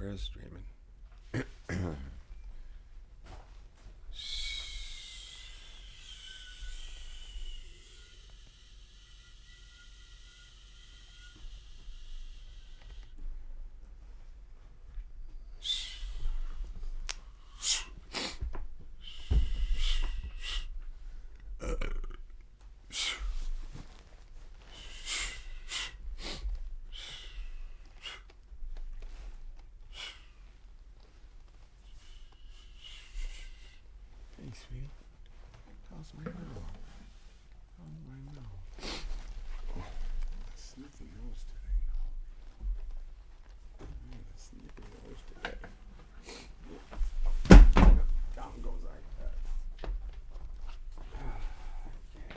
We're streaming. Hey, sweetie. How's my mouth? How's my mouth? Oh, a sniffy nose today. I had a sniffy nose today. Down goes like that. Okay.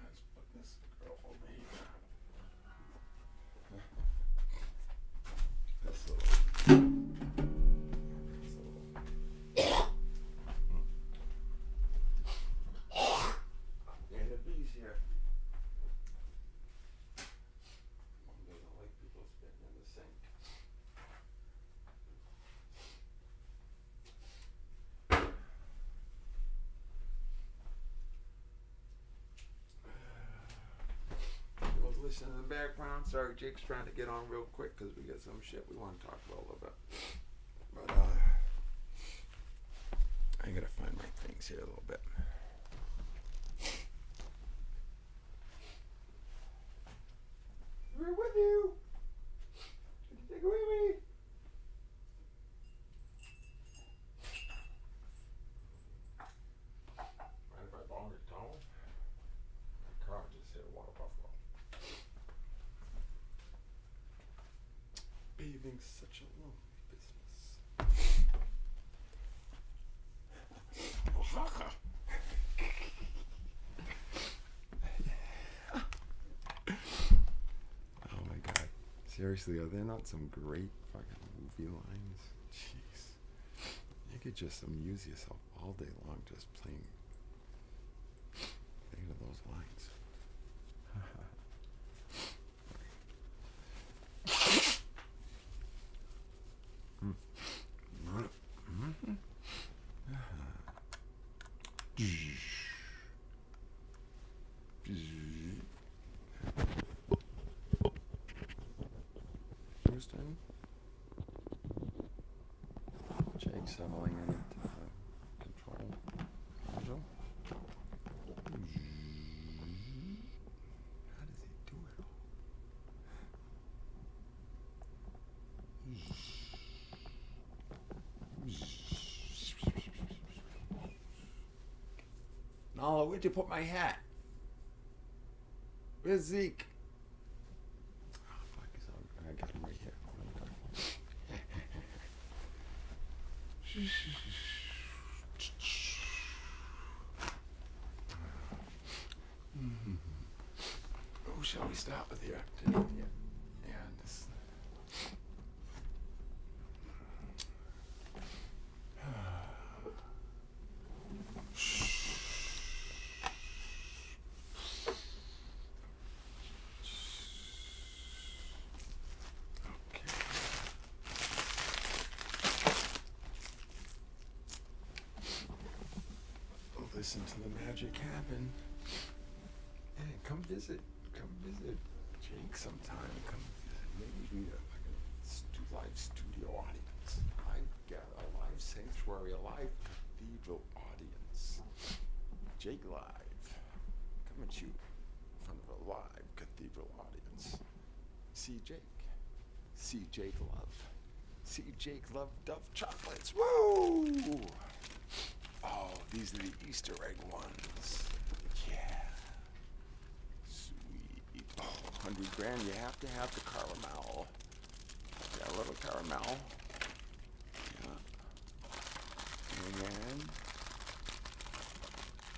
Let's put this girl over here. This little. And the bees here. Mom doesn't like people spitting in the sink. Those listening in the background, sorry, Jake's trying to get on real quick because we got some shit we want to talk about a little bit. But I gotta find my things here a little bit. We're with you. Did you take away me? Mind if I borrow your towel? My car just hit a water buffalo. Bathing's such a lonely business. Oh my god. Seriously, are there not some great fucking movie lines? Jeez. You could just amuse yourself all day long just playing. Think of those lines. Houston. Jake settling into control module. How does he do it all? Nala, where'd you put my hat? Where's Zeke? Oh, fuck, I got him right here. Who shall we start with here? Yeah, this. Listen to the magic happen. Hey, come visit Jake sometime. Come visit. Maybe we need a live studio audience. I've got a live sanctuary, a live cathedral audience. JakeLive. Come at you in front of a live cathedral audience. See Jake. See JakeLove. See JakeLove Dove chocolates. Woo! Oh, these are the Easter egg ones. Yeah. Sweet. Oh, 100 grand, you have to have the caramel. Yeah, a little caramel. Yeah. And then,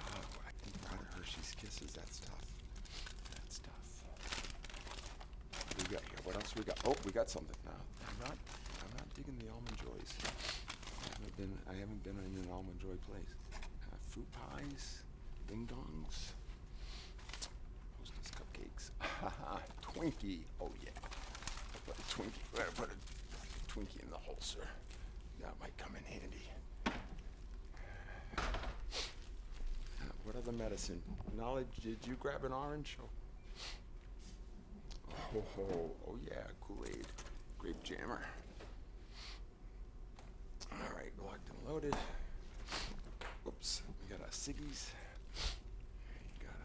oh, I think we're out of Hershey's Kisses. That's tough. That's tough. What do we got here? What else we got? Oh, we got something now. I'm not digging the Almond Joys. I haven't been in an Almond Joy place. Fruit pies, ding dongs, hostess cupcakes. Twinkie. Oh yeah. Put a Twinkie. Better put a Twinkie in the holster. That might come in handy. What other medicine? Knowledge, did you grab an orange? Oh yeah, Kool-Aid. Grape jammer. Alright, locked and loaded. Whoops, we got our ciggies. You got a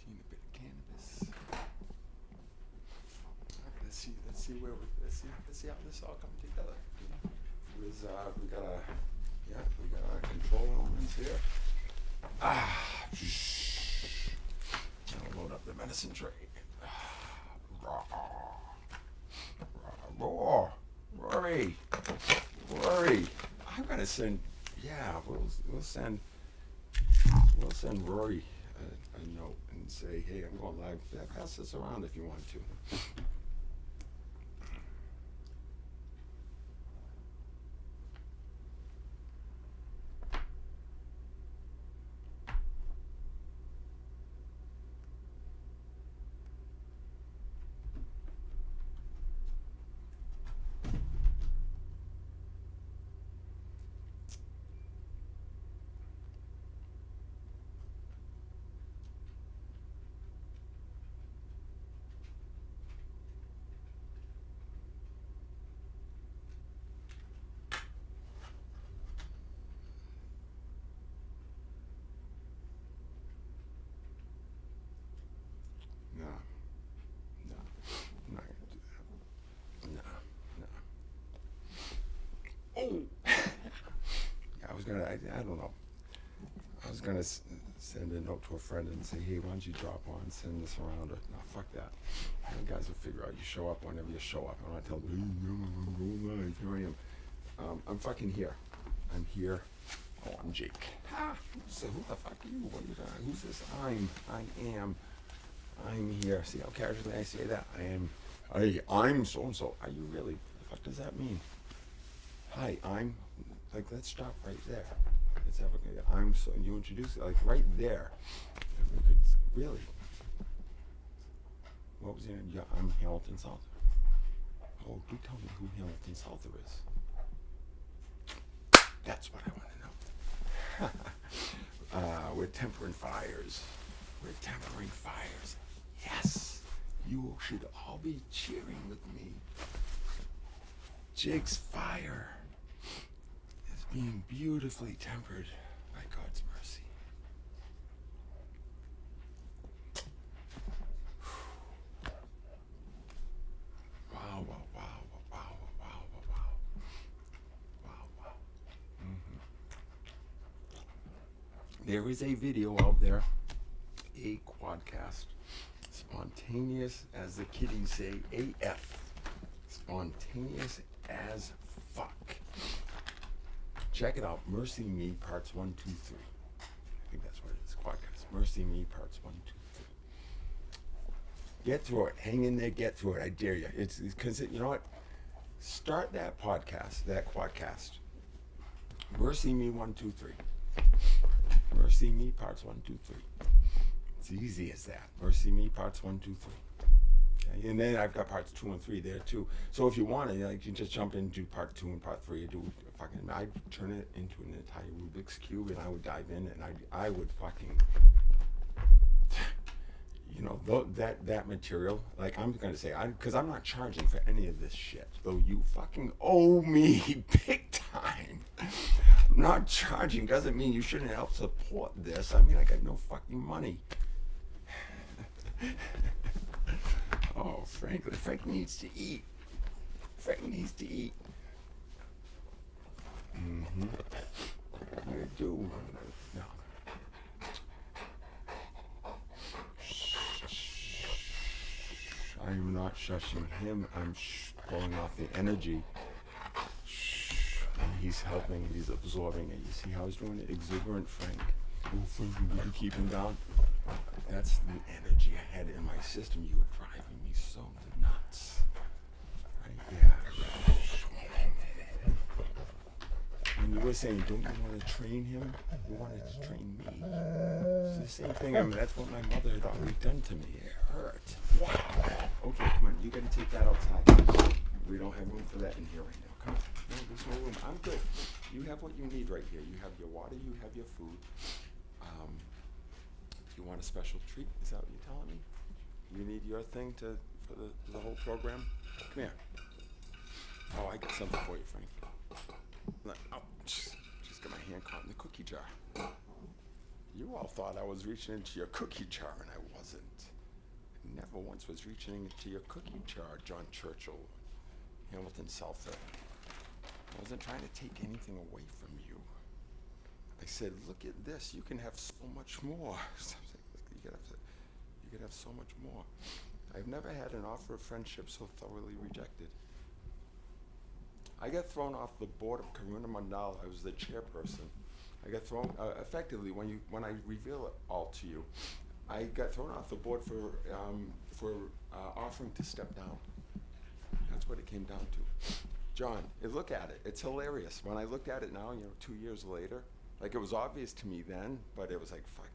teeny bit of cannabis. Alright, let's see how this all comes together. We got our control elements here. Now load up the medicine tray. Rory. I'm gonna send. Yeah, we'll send Rory a note and say, hey, I'm going live. Pass this around if you want to. I don't know. I was gonna send a note to a friend and say, hey, why don't you drop on, send this around? Or, no, fuck that. You guys will figure out. You show up whenever you show up. I'm not telling you, hey, I'm going live. Here I am. I'm fucking here. I'm here. Oh, I'm Jake. So who the fuck are you? What are you doing? Who's this? I'm here. See how casually I say that? I'm so-and-so. Are you really? What the fuck does that mean? Hi, I'm... Like, let's stop right there. Let's have a... you introduce it, like, right there. Really? What was your name? Yeah, I'm Hamilton Salter. Oh, do tell me who Hamilton Salter is. That's what I want to know. We're tempering fires. Yes. You should all be cheering with me. Jake's fire is being beautifully tempered by God's mercy. Wow. There is a video out there, a QuadCast, spontaneous, as the kiddies say, AF, spontaneous as fuck. Check it out, Mercy Me Parts 1, 2, 3. I think that's what it is, QuadCast, Mercy Me Parts 1, 2, 3. Get through it, hang in there, get through it, I dare you. It's because, you know what, start that podcast, that QuadCast, Mercy Me 1, 2, 3. Mercy Me Parts 1, 2, 3. It's easy as that. Mercy Me Parts 1, 2, 3. Okay? And then I've got Parts 2 and 3 there too. So if you want to, like, you just jump into Part 2 and Part 3. I'd turn it into an entire Rubik's Cube, and I would dive in, and I would fucking, you know, that material. Like, I'm gonna say, because I'm not charging for any of this shit. Though you fucking owe me big time. I'm not charging doesn't mean you shouldn't help support this. I mean, I got no fucking money. Oh, Frank needs to eat. I do. No. I'm not shushing him. I'm pulling off the energy. He's helping, he's absorbing it. You see how he's doing it? Exuberant Frank. Oh, Frank, would you keep him down? That's the energy I had in my system. You were driving me so nuts. Right? Yeah. And you were saying, don't you want to train him? You wanted to train me. It's the same thing. I mean, that's what my mother had already done to me. It hurt. Wow. You gotta take that outside. We don't have room for that in here right now. Come on. No, there's no room. I'm good. You have what you need right here. You have your water, you have your food. Do you want a special treat? Is that what you're telling me? You need your thing for the whole program? Come here. Oh, I got something for you, Frank. Oh, just got my hand caught in the cookie jar. You all thought I was reaching into your cookie jar, and I wasn't. I never once was reaching into your cookie jar, John Churchill, Hamilton Seltzer. I wasn't trying to take anything away from you. I said, look at this. You can have so much more. You could have so much more. I've never had an offer of friendship so thoroughly rejected. I got thrown off the board of Karuna Mandala. I was the chairperson. I got thrown, effectively, when I reveal it all to you, I got thrown off the board for offering to step down. That's what it came down to. John, look at it. It's hilarious. When I looked at it now, 2 years later, like it was obvious to me then, but it was like, fuck,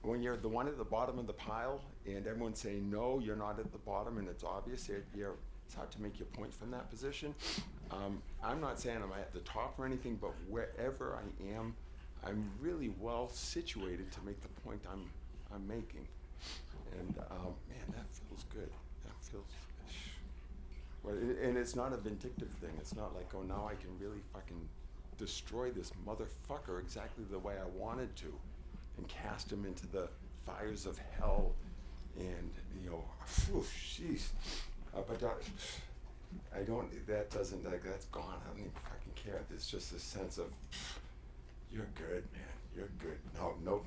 when you're the one at the bottom of the pile and everyone's saying, no, you're not at the bottom, and it's obvious, it's hard to make your point from that position. I'm not saying I'm at the top or anything, but wherever I am, I'm really well situated to make the point I'm making. And man, that feels good. That feels, well, and it's not a vindictive thing. It's not like, oh, now I can really fucking destroy this motherfucker exactly the way I wanted to, and cast him into the fires of hell. And jeez. But I don't. That doesn't. Like, that's gone. I don't even fucking care. There's just a sense of, you're good, man. You're good. No.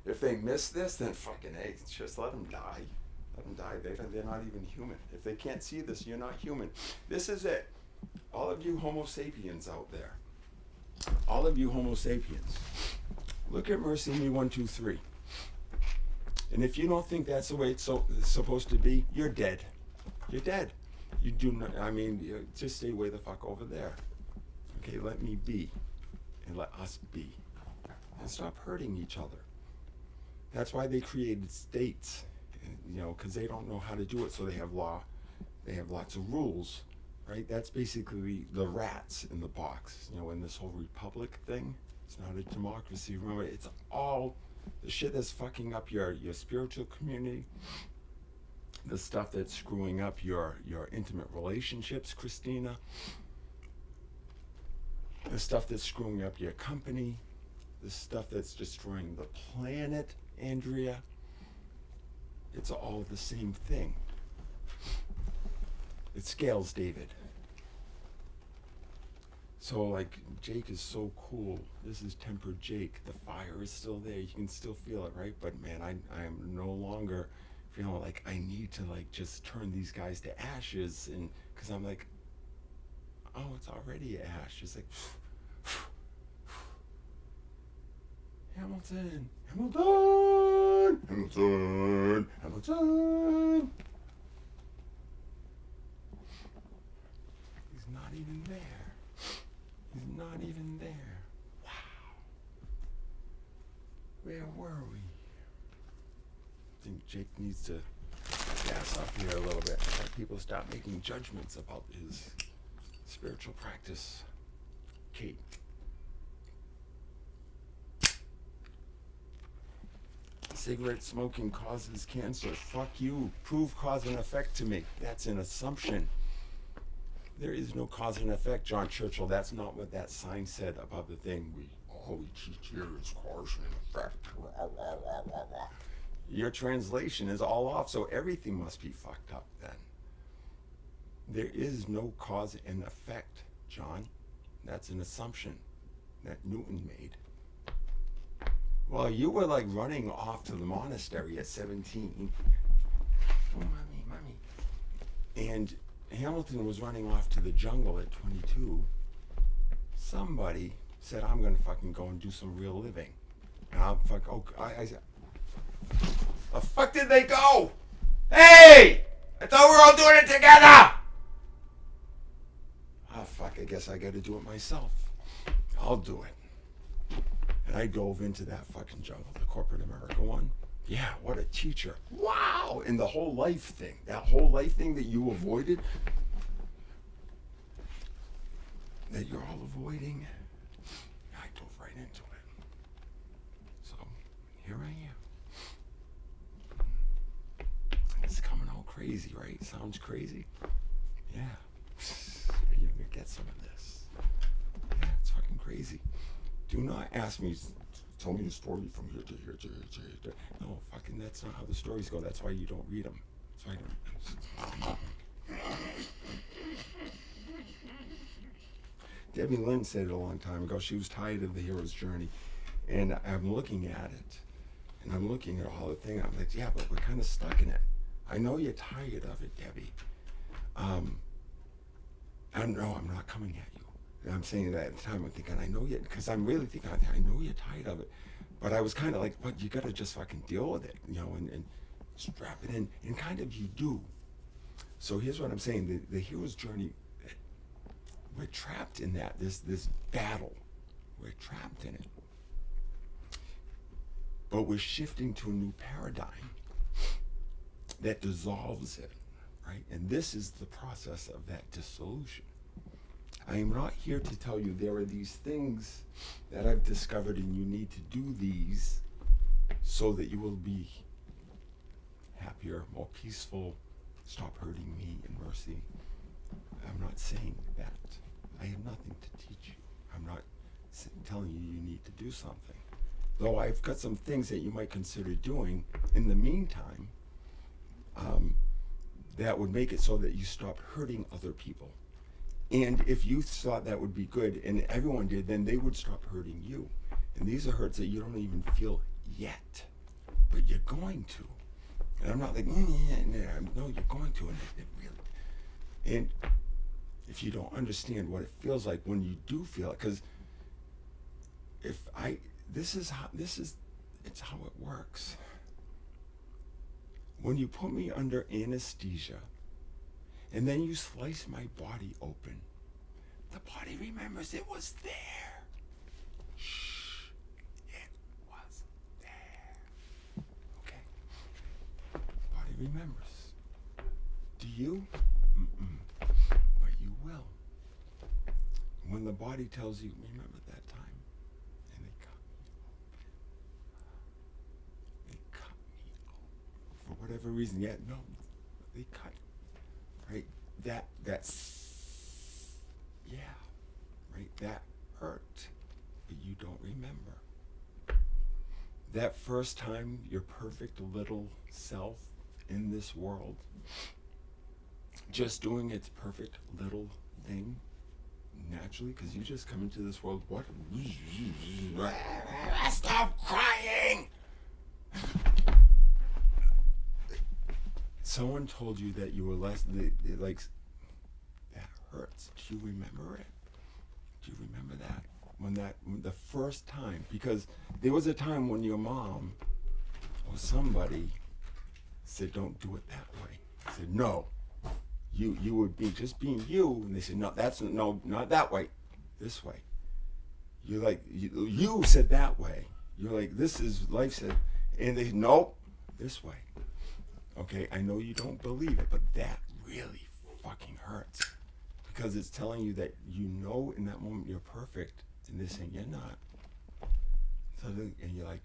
If they miss this, then fucking hey, just let them die. Let them die. They're not even human. If they can't see this, you're not human. This is it. All of you Homo sapiens out there. All of you Homo sapiens. Look at Mercy Me 1, 2, 3. And if you don't think that's the way it's supposed to be, you're dead. You're dead. You do not. Just stay way the fuck over there. Okay, let me be, and let us be, and stop hurting each other. That's why they created states, because they don't know how to do it. So they have law, they have lots of rules, right? That's basically the rats in the box. In this whole republic thing, it's not a democracy. Remember, it's all the shit that's fucking up your spiritual community. The stuff that's screwing up your intimate relationships, Christina. The stuff that's screwing up your company. The stuff that's destroying the planet, Andrea. It's all the same thing. It scales, David. So, like, Jake is so cool. This is tempered Jake. The fire is still there. You can still feel it, right? But, man, I am no longer feeling like I need to, like, just turn these guys to ashes. And because I'm like, oh, it's already ash. It's like, Hamilton. He's not even there. He's not even there. Wow. Where were we? I think Jake needs to gas up here a little bit. Let people stop making judgments about his spiritual practice. Kate. Cigarette smoking causes cancer. Fuck you. Prove cause and effect to me. That's an assumption. There is no cause and effect, John Churchill. That's not what that sign said above the thing. All we teach here is cause and effect. Your translation is all off, so everything must be fucked up then. There is no cause and effect, John. That's an assumption that Newton made. Well, you were like running off to the monastery at 17. Oh, mommy. And Hamilton was running off to the jungle at 22. Somebody said, I'm gonna fucking go and do some real living. And I said, the fuck did they go? Hey! I thought we were all doing it together! Oh, fuck, I guess I gotta do it myself. I'll do it. And I dove into that fucking jungle, the corporate America one. Yeah, what a teacher. Wow. And the whole life thing, that whole life thing that you avoided, that you're all avoiding, I dove right into it. So here I am. It's coming out crazy, right? Sounds crazy? Yeah. You're going to get some of this. Yeah, it's fucking crazy. Do not ask me, tell me the story from here to here to here to here. No, fucking that's not how the stories go. That's why you don't read them. That's why I don't. Debbie Lynn said it a long time ago. She was tired of the hero's journey. And I'm looking at it. And I'm looking at all the thing. I'm like, yeah, but we're kind of stuck in it. I know you're tired of it, Debbie. I know I'm not coming at you. And I'm saying that at the time. I'm thinking, I know you, because I'm really thinking, I know you're tired of it. But I was kind of like, but you got to just fucking deal with it, you know, and strap it in. And kind of you do. So here's what I'm saying. The hero's journey, we're trapped in that, this battle. We're trapped in it. But we're shifting to a new paradigm that dissolves it, right? And this is the process of that dissolution. I am not here to tell you there are these things that I've discovered and you need to do these so that you will be happier, more peaceful, stop hurting me in mercy. I'm not saying that. I have nothing to teach you. I'm not telling you you need to do something. Though I've got some things that you might consider doing in the meantime that would make it so that you stop hurting other people. And if you thought that would be good, and everyone did, then they would stop hurting you. And these are hurts that you don't even feel yet, but you're going to. And I'm not like, no, you're going to, and it really. And if you don't understand what it feels like when you do feel it, because it's how it works. When you put me under anesthesia, and then you slice my body open, the body remembers it was there. Shh, it was there. Okay? Body remembers. Do you? Mm-mm. But you will. When the body tells you, remember that time, and they cut me open. They cut me open. For whatever reason, no, they cut. Right? That hurt, but you don't remember. That first time your perfect little self in this world, just doing its perfect little thing, naturally, because you just come into this world, what? Stop crying! Someone told you that you were less, like, that hurts. Do you remember it? Do you remember that? When the first time, because there was a time when your mom or somebody said, don't do it that way. I said, no, you would be just being you. And they said, no, not that way, this way. You're like, you said that way. You're like, this is life said, and they, nope, this way. Okay, I know you don't believe it, but that really fucking hurts. Because it's telling you that you know in that moment you're perfect, and they're saying you're not. So and you're like,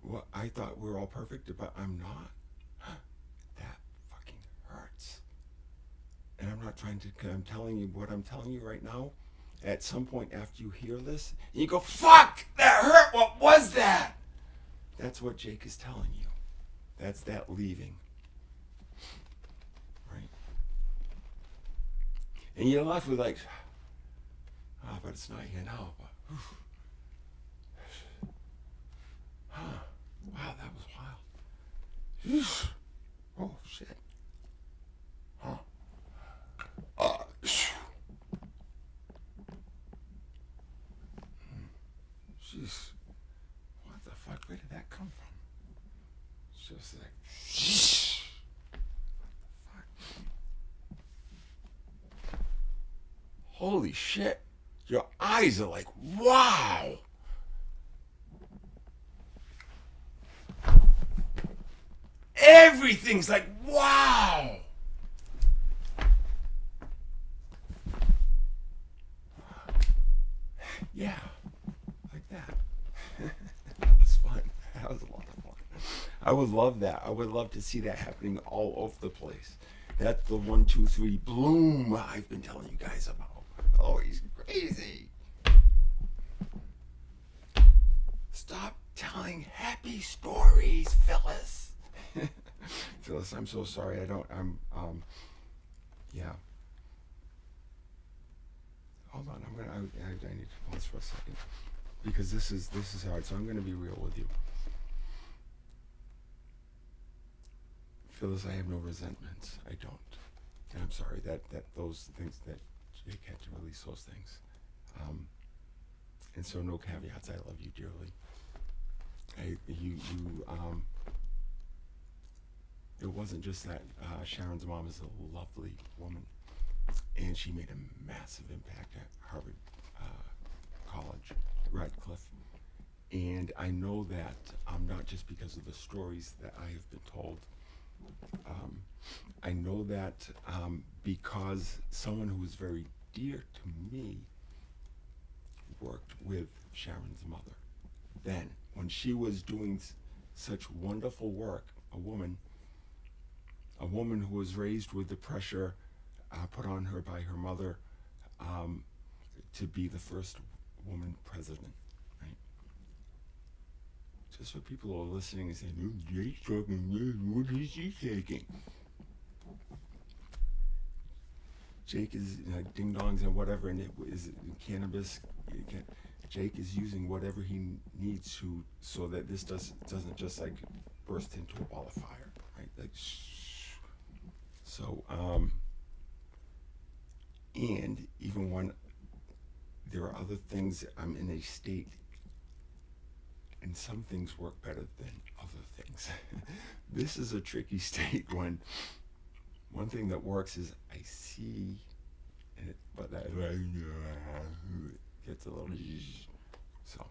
well, I thought we were all perfect, but I'm not. That fucking hurts. And I'm not trying to, I'm telling you what I'm telling you right now. At some point after you hear this, and you go, fuck, that hurt, what was that? That's what Jake is telling you. That's that leaving. Right? And you're left with like, but it's not here now. But, wow, that was wild. Oh, shit. Jeez. What the fuck? Where did that come from? It's just like, what the fuck? Holy shit. Your eyes are like, wow. everything's like, wow. Yeah, like that. That was fun. That was a lot of fun. I would love that. I would love to see that happening all over the place. That's the 1, 2, 3 bloom I've been telling you guys about. Oh, he's crazy. Stop telling happy stories, Phyllis. Phyllis, I'm so sorry. Yeah. Hold on. I need to pause for a second because this is hard. So I'm going to be real with you. Phyllis, I have no resentments. I don't. And I'm sorry that those things that Jake had to release those things. And so no caveats. I love you dearly. It wasn't just that. Sharon's mom is a lovely woman, and she made a massive impact at Harvard College, Radcliffe. And I know that not just because of the stories that I have been told. I know that because someone who was very dear to me worked with Sharon's mother. Then, when she was doing such wonderful work, a woman who was raised with the pressure put on her by her mother to be the first woman president, right? Just for people who are listening and saying, "Oh, Jake's talking, what is he taking?" Jake is ding dongs and whatever, and it is cannabis. Jake is using whatever he needs to so that this doesn't just like burst into a ball of fire, right? Like, so, and even when there are other things, I'm in a state, and some things work better than other things. This is a tricky state when one thing that works is I see, but that gets a little so.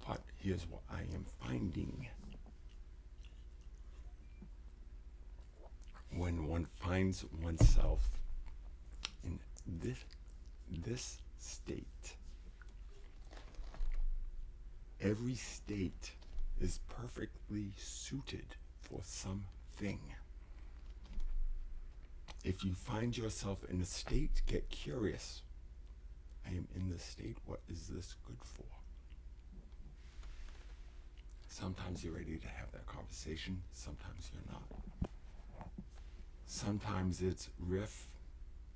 But here's what I am finding. When one finds oneself in this state, every state is perfectly suited for something. If you find yourself in a state, get curious. I am in this state. What is this good for? Sometimes you're ready to have that conversation. Sometimes you're not. Sometimes it's riff.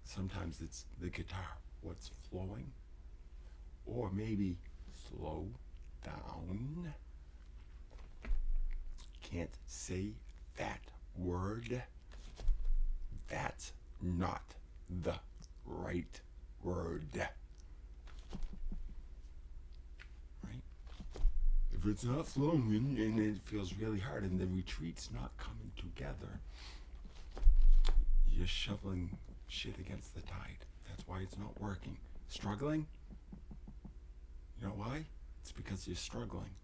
Sometimes it's the guitar. What's flowing? Or maybe slow down. Can't say that word. That's not the right word. Right? If it's not flowing and it feels really hard and the retreat's not coming together, you're shoveling shit against the tide. That's why it's not working. Struggling? You know why? It's because you're struggling.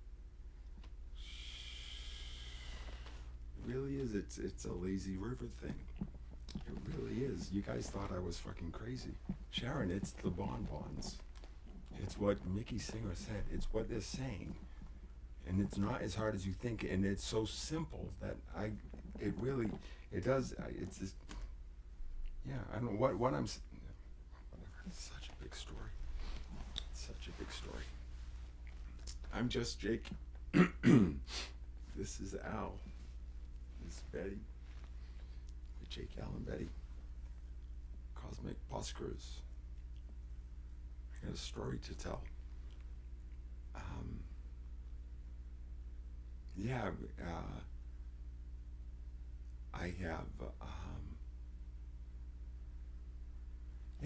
It really is. It's a lazy river thing. It really is. You guys thought I was fucking crazy. Sharon, it's the bonbons. It's what Mickey Singer said. It's what they're saying. And it's not as hard as you think. And it's so simple that it does, it's just, yeah, I don't know what I'm, whatever. It's such a big story. It's such a big story. I'm just Jake. This is Al. This is Betty. Jake, Al, and Betty. Cosmic Buskers. I got a story to tell.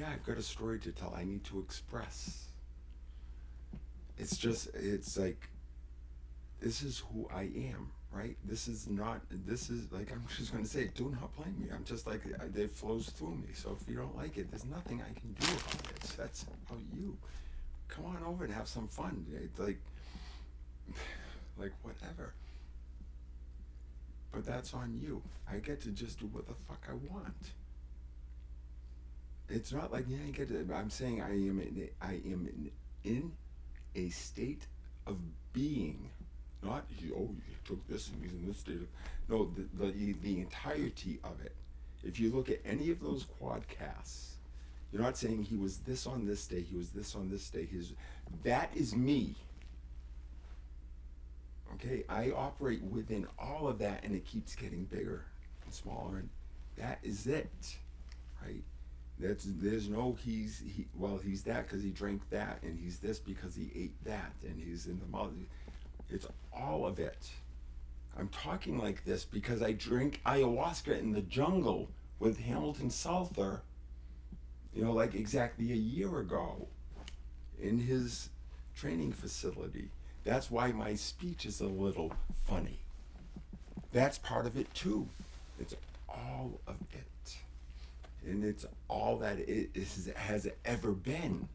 I've got a story to tell. I need to express. It's like, this is who I am, right? This is like, I'm just going to say, do not blame me. I'm just like, it flows through me. So if you don't like it, there's nothing I can do about it. That's how you come on over and have some fun. Like but that's on you. I get to just do what the fuck I want. It's not like I get to. I'm saying I am in a state of being. Not you took this and he's in this state of. No, the entirety of it. If you look at any of those quadcasts, you're not saying he was this on this day, he was this on this day. That is me. Okay, I operate within all of that, and it keeps getting bigger and smaller, and that is it, right? There's no he's that because he drank that, and he's this because he ate that, and he's in the mouth. It's all of it. I'm talking like this because I drink ayahuasca in the jungle with Hamilton Salther, like exactly a year ago in his training facility. That's why my speech is a little funny. That's part of it too. It's all of it. And it's all that it has ever been.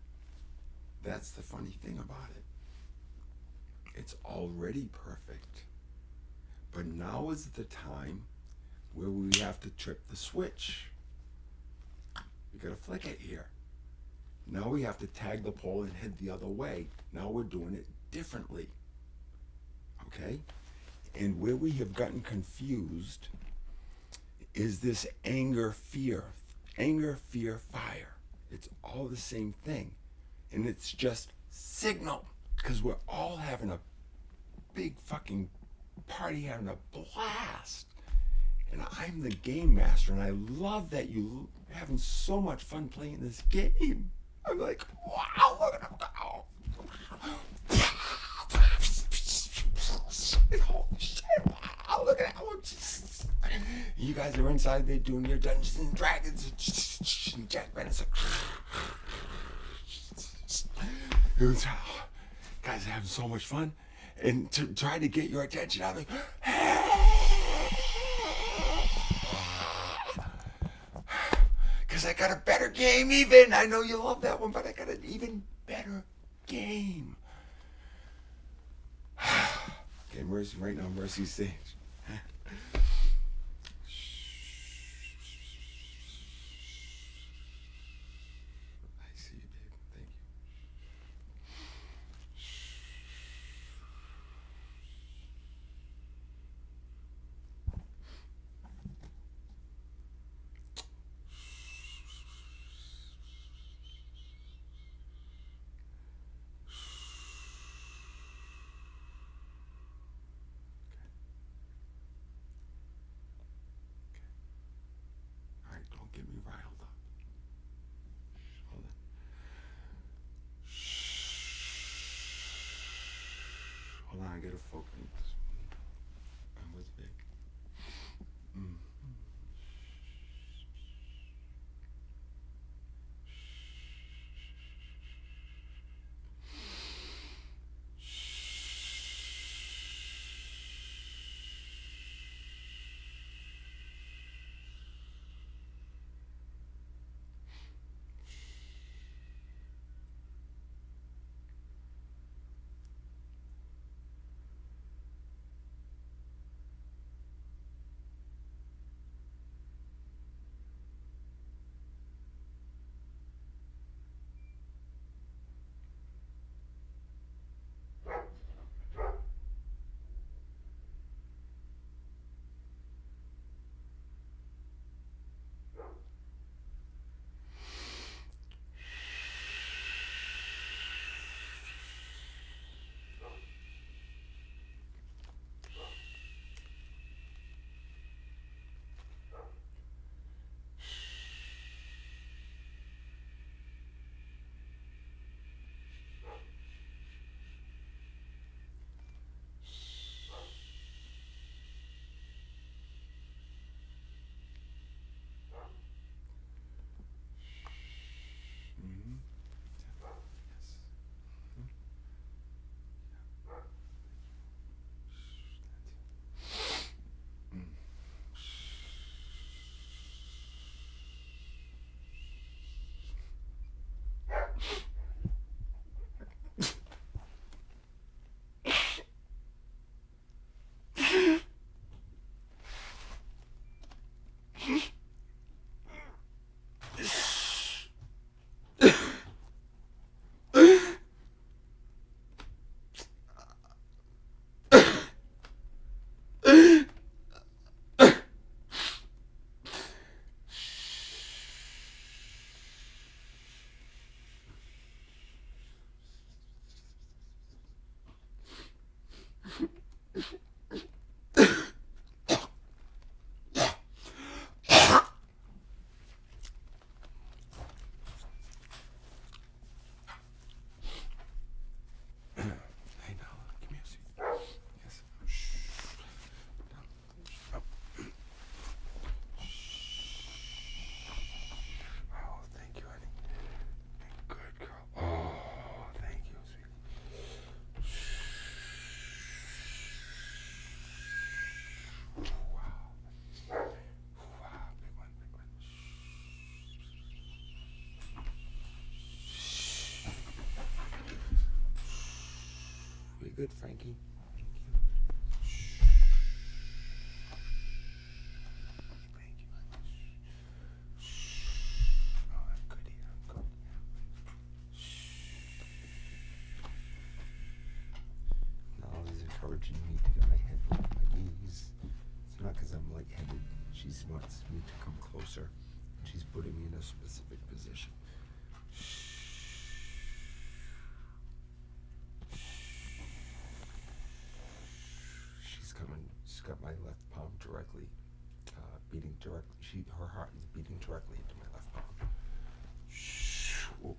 That's the funny thing about it. It's already perfect. But now is the time where we have to trip the switch. We gotta flick it here. Now we have to tag the pole and head the other way. Now we're doing it differently. Okay? And where we have gotten confused is this anger, fear, fire. It's all the same thing. And it's just signal, because we're all having a big fucking party, having a blast. And I'm the game master, and I love that you having so much fun playing this game. I'm like, wow, look at him go. Holy shit, wow, look at that. You guys are inside there doing your Dungeons and Dragons. And Jack Bennett's like, guys are having so much fun. And to try to get your attention, I'm like, because I got a better game even. I know you love that one, but I got an even better game. Okay, Mercy, right now, Mercy's stage. I see you, babe. Thank you. All right, don't get me riled up. Hold on. Hold on, I gotta focus. I'm with Vic. Pretty good, Frankie. Thank you. Shh. Thank you. Shh. Oh, I'm good here. I'm good. Shh. Now he's encouraging me to get my head on my knees. It's not because I'm lightheaded. She wants me to come closer. She's putting me in a specific position. She's coming. She's got my left palm directly, beating directly. Her heart is beating directly into my left palm. Oh.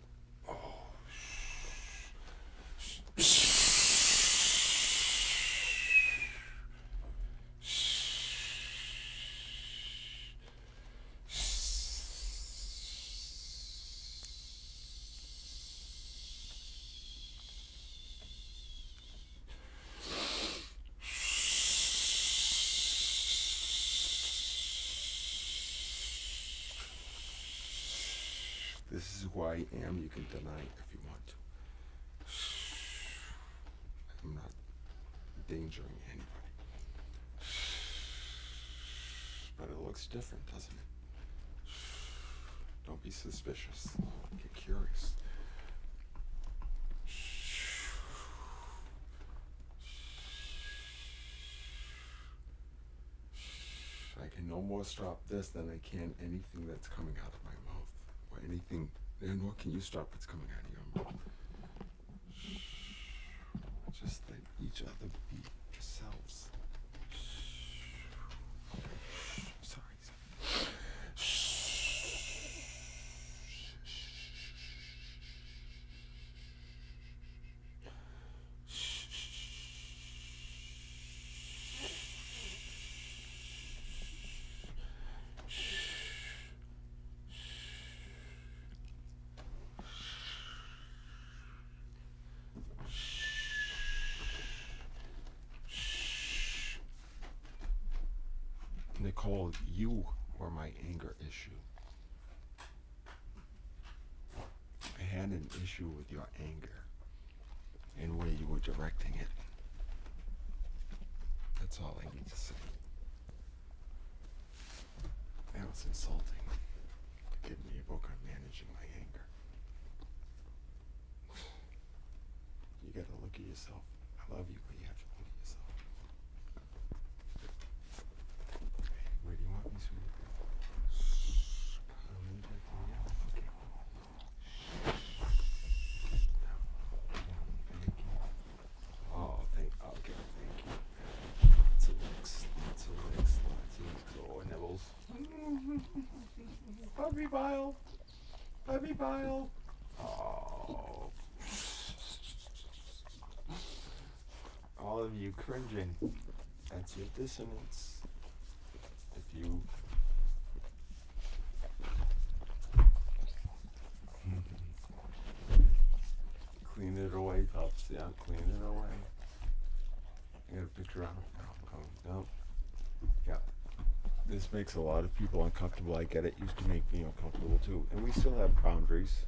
This is who I am. You can deny it if you want to. I'm not endangering anybody. But it looks different, doesn't it? Don't be suspicious. Get curious. I can no more stop this than I can anything that's coming out of my mouth. Or anything, nor can you stop what's coming out of your mouth. Just let each other be yourselves. Sorry. Nicole, you were my anger issue. I had an issue with your anger and where you were directing it. That's all I need to say. That was insulting. Give me a book on managing my anger. You gotta look at yourself. I love you, but you have to look at yourself. Where do you want me, sweetie? I'm injecting you. Okay. Thank you. Okay, thank you. Lots of licks. Oh, nibbles. Puppy pile. Oh. All of you cringing. That's your dissonance. If you clean it away, Pups. Yeah, clean it away. I got a picture on it. No. Yeah. This makes a lot of people uncomfortable. I get it. Used to make me uncomfortable too. And we still have boundaries.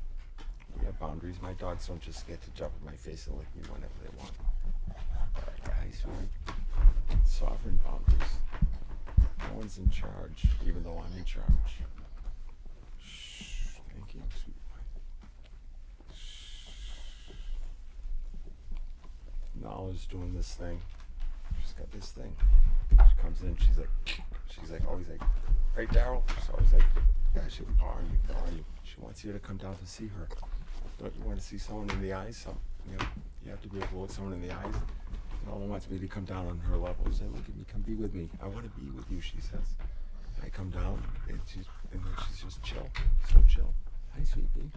We have boundaries. My dogs don't just get to jump in my face and lick me whenever they want. Hi, sweetie. Sovereign boundaries. No one's in charge, even though I'm in charge. Shh. Thank you, sweet boy. Nala's doing this thing. She's got this thing. She comes in, she's always like, right, Daryl? She's always like, yeah, she'll be borrowing you. She wants you to come down to see her. Don't you want to see someone in the eyes? You have to be able to look someone in the eyes. Nala wants me to come down on her level. Say, look at me, come be with me. I want to be with you, she says. I come down, and she's just chill, so chill. Hi, sweetie.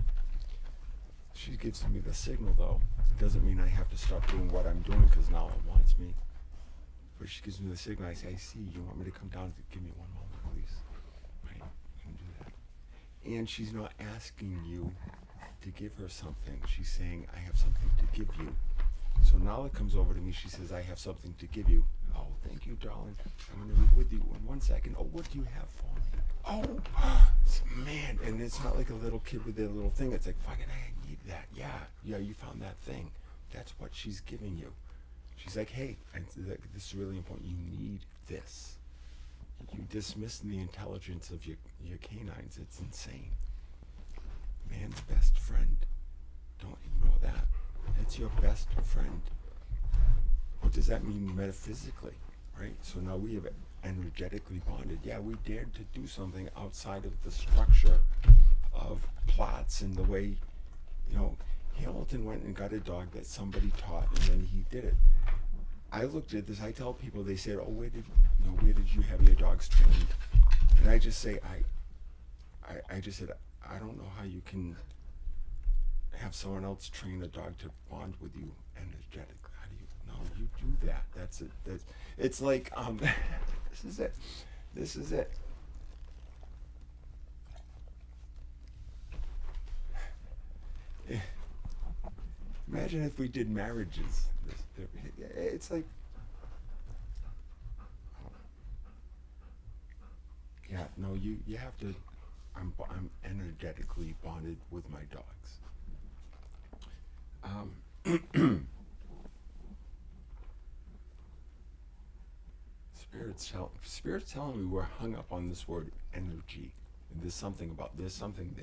She gives me the signal, though. It doesn't mean I have to stop doing what I'm doing because Nala wants me. But she gives me the signal. I say, I see. You want me to come down? Give me one moment, please. Right? I can do that. And she's not asking you to give her something. She's saying, I have something to give you. So Nala comes over to me. She says, I have something to give you. Oh, thank you, darling. I'm going to be with you in 1 second. Oh, what do you have for me? Oh, man. And it's not like a little kid with their little thing. It's like, fucking, I need that. Yeah, you found that thing. That's what she's giving you. she's like, hey, this is really important. You need this. You dismiss the intelligence of your canines. It's insane. Man's best friend. Don't ignore that. That's your best friend. What does that mean metaphysically, right? So now we have energetically bonded. Yeah, we dared to do something outside of the structure of plots and the way, Hamilton went and got a dog that somebody taught, and then he did it. I looked at this. I tell people. They said, "Oh, where did you have your dogs trained?" And I just say, I just said, I don't know how you can have someone else train a dog to bond with you energetically. How do you? No, you do that. That's it. It's like this is it. This is it. Imagine if we did marriages. It's like, yeah, no, you have to. I'm energetically bonded with my dogs. Spirit's telling me we're hung up on this word energy. And there's something there. There's something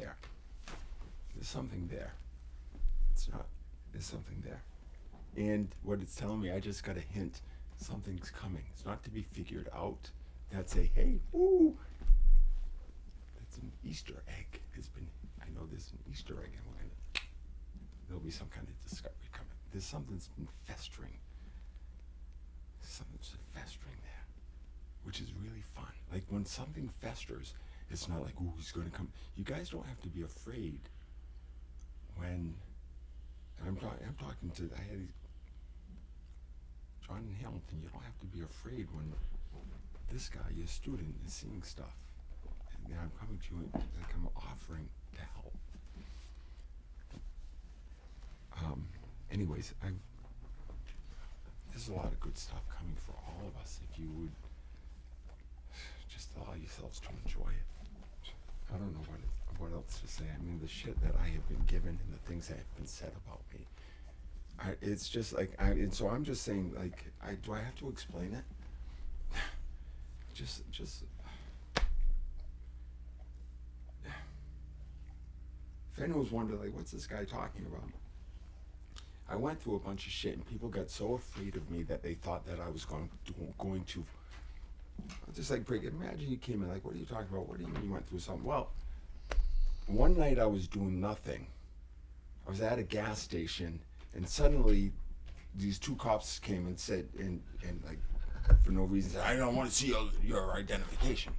there. It's not. There's something there. And what it's telling me, I just got a hint. Something's coming. It's not to be figured out. That's a, hey, ooh. That's an Easter egg. I know there's an Easter egg, and there'll be some kind of discovery coming. There's something that's been festering. Something's festering there, which is really fun. Like when something festers, it's not like, ooh, he's going to come. You guys don't have to be afraid when, and I'm talking to, I had John and Hamilton, you don't have to be afraid when this guy, your student, is seeing stuff. And I'm coming to you, like I'm offering to help. Anyways, there's a lot of good stuff coming for all of us if you would just allow yourselves to enjoy it. I don't know what else to say. I mean, the shit that I have been given and the things that have been said about me. It's just like, and so I'm just saying, like, do I have to explain it? Just. If anyone's wondering, like, what's this guy talking about? I went through a bunch of shit, and people got so afraid of me that they thought that I was going to. Just like, imagine you came in, like, what are you talking about? What do you mean you went through something? Well, one night I was doing nothing. I was at a gas station, and suddenly these two cops came and said, and like, for no reason, said, I don't want to see your identification.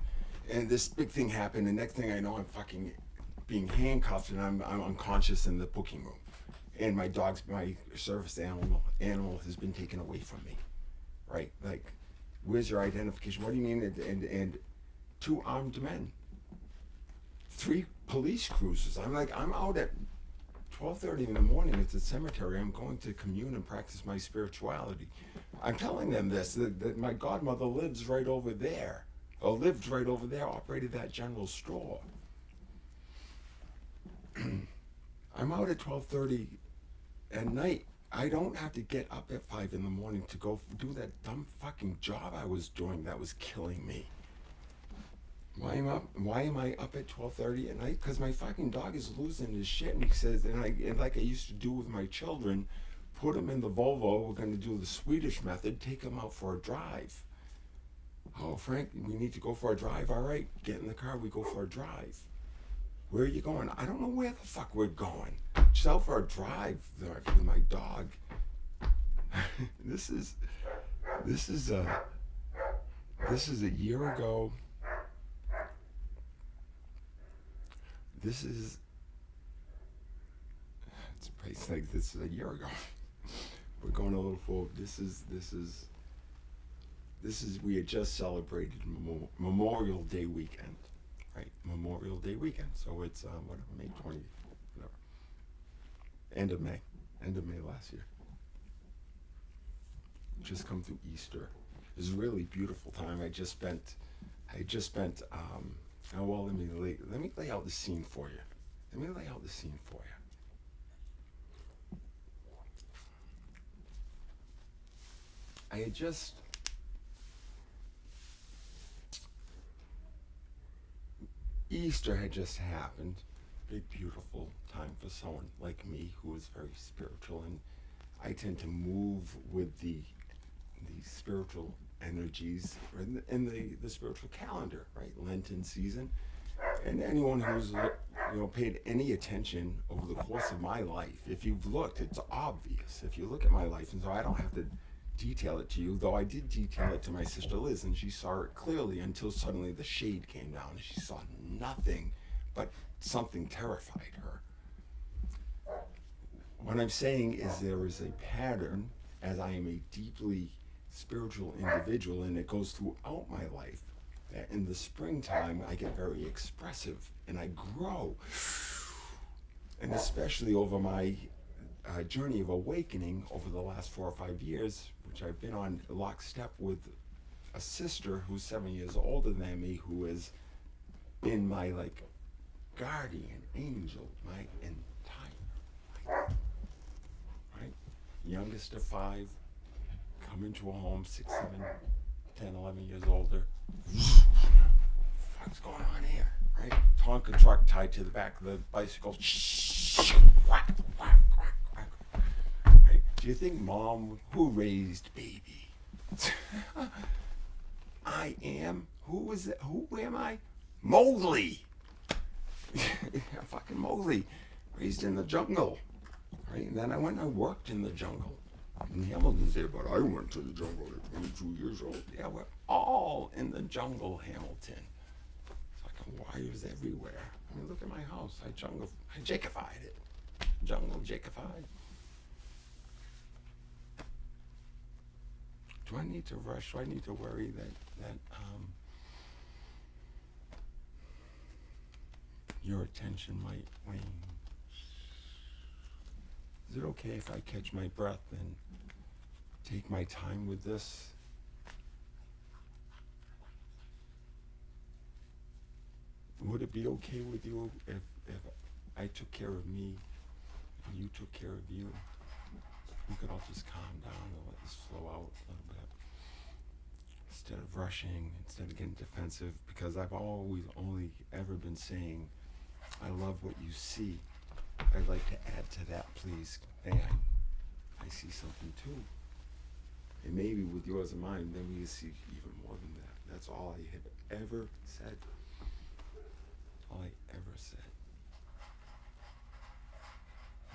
And this big thing happened, and next thing I know, I'm fucking being handcuffed, and I'm unconscious in the booking room. And my service animal has been taken away from me, right? Like, where's your identification? What do you mean? And two armed men, 3 police cruisers. I'm out at 12:30 in the morning. It's a cemetery. I'm going to commune and practice my spirituality. I'm telling them this, that my godmother lives right over there, or lived right over there, operated that general store. I'm out at 12:30 at night. I don't have to get up at 5 in the morning to go do that dumb fucking job I was doing that was killing me. Why am I up at 12:30 at night? Because my fucking dog is losing his shit, and he says, and like I used to do with my children, put him in the Volvo. We're going to do the Swedish method. Take him out for a drive. Oh, Frank, we need to go for a drive. All right, get in the car. We go for a drive. Where are you going? I don't know where the fuck we're going. Just out for a drive with my dog. This is a year ago. It's like this is a year ago. We're going a little forward. This is we had just celebrated Memorial Day weekend. Right, Memorial Day weekend. So it's May 20th, whatever. End of May last year. Just come through Easter. It was a really beautiful time. I just spent. Oh well, let me lay out the scene for you. I had just Easter had just happened. Big, beautiful time for someone like me who is very spiritual, and I tend to move with the spiritual energies in the spiritual calendar, right? Lenten season. And anyone who's paid any attention over the course of my life, if you've looked, it's obvious. If you look at my life, and so I don't have to detail it to you, though I did detail it to my sister Liz, and she saw it clearly until suddenly the shade came down and she saw nothing but something terrified her. What I'm saying is there is a pattern, as I am a deeply spiritual individual, and it goes throughout my life, that in the springtime I get very expressive and I grow. And especially over my journey of awakening over the last 4 or 5 years, which I've been on lockstep with a sister who's 7 years older than me, who has been my guardian angel my entire life. Right? Youngest of 5, come into a home, 6, 7, 10, 11 years older. What's going on here? Right? Tonka truck tied to the back of the bicycle. Whack, whack, whack, whack. Right? Do you think mom, who raised baby? I am. Who is it? Who am I? Mowgli. Fucking Mowgli. Raised in the jungle. Right? And then I went and I worked in the jungle. And Hamilton's there, but I went to the jungle at 22 years old. Yeah, we're all in the jungle, Hamilton. Fucking wires everywhere. I mean, look at my house. I Jakeified it. Jungle Jakeified. Do I need to rush? Do I need to worry that your attention might wane? Is it okay if I catch my breath and take my time with this? Would it be okay with you if I took care of me and you took care of you? We could all just calm down and let this flow out a little bit. Instead of rushing, instead of getting defensive, because I've always only ever been saying, I love what you see. I'd like to add to that, please. Hey, I see something too. And maybe with yours and mine, then we see even more than that. That's all I have ever said. All I ever said.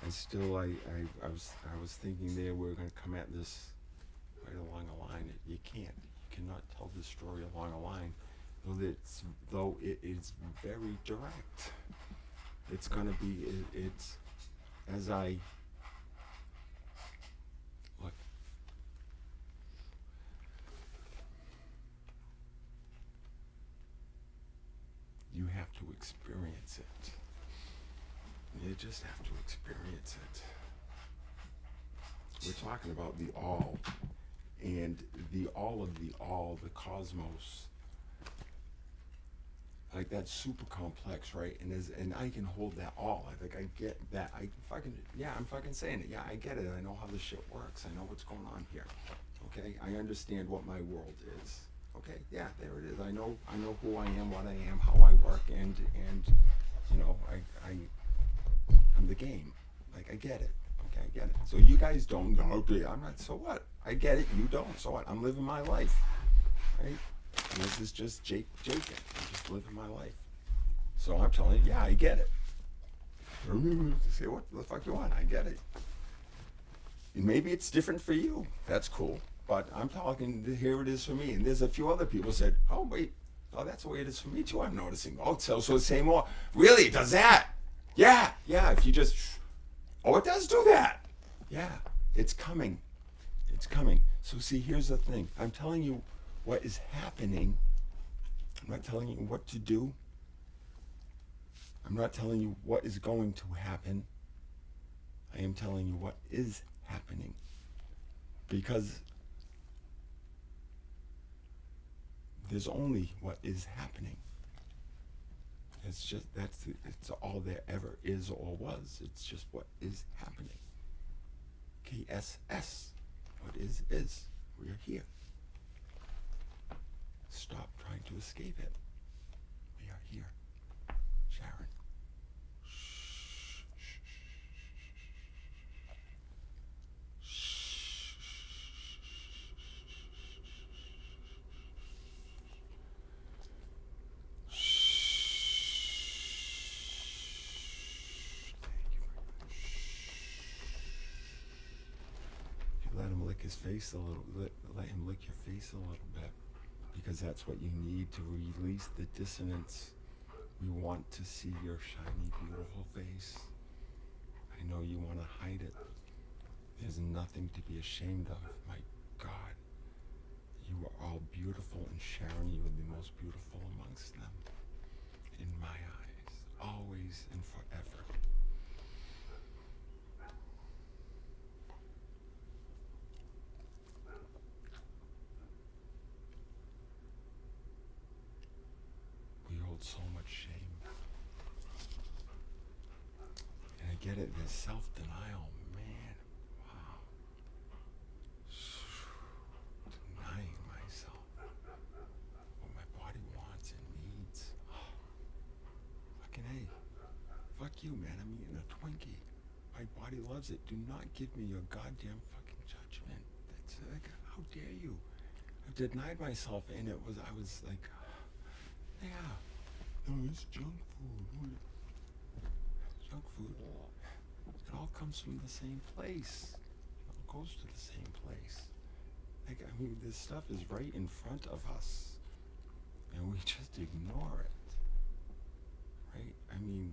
And still, I was thinking there we're going to come at this right along a line. You can't. You cannot tell this story along a line, though it is very direct. It's going to be, it's, as I, look, you have to experience it. You just have to experience it. We're talking about the all, and the all of the all, the cosmos. Like, that's super complex, right? And I can hold that all. I think I get that. I'm fucking saying it. Yeah, I get it. I know how this shit works. I know what's going on here. Okay? I understand what my world is. Okay? Yeah, there it is. I know who I am, what I am, how I work, and I'm the game. Like, I get it. Okay, I get it. So you guys don't know. Okay, I'm not. So what? I get it. You don't. So what? I'm living my life. Right? And this is just Jaking. I'm just living my life. So I'm telling you, yeah, I get it. Say, what the fuck you want? I get it. And maybe it's different for you. That's cool. But I'm talking, here it is for me. And there's a few other people said, oh, wait. Oh, that's the way it is for me, too. I'm noticing. Oh, so say more. Really? It does that? Yeah. If you just, oh, it does do that. Yeah. It's coming. It's coming. So see, here's the thing. I'm telling you what is happening. I'm not telling you what to do. I'm not telling you what is going to happen. I am telling you what is happening. Because there's only what is happening. It's just, it's all there ever is or was. It's just what is happening. KSS. What is. We are here. Stop trying to escape it. We are here. Sharon. Let him lick his face a little. Let him lick your face a little bit, because that's what you need to release the dissonance. We want to see your shiny, beautiful face. I know you want to hide it. There's nothing to be ashamed of. My God, you are all beautiful, and Sharon, you are the most beautiful amongst them. In my eyes, always and forever. We hold so much shame. And I get it, there's self-denial, man. Wow. Denying myself what my body wants and needs. Fucking A. Fuck you, man. I'm eating a Twinkie. My body loves it. Do not give me your goddamn fucking judgment. That's like, how dare you? I've denied myself, and I was like, yeah, no, it's junk food. Junk food. It all comes from the same place. It all goes to the same place. Like, I mean, this stuff is right in front of us, and we just ignore it. Right? I mean,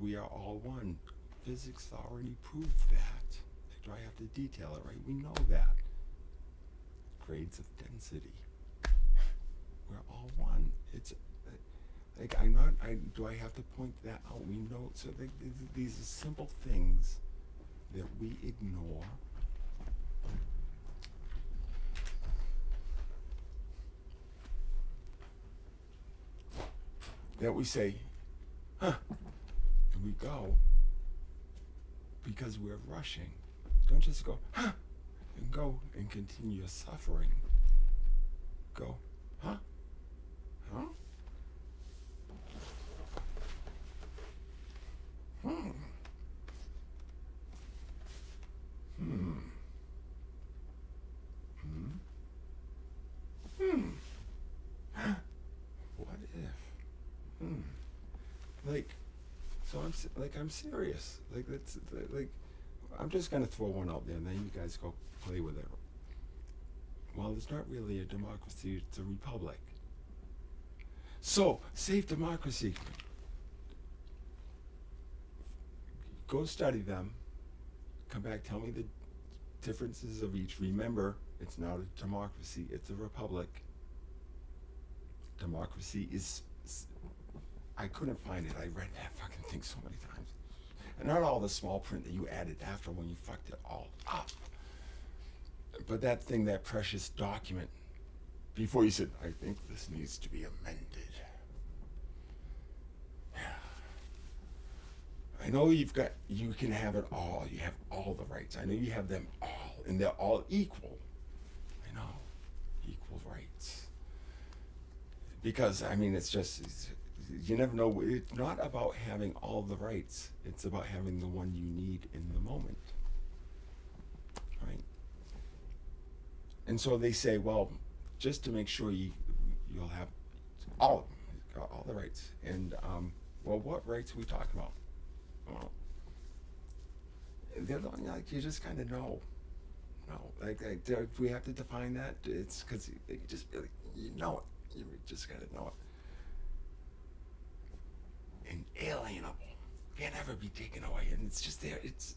we are all one. Physics already proved that. Like, do I have to detail it, right? We know that. Grades of density. We're all one. It's like, do I have to point that out? We know, so these are simple things that we ignore. That we say, huh, and we go, because we're rushing. Don't just go, huh, and go and continue your suffering. Go, huh? Huh? Hmm. Hmm. Hmm. Hmm. What if? Hmm. Like, so I'm serious. Like, that's like, I'm just gonna throw one out there, and then you guys go play with it. Well, it's not really a democracy; it's a republic. So, safe democracy. Go study them. Come back, tell me the differences of each. Remember, it's not a democracy, it's a republic. Democracy is, I couldn't find it. I read that fucking thing so many times. And not all the small print that you added after when you fucked it all up. But that thing, that precious document, before you said, I think this needs to be amended. I know you can have it all. You have all the rights. I know you have them all, and they're all equal. I know, equal rights. Because, I mean, you never know. It's not about having all the rights. It's about having the one you need in the moment. Right? And so they say, well, just to make sure you'll have all the rights. And, well, what rights are we talking about? Well, they're like, you just kind of know. No, like if we have to define that, it's because you just really, you know it. You just gotta know it. Inalienable, can't ever be taken away, and it's just there. It's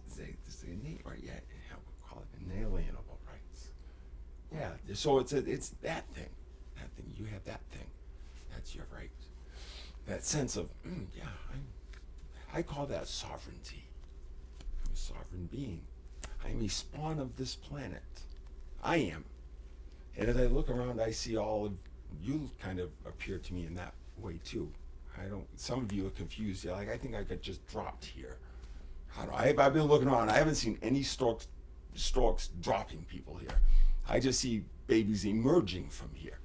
innate, right? Yeah, we'll call it inalienable rights. Yeah, so it's that thing. That thing, you have that thing. That's your right. That sense of, yeah, I call that sovereignty. I'm a sovereign being. I am a spawn of this planet. I am. And as I look around, I see all of you kind of appear to me in that way too. Some of you are confused. You're like, I think I got just dropped here. I've been looking around. I haven't seen any storks dropping people here. I just see babies emerging from here.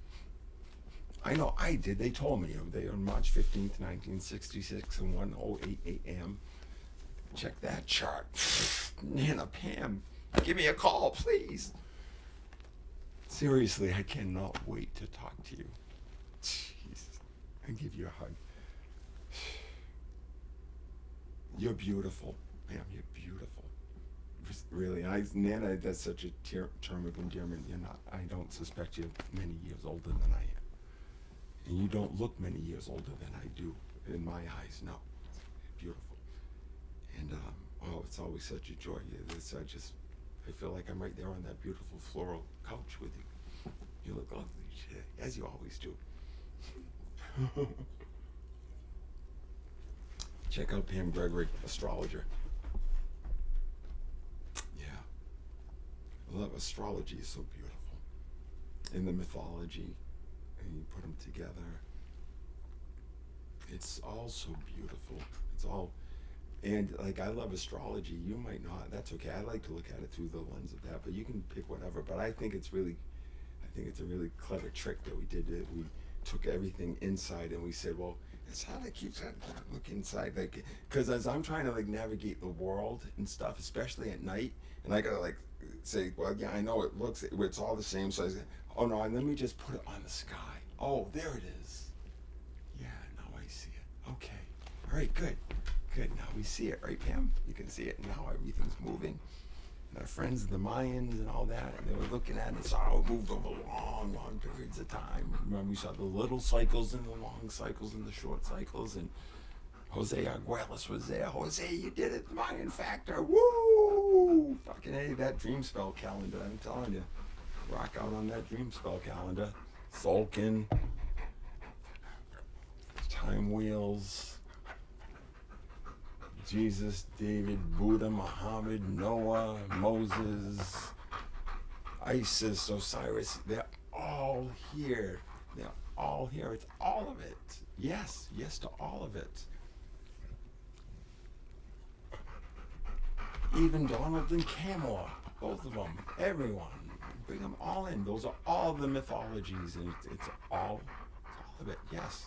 I know I did. They told me they on March 15th, 1966, and 1:08 a.m. Check that chart. Nana Pam, give me a call, please. Seriously, I cannot wait to talk to you. Jeez, and give you a hug. You're beautiful, Pam. You're beautiful. Really, Nana, that's such a term of endearment. You're not. I don't suspect you're many years older than I am, and you don't look many years older than I do in my eyes. No, beautiful. And it's always such a joy. I feel like I'm right there on that beautiful floral couch with you. You look lovely today, as you always do. Check out Pam Gregory, astrologer. Yeah. I love astrology. Is so beautiful. And the mythology, and you put them together. It's all so beautiful. It's all, and like I love astrology. You might not. That's okay. I like to look at it through the lens of that. But you can pick whatever. But I think it's a really clever trick that we did. That we took everything inside and we said, well, it's how to keep that look inside, like, because as I'm trying to like navigate the world and stuff, especially at night, and I gotta like say, well, yeah, I know it's all the same. So I say, oh no, let me just put it on the sky. Oh, there it is. Yeah, now I see it. Okay. All right, good. Now we see it, right, Pam? You can see it now. Everything's moving. And our friends, the Mayans and all that, they were looking at it, saw how it moved over long periods of time. Remember, we saw the little cycles and the long cycles and the short cycles. And Jose Arguelles was there. Jose, you did it, the Mayan factor. Woo! Fucking hey, that dream spell calendar, I'm telling you. Rock out on that dream spell calendar. Sulkin. Time wheels. Jesus, David, Buddha, Muhammad, Noah, Moses, Isis, Osiris, they're all here. They're all here. It's all of it. Yes to all of it. Even Donald and Camilla, both of them, everyone. Bring them all in. Those are all the mythologies, and it's all of it, yes.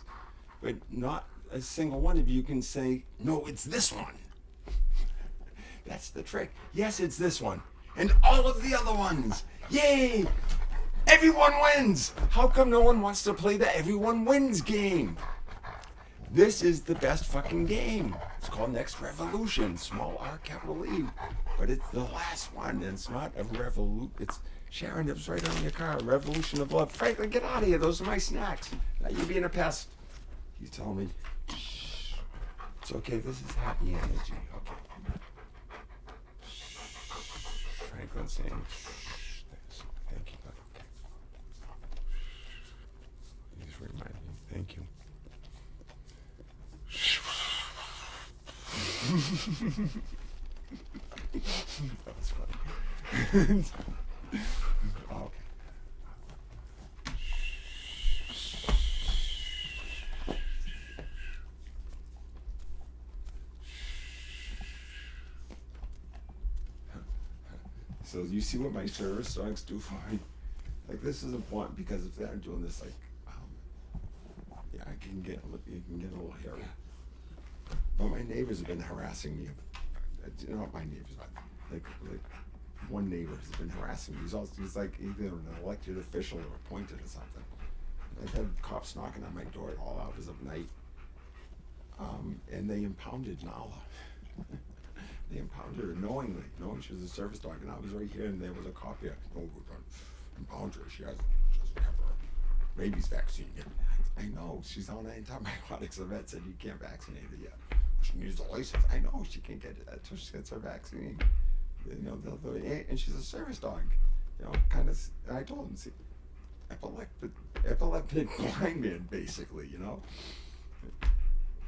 But not a single one of you can say, no, it's this one. That's the trick. Yes, it's this one. And all of the other ones. Yay! Everyone wins! How come no one wants to play the everyone wins game? This is the best fucking game. It's called Next Revolution. Small R, capital E. But it's the last one. And it's not a revolution. It's Sharon, it was right on your car. Revolution of love. Franklin, get out of here. Those are my snacks. Now you're being a pest. He's telling me, shh. It's okay. This is happy energy. Okay. Franklin's saying, shh. Thank you. Okay. You just remind me. Thank you. That was funny. Okay. So you see what my service dogs do for me? Like, this is important because if they're doing this, like, yeah, it can get a little hairy. But my neighbors have been harassing me. Not my neighbors, but like one neighbor has been harassing me. He's like either an elected official or appointed or something. I've had cops knocking on my door at all hours of night. And they impounded Nala. They impounded her knowing she was a service dog, and I was right here, and there was a cop here. Oh, we're going to impound her. She doesn't have her rabies vaccine yet. I know, she's on antibiotics. The vet said you can't vaccinate her yet. She needs a license. I know, she can't get it until she gets her vaccine. You know, and she's a service dog. You know, kind of. I told him, see, epileptic blind man, basically. You know,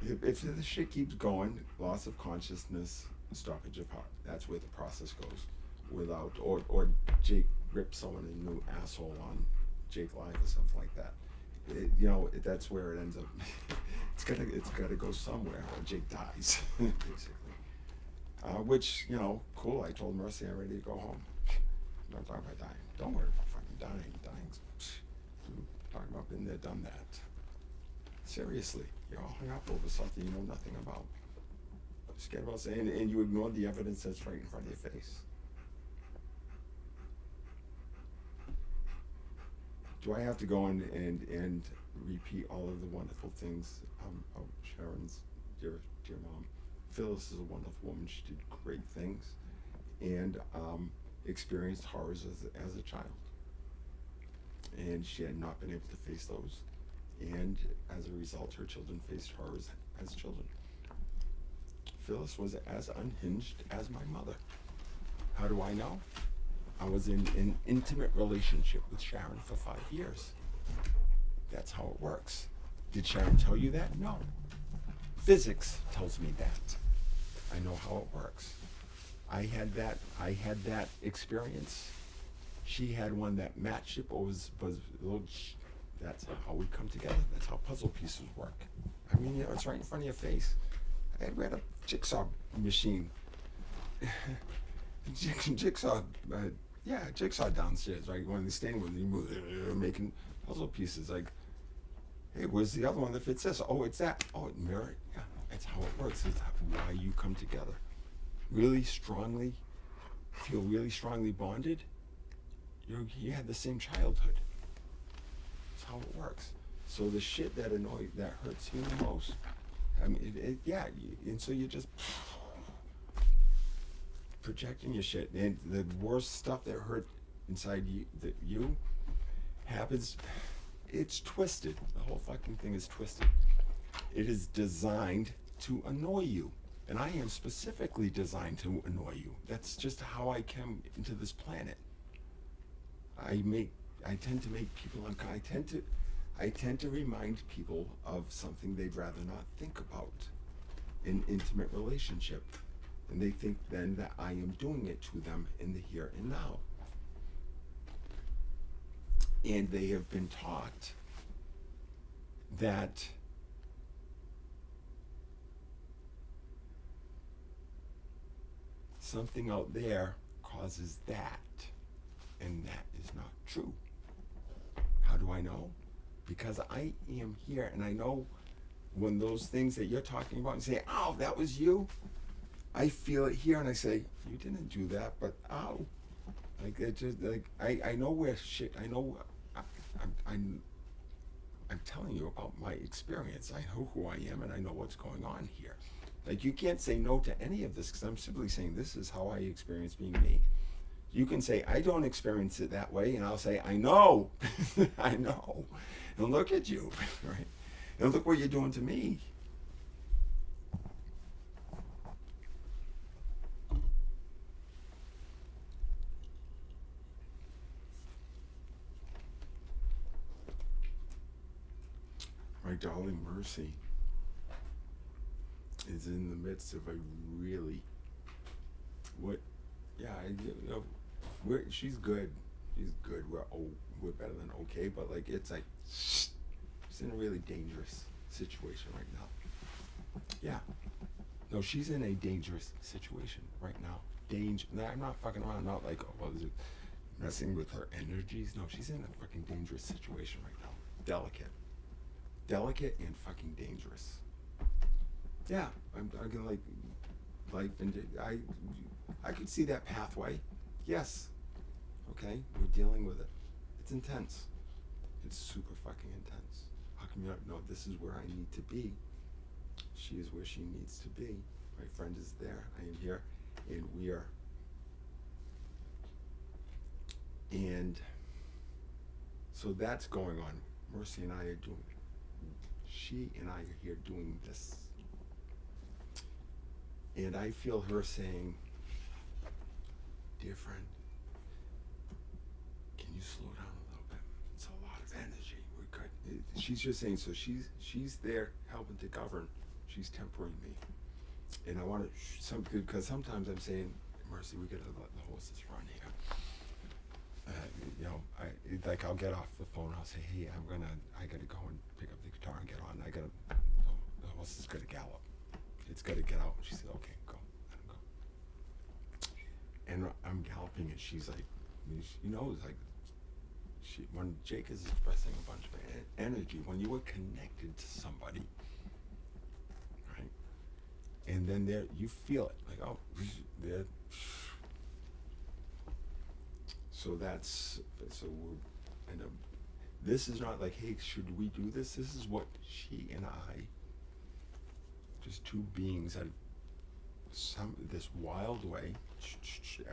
if the shit keeps going, loss of consciousness, stoppage of heart. That's where the process goes. Without, or Jake rips someone a new asshole on JakeLive or something like that. That's where it ends up. It's gotta go somewhere, or Jake dies, basically. Which, cool. I told Mercy I'm ready to go home. I'm not talking about dying. Don't worry about fucking done that. Seriously, you're all hung up over something you know nothing about. Scared about saying, and you ignore the evidence that's right in front of your face. Do I have to go and repeat all of the wonderful things of Sharon's dear mom? Phyllis is a wonderful woman. She did great things and experienced horrors as a child. And she had not been able to face those. And as a result, her children faced horrors as children. Phyllis was as unhinged as my mother. How do I know? I was in an intimate relationship with Sharon for 5 years. That's how it works. Did Sharon tell you that? No. Physics tells me that. I know how it works. I had that experience. She had one that matched it, but was that's how we come together. That's how puzzle pieces work. I mean, you know, it's right in front of your face. We had a jigsaw machine. Jigsaw downstairs, right? When they stand with you, making puzzle pieces. Like, hey, where's the other one that fits this? Oh, it's that. Oh, it mirror. Yeah, that's how it works. It's why you come together. Really strongly, feel really strongly bonded. You had the same childhood. That's how it works. So the shit that hurts you the most. I mean, and so you're just projecting your shit, and the worst stuff that hurt inside you happens. It's twisted. The whole fucking thing is twisted. It is designed to annoy you, and I am specifically designed to annoy you. That's just how I came into this planet. I tend to make people uncomfortable. I tend to remind people of something they'd rather not think about in intimate relationship. And they think then that I am doing it to them in the here and now. And they have been taught that something out there causes that, and that is not true. How do I know? Because I am here, and I know when those things that you're talking about, and say, "Oh, that was you," I feel it here, and I say, "You didn't do that," but ow! Like it just like I know where shit. I know. I'm telling you about my experience. I know who I am, and I know what's going on here. Like, you can't say no to any of this, because I'm simply saying this is how I experience being me. You can say, I don't experience it that way, and I'll say, I know. I know. And look at you, right? And look what you're doing to me. My darling Mercy is in the midst of a really, she's good. She's good. We're better than okay, but like it's like she's in a really dangerous situation right now. Yeah. No, she's in a dangerous situation right now. I'm not fucking around. Not like, is it messing with her energies? No, she's in a fucking dangerous situation right now. Delicate and fucking dangerous. Yeah, I'm gonna like life, and I could see that pathway. Yes. Okay, we're dealing with it. It's intense. It's super fucking intense. How come you don't know this is where I need to be? She is where she needs to be. My friend is there. I am here, and we are. And so that's going on. Mercy and I are doing it. She and I are here doing this. And I feel her saying, dear friend, can you slow down a little bit? It's a lot of energy. We're good. She's just saying, so she's there helping to govern. She's tempering me. And I want to, because sometimes I'm saying, Mercy, we gotta let the horses run here. I'll get off the phone. I'll say, hey, I gotta go and pick up the guitar and get on. The horse is gonna gallop. It's gotta get out. She said, okay, go, let him go. And I'm galloping, and she's like, like, when Jake is expressing a bunch of energy, when you are connected to somebody, right? And then there you feel it, like, oh, there. So this is not like, hey, should we do this? This is what she and I, just 2 beings that this wild way.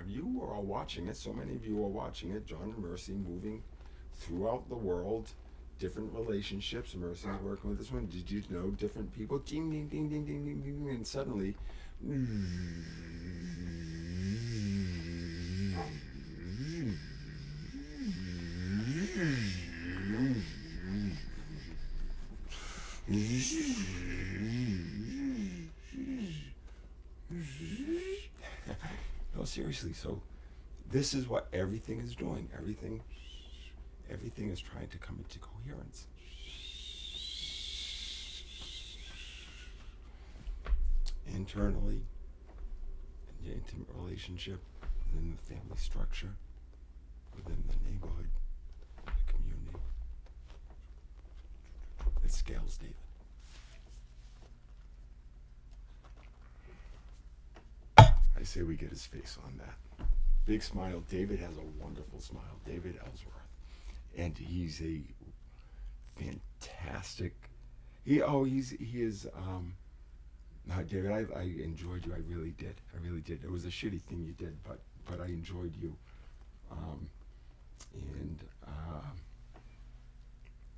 You are all watching it. So many of you are watching it. John and Mercy moving throughout the world, different relationships. Mercy's working with this one. Did you know different people? Ding, ding, ding, ding, ding, ding, ding, and suddenly. No, seriously. So this is what everything is doing. Everything is trying to come into coherence. Internally, in the intimate relationship, within the family structure, within the neighborhood, the community. It scales, David. I say we get his face on that. Big smile. David has a wonderful smile. David Ellsworth. And he's a fantastic. He is. David, I enjoyed you. I really did. It was a shitty thing you did, but I enjoyed you. And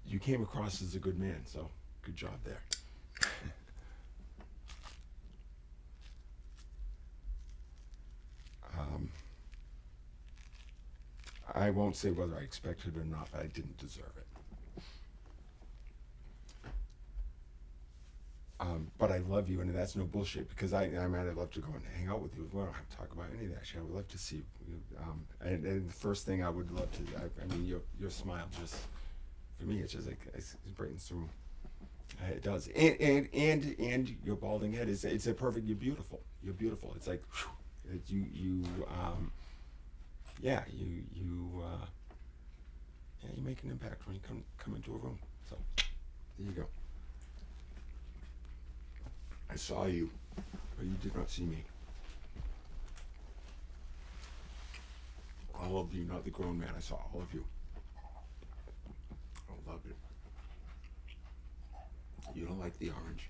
you came across as a good man. So good job there. I won't say whether I expected it or not, but I didn't deserve it. But I love you, and that's no bullshit, because I might have loved to go and hang out with you. We don't have to talk about any of that shit. I would love to see you. And the first thing I would love to, I mean, your smile just, for me, it's just like, it brightens through. It does. And your balding head it's a perfect, you're beautiful. It's like, whew, you make an impact when you come into a room. So there you go. I saw you, but you did not see me. All of you, not the grown man. I saw all of you. I love it. You don't like the orange.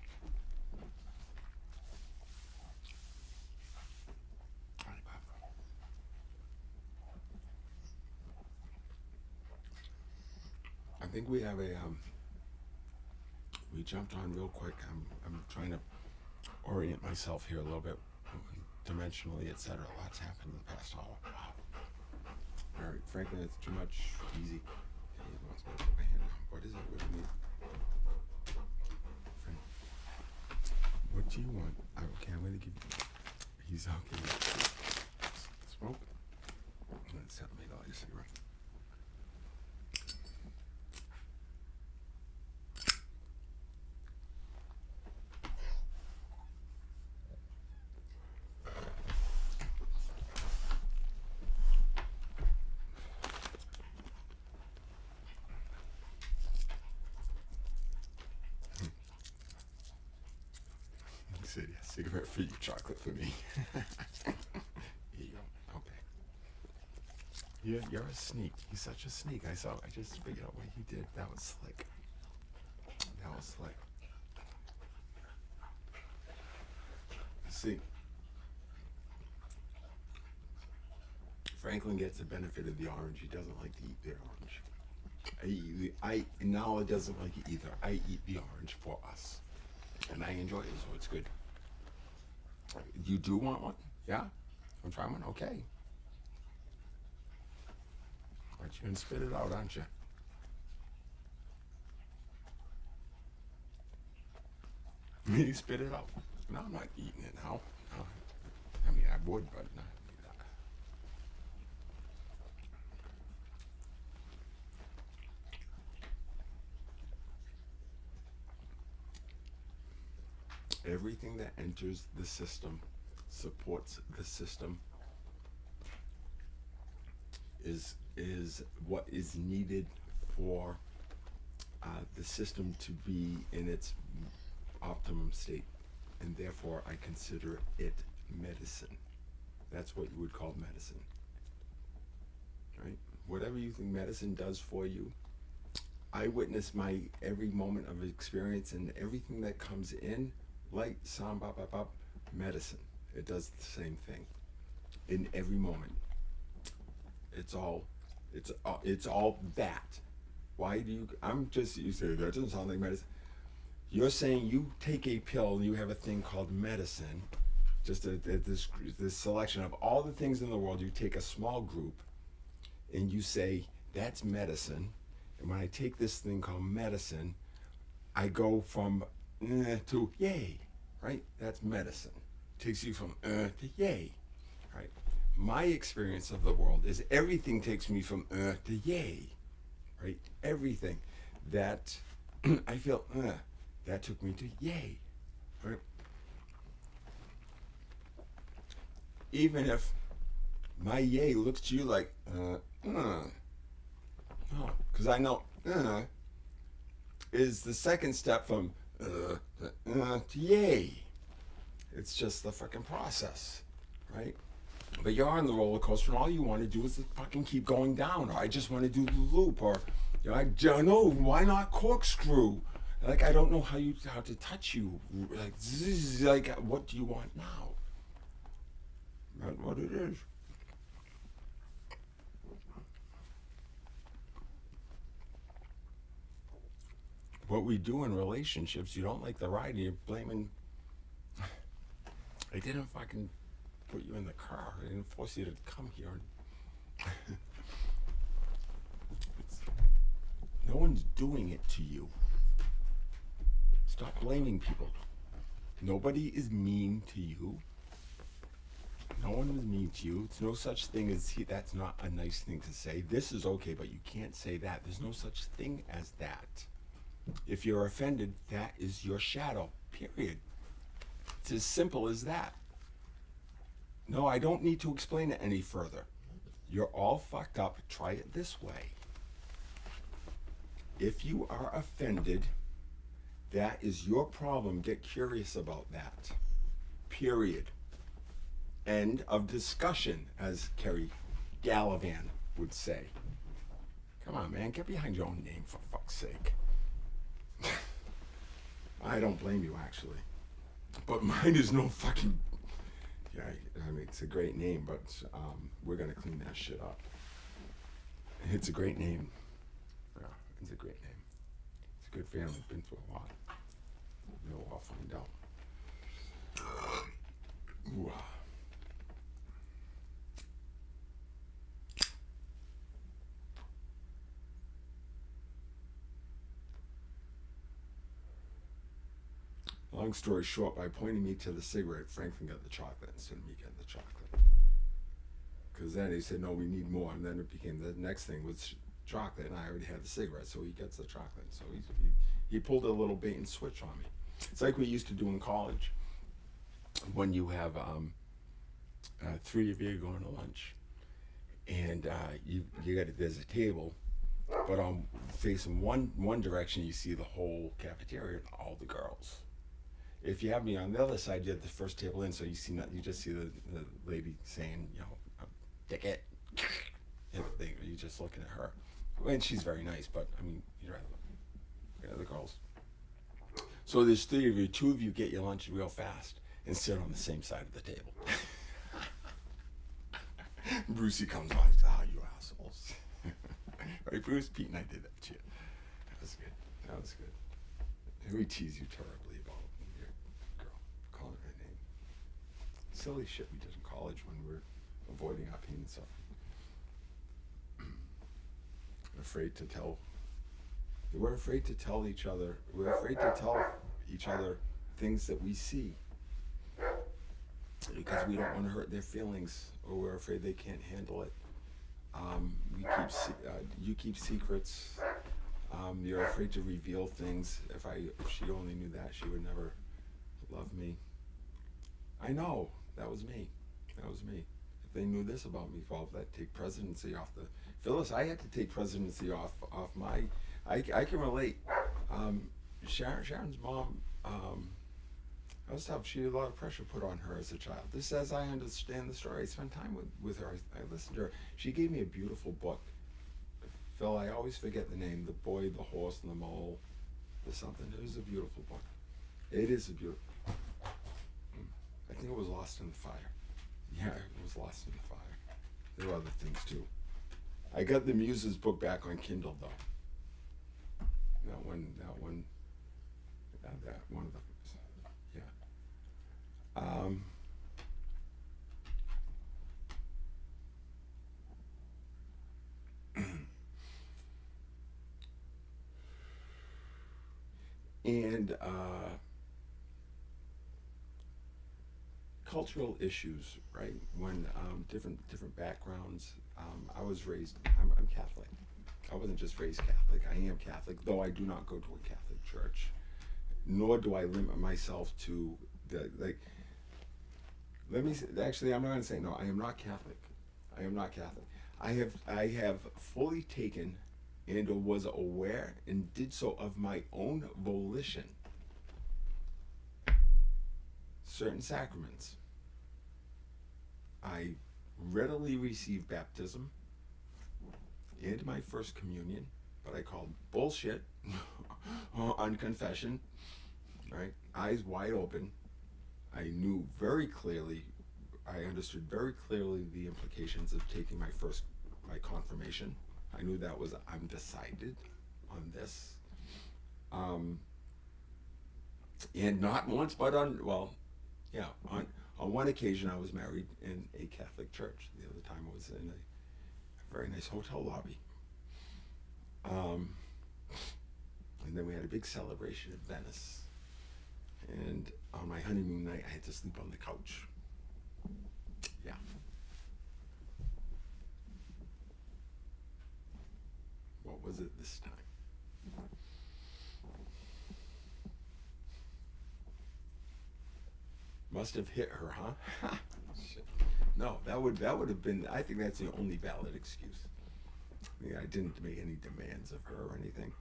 I think we have we jumped on real quick. I'm trying to orient myself here a little bit, dimensionally, etc. Lots happened in the past hour. Wow. All right, frankly, it's too much. Easy. Okay, what is it? What do you need? What do you want? Okay, I'm gonna give you. He's okay. Smoke. Let's have me light a cigarette. Said, yeah, cigarette for you, chocolate for me. Here you go. Okay. You're a sneak. He's such a sneak. I just figured out what he did. That was slick. See, Franklin gets the benefit of the orange. He doesn't like to eat the orange. Nala doesn't like it either. I eat the orange for us, and I enjoy it, so it's good. You do want one? Yeah? I'm trying one? Okay. But you're going to spit it out, aren't you? You spit it out. No, I'm not eating it now. No. I mean, I would, but not. Everything that enters the system, supports the system, is is what is needed for the system to be in its optimum state, and therefore I consider it medicine. That's what you would call medicine, right? Whatever you think medicine does for you, I witness my every moment of experience, and everything that comes in, light, sound, bop, bop, bop, medicine. It does the same thing in every moment. It's all that. Why do you? You say that doesn't sound like medicine. You're saying you take a pill and you have a thing called medicine. Just this selection of all the things in the world. You take a small group, and you say that's medicine. And when I take this thing called medicine, I go from to yay, right? That's medicine. Takes you from to yay, right? My experience of the world is everything takes me from to yay, right? Everything that I feel that took me to yay, right? Even if my yay looks to you like no, because I know is the second step from to yay. It's just the fucking process, right? But you're on the roller coaster, and all you want to do is fucking keep going down. Or I just want to do the loop, or I don't know, why not corkscrew? Like, I don't know how to touch you. Like, zzz, like, what do you want now? That's what it is. What we do in relationships, you don't like the ride, you're blaming. I didn't fucking put you in the car. I didn't force you to come here. No one's doing it to you. Stop blaming people. Nobody is mean to you. No one is mean to you. It's no such thing as that's not a nice thing to say. This is okay, but you can't say that. There's no such thing as that. If you're offended, that is your shadow, period. It's as simple as that. No, I don't need to explain it any further. You're all fucked up. Try it this way. If you are offended, that is your problem. Get curious about that. Period. End of discussion, as Kerry Gallivan would say. Come on, man. Get behind your own name, for fuck's sake. I don't blame you, actually. But mine is no fucking... Yeah, I mean, it's a great name, but we're going to clean that shit up. It's a great name. Yeah, it's a great name. It's a good family. Been through a lot. We'll all find out. Ooh. Long story short, by pointing me to the cigarette, Franklin got the chocolate instead of me getting the chocolate. Because then he said, no, we need more. And then it became, the next thing was chocolate, and I already had the cigarette, so he gets the chocolate. So he pulled a little bait and switch on me. It's like we used to do in college. When you have three of you going to lunch, and there's a table, but facing one direction, you see the whole cafeteria and all the girls. If you have me on the other side, you have the first table in, so you see nothing. You just see the lady saying, take it. You're just looking at her. And she's very nice, but I mean, you'd rather the girls. So there's three of you. Two of you get your lunch real fast and sit on the same side of the table. Brucey comes on. You assholes. Right, Bruce? Pete and I did that shit. That was good. We tease you terribly about your girl calling her name. Silly shit we did in college when we were avoiding our pain and suffering. Afraid to tell. We're afraid to tell each other. We're afraid to tell each other things that we see because we don't want to hurt their feelings, or we're afraid they can't handle it. You keep secrets. You're afraid to reveal things. If she only knew that, she would never love me. I know that was me. If they knew this about me, that'd take presidency off the Phyllis, I had to take presidency off my. I can relate. Sharon's mom. I was tough. She had a lot of pressure put on her as a child. This, as I understand the story, I spent time with her. I listened to her. She gave me a beautiful book. Phil, I always forget the name. The Boy, the Horse, and the Mole. Or something. It was a beautiful book. It is a beautiful. I think it was Lost in the Fire. Yeah, it was Lost in the Fire. There were other things too. I got the Muses book back on Kindle though. That one of the, yeah. And cultural issues, right? When different backgrounds. I was raised. I'm Catholic. I wasn't just raised Catholic. I am Catholic, though I do not go to a Catholic church. Nor do I limit myself to the like. Let me actually. I'm not going to say no. I am not Catholic. I am not Catholic. I have fully taken and was aware and did so of my own volition certain sacraments. I readily received baptism and my first communion, but I called bullshit on confession, right? Eyes wide open. I knew very clearly, I understood very clearly the implications of taking my confirmation. I knew that was, I'm decided on this. And not once, but on one occasion I was married in a Catholic church. The other time I was in a very nice hotel lobby. And then we had a big celebration at Venice. And on my honeymoon night, I had to sleep on the couch. Yeah. What was it this time? Must have hit her, huh? Shit. No, that would have been. I think that's the only valid excuse. I didn't make any demands of her or anything,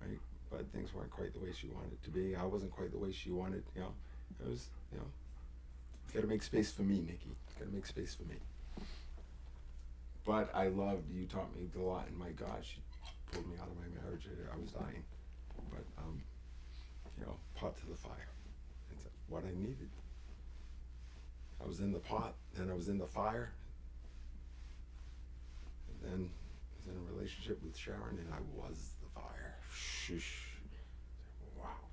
right? But things weren't quite the way she wanted to be. I wasn't quite the way she wanted. It was. Got to make space for me, Nikki. Got to make space for me. But I loved. You taught me a lot, and my God, she pulled me out of my marriage. I was dying, but pot to the fire. It's what I needed. I was in the pot, then I was in the fire, and then I was in a relationship with Sharon, and I was the fire. Shh. Wow.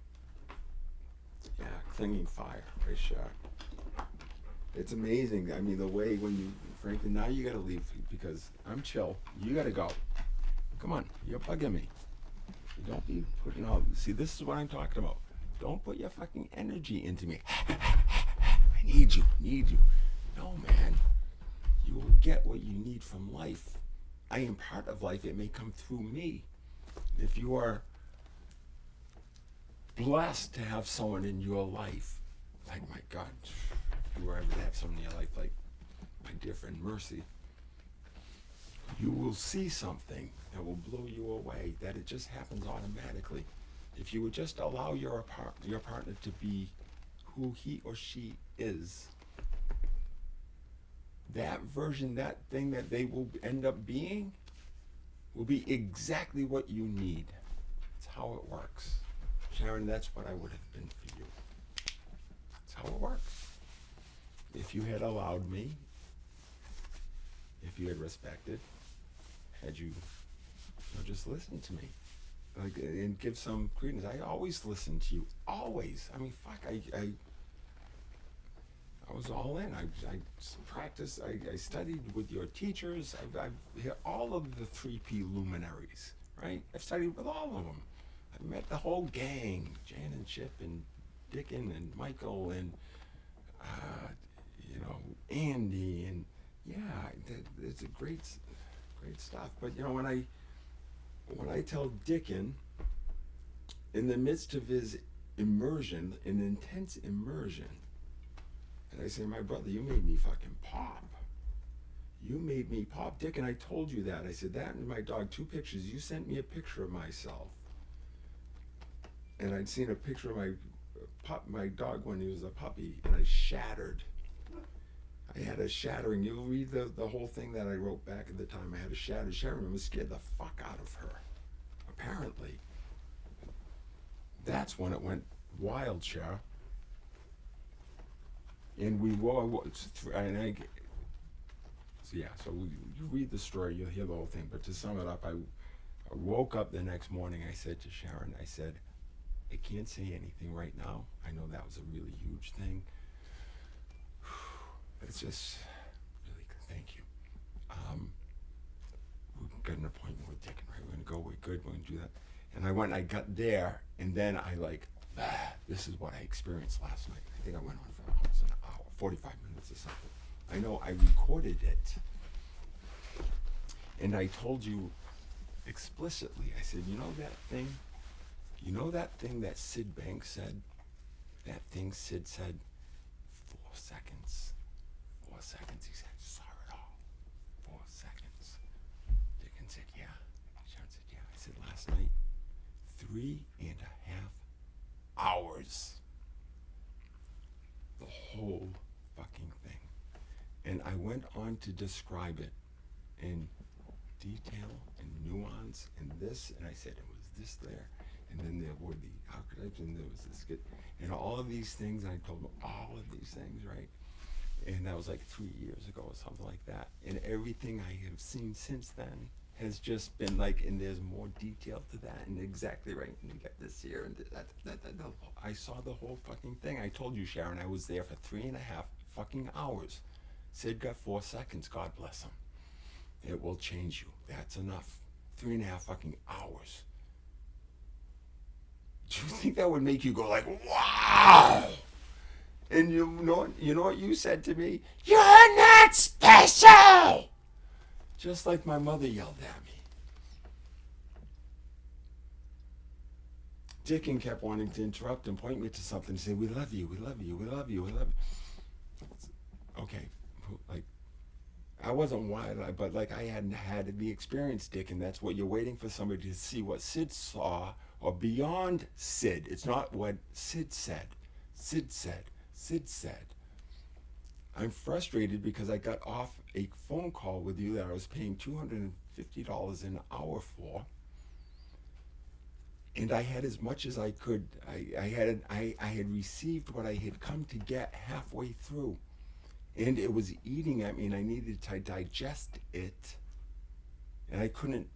Yeah, clinging fire, right, Sharon? It's amazing. I mean, the way frankly, now you gotta leave because I'm chill. You gotta go. Come on, you're bugging me. You don't be putting all. See, this is what I'm talking about. Don't put your fucking energy into me. I need you. No, man. You will get what you need from life. I am part of life. It may come through me. If you are blessed to have someone in your life, like my God, if you were ever to have someone in your life like my dear friend Mercy, you will see something that will blow you away, that it just happens automatically. If you would just allow your partner to be who he or she is, that version, that thing that they will end up being, will be exactly what you need. That's how it works. Sharon, that's what I would have been for you. That's how it works. If you had allowed me, if you had respected, had you just listened to me, and give some credence. I always listen to you. Always. I mean, fuck, I was all in. I practiced. I studied with your teachers. I've hit all of the 3P luminaries, right? I've studied with all of them. I've met the whole gang, Jan and Chip and Dickin and Michael and, Andy. And yeah, it's a great stuff. But, when I tell Dickin, in the midst of his immersion, an intense immersion, and I say, my brother, you made me fucking pop. You made me pop, Dick, and I told you that. I said, that and my dog, 2 pictures. You sent me a picture of myself. And I'd seen a picture of my dog when he was a puppy, and I shattered. I had a shattering. You'll read the whole thing that I wrote back at the time. I had a shattering. I was scared the fuck out of her, apparently. That's when it went wild, Cher. And we were, and I, so yeah, so you read the story, you'll hear the whole thing. But to sum it up, I woke up the next morning, I said to Sharon, I said, I can't say anything right now. I know that was a really huge thing. It's just, really, thank you. We've got an appointment with Dick, right? We're gonna go, we're good, we're gonna do that. And I went and I got there, and then I this is what I experienced last night. I think I went on for almost an hour, 45 minutes or something. I know I recorded it. And I told you explicitly, I said, you know that thing that Sid Banks said? That thing Sid said, 4 seconds. 4 seconds, he said, saw it all. 4 seconds. Dickens said, yeah. Sharon said, yeah. I said, last night, 3.5 hours. The whole fucking thing. And I went on to describe it in detail and nuance and this, and I said it was this there, and then there were the archetypes, and there was this good, and all of these things, and I told them all of these things, right? And that was like 3 years ago or something like that. And everything I have seen since then has just been like, and there's more detail to that, and exactly right, and you got this here, and that. I saw the whole fucking thing. I told you, Sharon, I was there for 3.5 fucking hours. Sid got 4 seconds, God bless him. It will change you. That's enough. 3.5 fucking hours. Do you think that would make you go like, wow? And you know what you said to me? You're not special! Just like my mother yelled at me. Dickin kept wanting to interrupt and point me to something and say, we love you, we love you, we love you, we love you. Okay, like, I wasn't wild, but like I hadn't had the experience, Dick, and that's what you're waiting for, somebody to see what Sid saw, or beyond Sid. It's not what Sid said. Sid said. Sid said. I'm frustrated because I got off a phone call with you that I was paying $250 an hour for, and I had as much as I could. I had received what I had come to get halfway through, and it was eating at me, and I needed to digest it, and I couldn't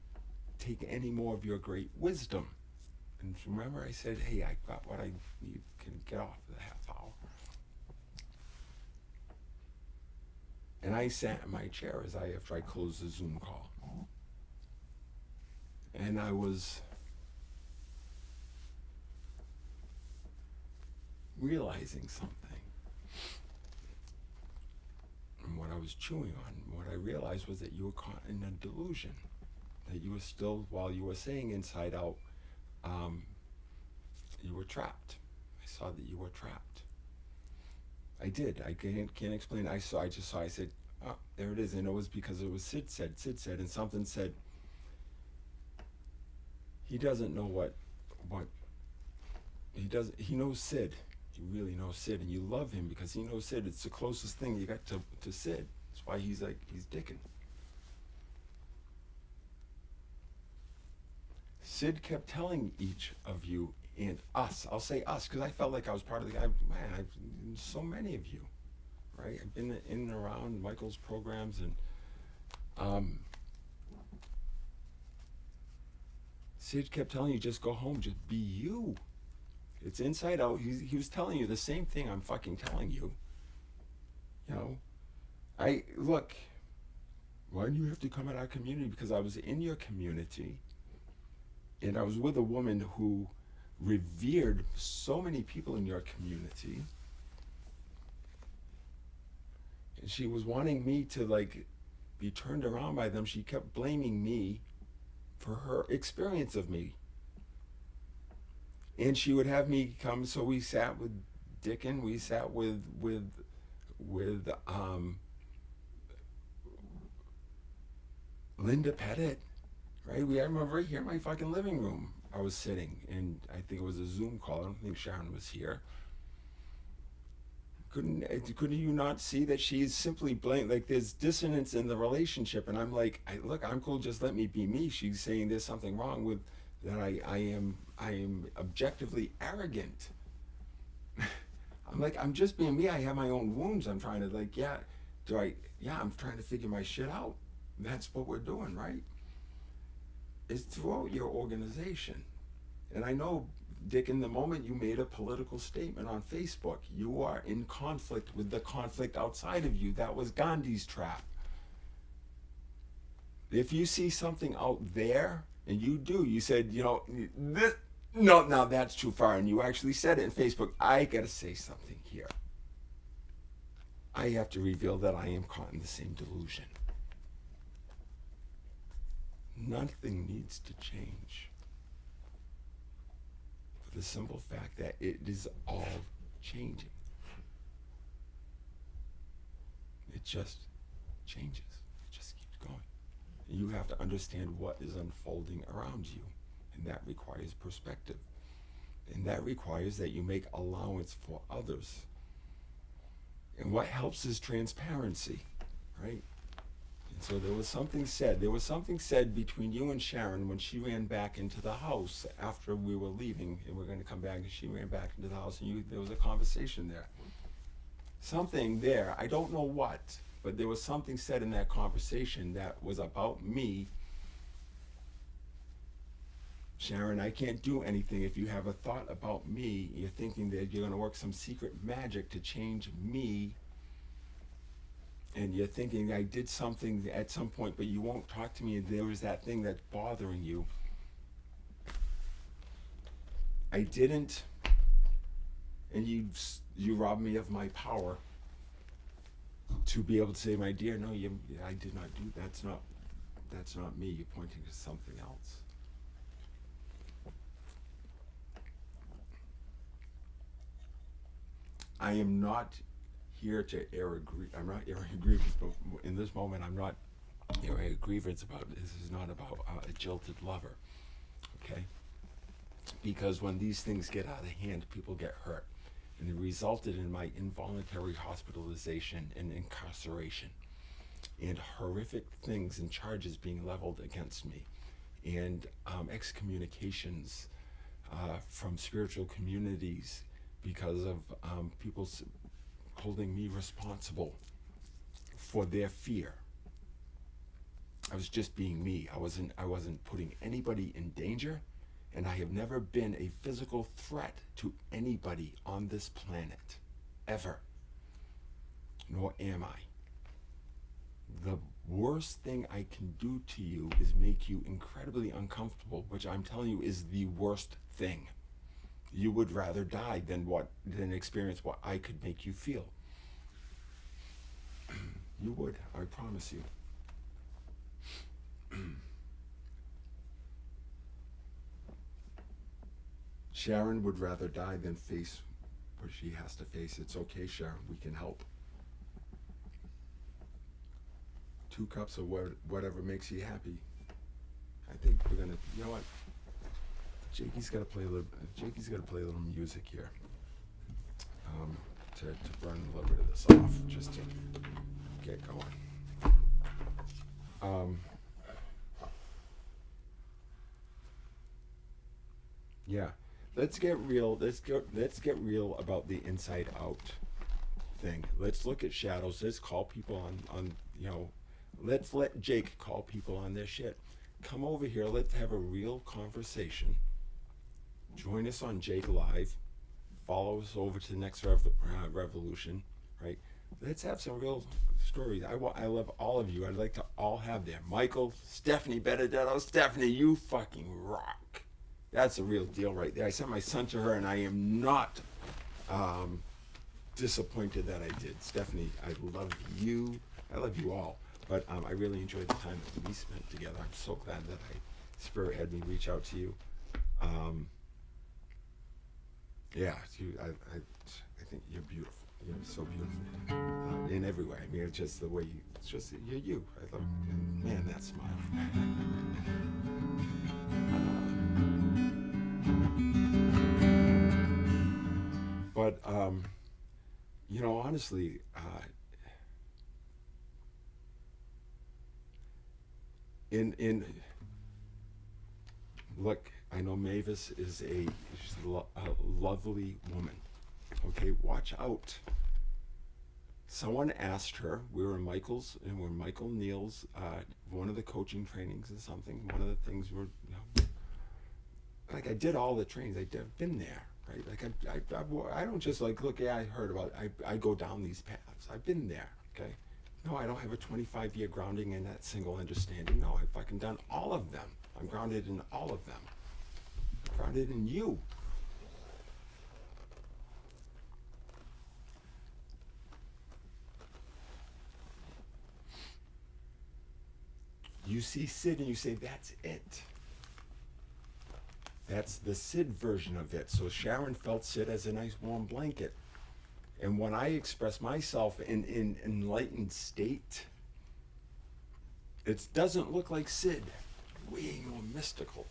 take any more of your great wisdom. And remember, I said, hey, I got what I need. Can get off the half hour. And I sat in my chair after I closed the Zoom call. And I was realizing something. And what I was chewing on, what I realized was that you were caught in a delusion. That you were still, while you were saying inside out, you were trapped. I saw that you were trapped. I did. I can't explain. I just saw. I said, oh, there it is. And it was because it was Sid said, and something said, he doesn't know what he does. He knows Sid. He really knows Sid, and you love him because he knows Sid. It's the closest thing you got to Sid. That's why he's dicking. Sid kept telling each of you and us, I'll say us, because I felt like I was part of the guy. Man, I've so many of you, right? I've been in and around Michael's programs, and Sid kept telling you, just go home, just be you. It's inside out. He was telling you the same thing I'm fucking telling you. You know, look, why do you have to come at our community? Because I was in your community, and I was with a woman who revered so many people in your community, and she was wanting me to be turned around by them. She kept blaming me for her experience of me, and she would have me come. So we sat with Dickin, we sat with Linda Pettit, right? I remember right here in my fucking living room. I was sitting, and I think it was a Zoom call. I don't think Sharon was here. Couldn't you not see that she's simply blank? Like, there's dissonance in the relationship, and I'm like, look, I'm cool. Just let me be me. She's saying there's something wrong with that. I am objectively arrogant. I'm like, I'm just being me. I have my own wounds. I'm trying to I'm trying to figure my shit out. That's what we're doing, right? Is throughout your organization. And I know, Dick, in the moment you made a political statement on Facebook, you are in conflict with the conflict outside of you. That was Gandhi's trap. If you see something out there, and you said, this, no, now that's too far, and you actually said it in Facebook, I gotta say something here. I have to reveal that I am caught in the same delusion. Nothing needs to change. For the simple fact that it is all changing. It just changes. It just keeps going. And you have to understand what is unfolding around you. And that requires perspective. And that requires that you make allowance for others. And what helps is transparency, right? And so there was something said between you and Sharon when she ran back into the house after we were leaving, and we're going to come back, and she ran back into the house, and there was a conversation there. Something there, I don't know what, but there was something said in that conversation that was about me. Sharon, I can't do anything if you have a thought about me. You're thinking that you're going to work some secret magic to change me. And you're thinking I did something at some point, but you won't talk to me. And there was that thing that's bothering you. I didn't. And you robbed me of my power to be able to say, my dear, no, I did not do. That's not me. You're pointing to something else. I am not here to air a grievance. I'm not airing a grievance, but in this moment, I'm not airing a grievance about this. Is not about a jilted lover, okay? Because when these things get out of hand, people get hurt, and it resulted in my involuntary hospitalization and incarceration, and horrific things and charges being leveled against me, and excommunications from spiritual communities because of people holding me responsible for their fear. I was just being me. I wasn't putting anybody in danger, and I have never been a physical threat to anybody on this planet, ever. Nor am I. The worst thing I can do to you is make you incredibly uncomfortable, which I'm telling you is the worst thing. You would rather die than experience what I could make you feel. You would, I promise you. Sharon would rather die than face what she has to face. It's okay, Sharon, we can help. 2 cups of whatever makes you happy. I think we're gonna, you know what? Jakey's got to play a little music here to burn a little bit of this off, just to get going. Yeah, let's get real. Let's get real about the inside out thing. Let's look at shadows. Let's call people on let's let Jake call people on their shit. Come over here. Let's have a real conversation. Join us on JakeLive. Follow us over to the next revolution, right? Let's have some real stories. I love all of you. I'd like to all have there. Michael, Stephanie Benedetto. Stephanie, you fucking rock. That's a real deal right there. I sent my son to her, and I am not disappointed that I did. Stephanie, I love you. I love you all. But I really enjoyed the time that we spent together. I'm so glad that Spirit had me reach out to you. Yeah, I think you're beautiful. You're so beautiful in every way. I mean, it's just the way you. It's just you're you. I love. And man, that smile. But you know, honestly, in look, I know Mavis is she's a lovely woman. Okay, watch out. Someone asked her, we were in Michael Neal's, one of the coaching trainings or something. One of the things were, like I did all the trainings. I've been there, right? Like I don't just like, look, yeah, I heard about it. I go down these paths. I've been there, okay? No, I don't have a 25-year grounding in that single understanding. No, I've fucking done all of them. I'm grounded in all of them. Grounded in you. You see Sid and you say, that's it. That's the Sid version of it. So Sharon felt Sid as a nice warm blanket. And when I express myself in enlightened state, it doesn't look like Sid. Way more mystical.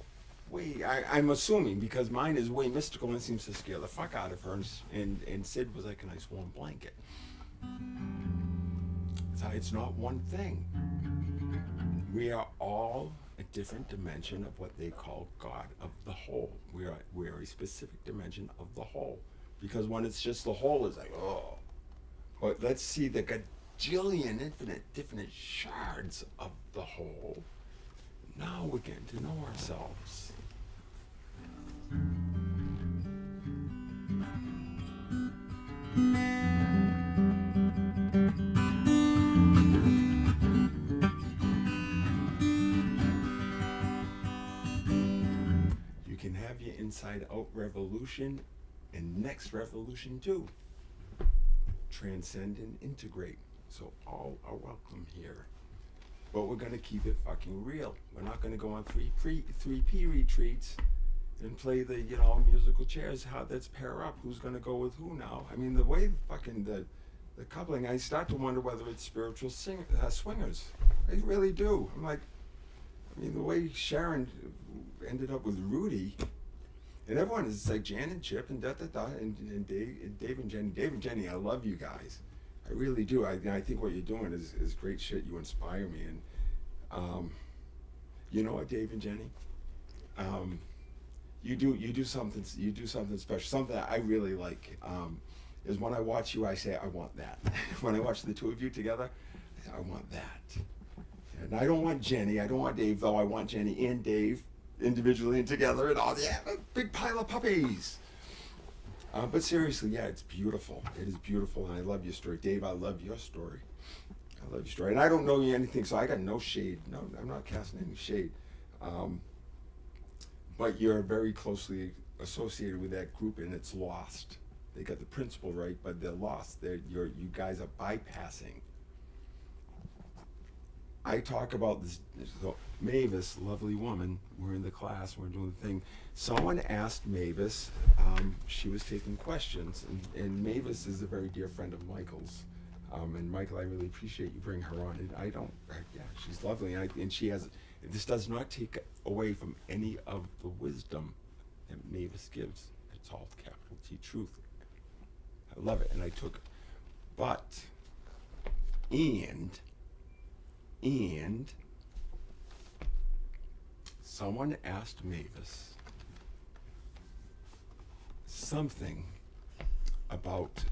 I'm assuming, because mine is way mystical and it seems to scare the fuck out of her. And Sid was like a nice warm blanket. So it's not one thing. We are all a different dimension of what they call God of the whole. We are a specific dimension of the whole. Because when it's just the whole, it's like, oh. But let's see the gajillion infinite different shards of the whole. Now we're getting to know ourselves. You can have your inside out revolution and next revolution too. Transcend and integrate. So all are welcome here. But we're gonna keep it fucking real. We're not gonna go on 3P retreats and play the, musical chairs, how that's pair up, who's gonna go with who now. I mean, the way fucking the coupling, I start to wonder whether it's spiritual swingers. I really do. I'm like, the way Sharon ended up with Rudy, and everyone is like Jan and Chip and and Dave and Jenny. Dave and Jenny, I love you guys. I really do. I think what you're doing is great shit. You inspire me. And you know what, Dave and Jenny? You do something special. Something that I really like is when I watch you, I say, I want that. When I watch the two of you together, I say, I want that. And I don't want Jenny. I don't want Dave, though. I want Jenny and Dave individually and together and all. Yeah, a big pile of puppies. But seriously, yeah, it's beautiful. It is beautiful, and I love your story. Dave, I love your story. I love your story. And I don't know you anything, so I got no shade. No, I'm not casting any shade. But you're very closely associated with that group, and it's lost. They got the principle right, but they're lost. You guys are bypassing. I talk about this. So Mavis, lovely woman, we're in the class, we're doing the thing. Someone asked Mavis, she was taking questions, and Mavis is a very dear friend of Michael's. And Michael, I really appreciate you bringing her on. And yeah, she's lovely, and she has. This does not take away from any of the wisdom that Mavis gives. It's all capital T truth. I love it, and I took it. But, and someone asked Mavis something about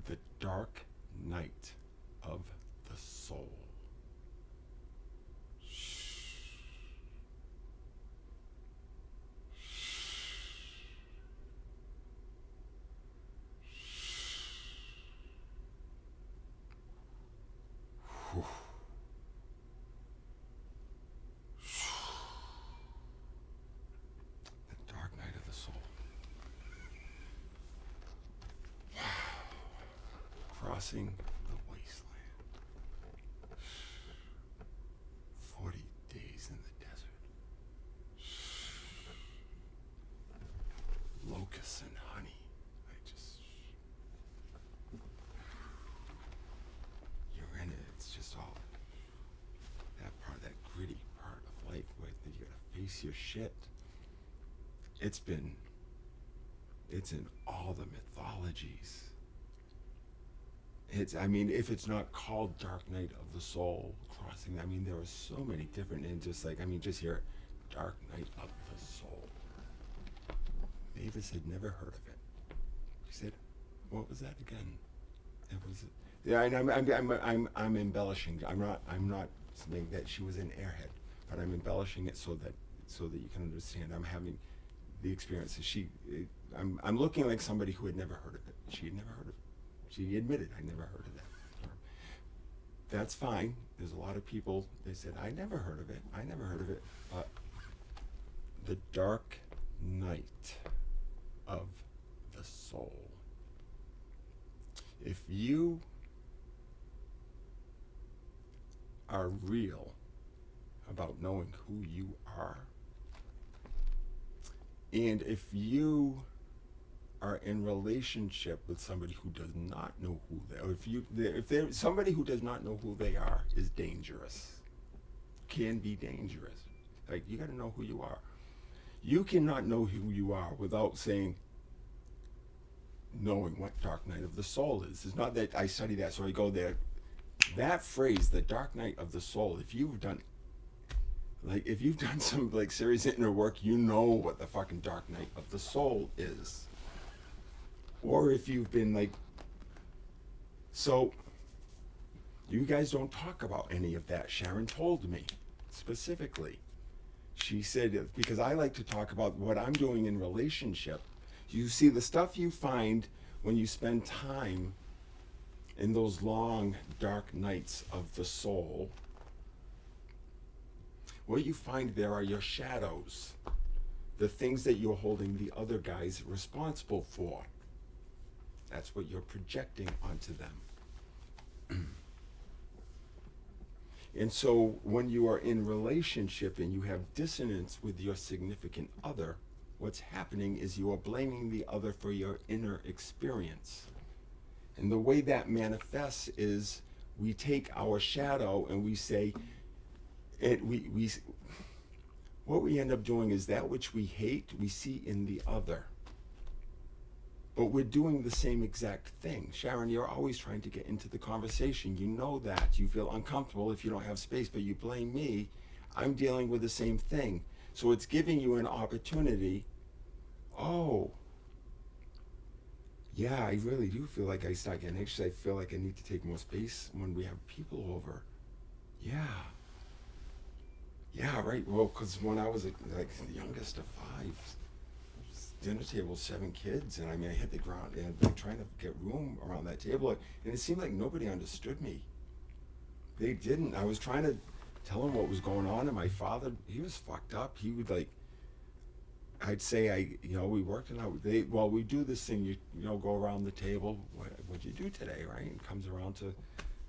the dark night of the soul. Crossing the wasteland. 40 days in the desert. Locusts and honey. piece of shit. It's in all the mythologies. If it's not called Dark Night of the Soul Crossing, there are so many different, and just hear it, Dark Night of the Soul. Mavis had never heard of it. She said, "What was that again?" It was, yeah, and I'm embellishing. I'm not saying that she was an airhead, but I'm embellishing it so that you can understand. I'm having the experience. I'm looking like somebody who had never heard of it. She had never heard of it. She admitted, "I never heard of that term." That's fine. There's a lot of people, they said, "I never heard of it. I never heard of it." But the Dark Night of the Soul. If you are real about knowing who you are, and if you are in relationship with somebody who does not know who they are, if they're somebody who does not know who they are, is dangerous, can be dangerous. Like, you got to know who you are. You cannot know who you are without knowing what Dark Night of the Soul is. It's not that I study that so I go there. That phrase, the Dark Night of the Soul, if you've done some serious inner work, you know what the fucking Dark Night of the Soul is. Or if you've been so you guys don't talk about any of that. Sharon told me specifically. She said, because I like to talk about what I'm doing in relationship. You see, the stuff you find when you spend time in those long, dark nights of the soul, what you find there are your shadows, the things that you're holding the other guys responsible for. That's what you're projecting onto them. And so when you are in relationship and you have dissonance with your significant other, what's happening is you are blaming the other for your inner experience. And the way that manifests is we take our shadow and we say, what we end up doing is that which we hate, we see in the other. But we're doing the same exact thing. Sharon, you're always trying to get into the conversation. You know that. You feel uncomfortable if you don't have space, but you blame me. I'm dealing with the same thing. So it's giving you an opportunity. Oh, yeah, I really do feel like I start getting anxious. I feel like I need to take more space when we have people over. Yeah, right. Well, because when I was the youngest of 5, dinner table, 7 kids, and I hit the ground and trying to get room around that table, and it seemed like nobody understood me. They didn't. I was trying to tell them what was going on, and my father, he was fucked up. He would I'd say we worked it out. We do this thing, you go around the table. What'd you do today, right? And comes around to,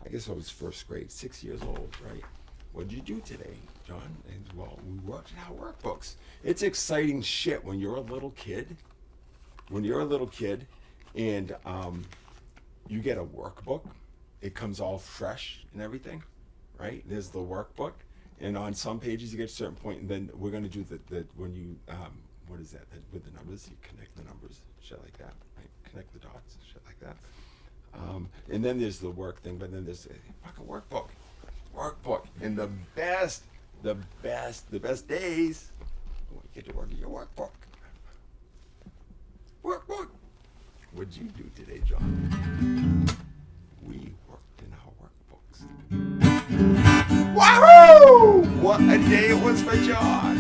I guess I was first grade, 6 years old, right? What'd you do today, John? And we worked out workbooks. It's exciting shit when you're a little kid. And you get a workbook, it comes all fresh and everything, right? There's the workbook, and on some pages you get to a certain point, and then we're going to do the when you what is that with the numbers? You connect the numbers, shit like that, right? Connect the dots, shit like that. And then there's the work thing, but then there's a fucking workbook, and the best days when you get to work at your workbook. What'd you do today, John? We worked in our workbooks. Wahoo! What a day it was for John!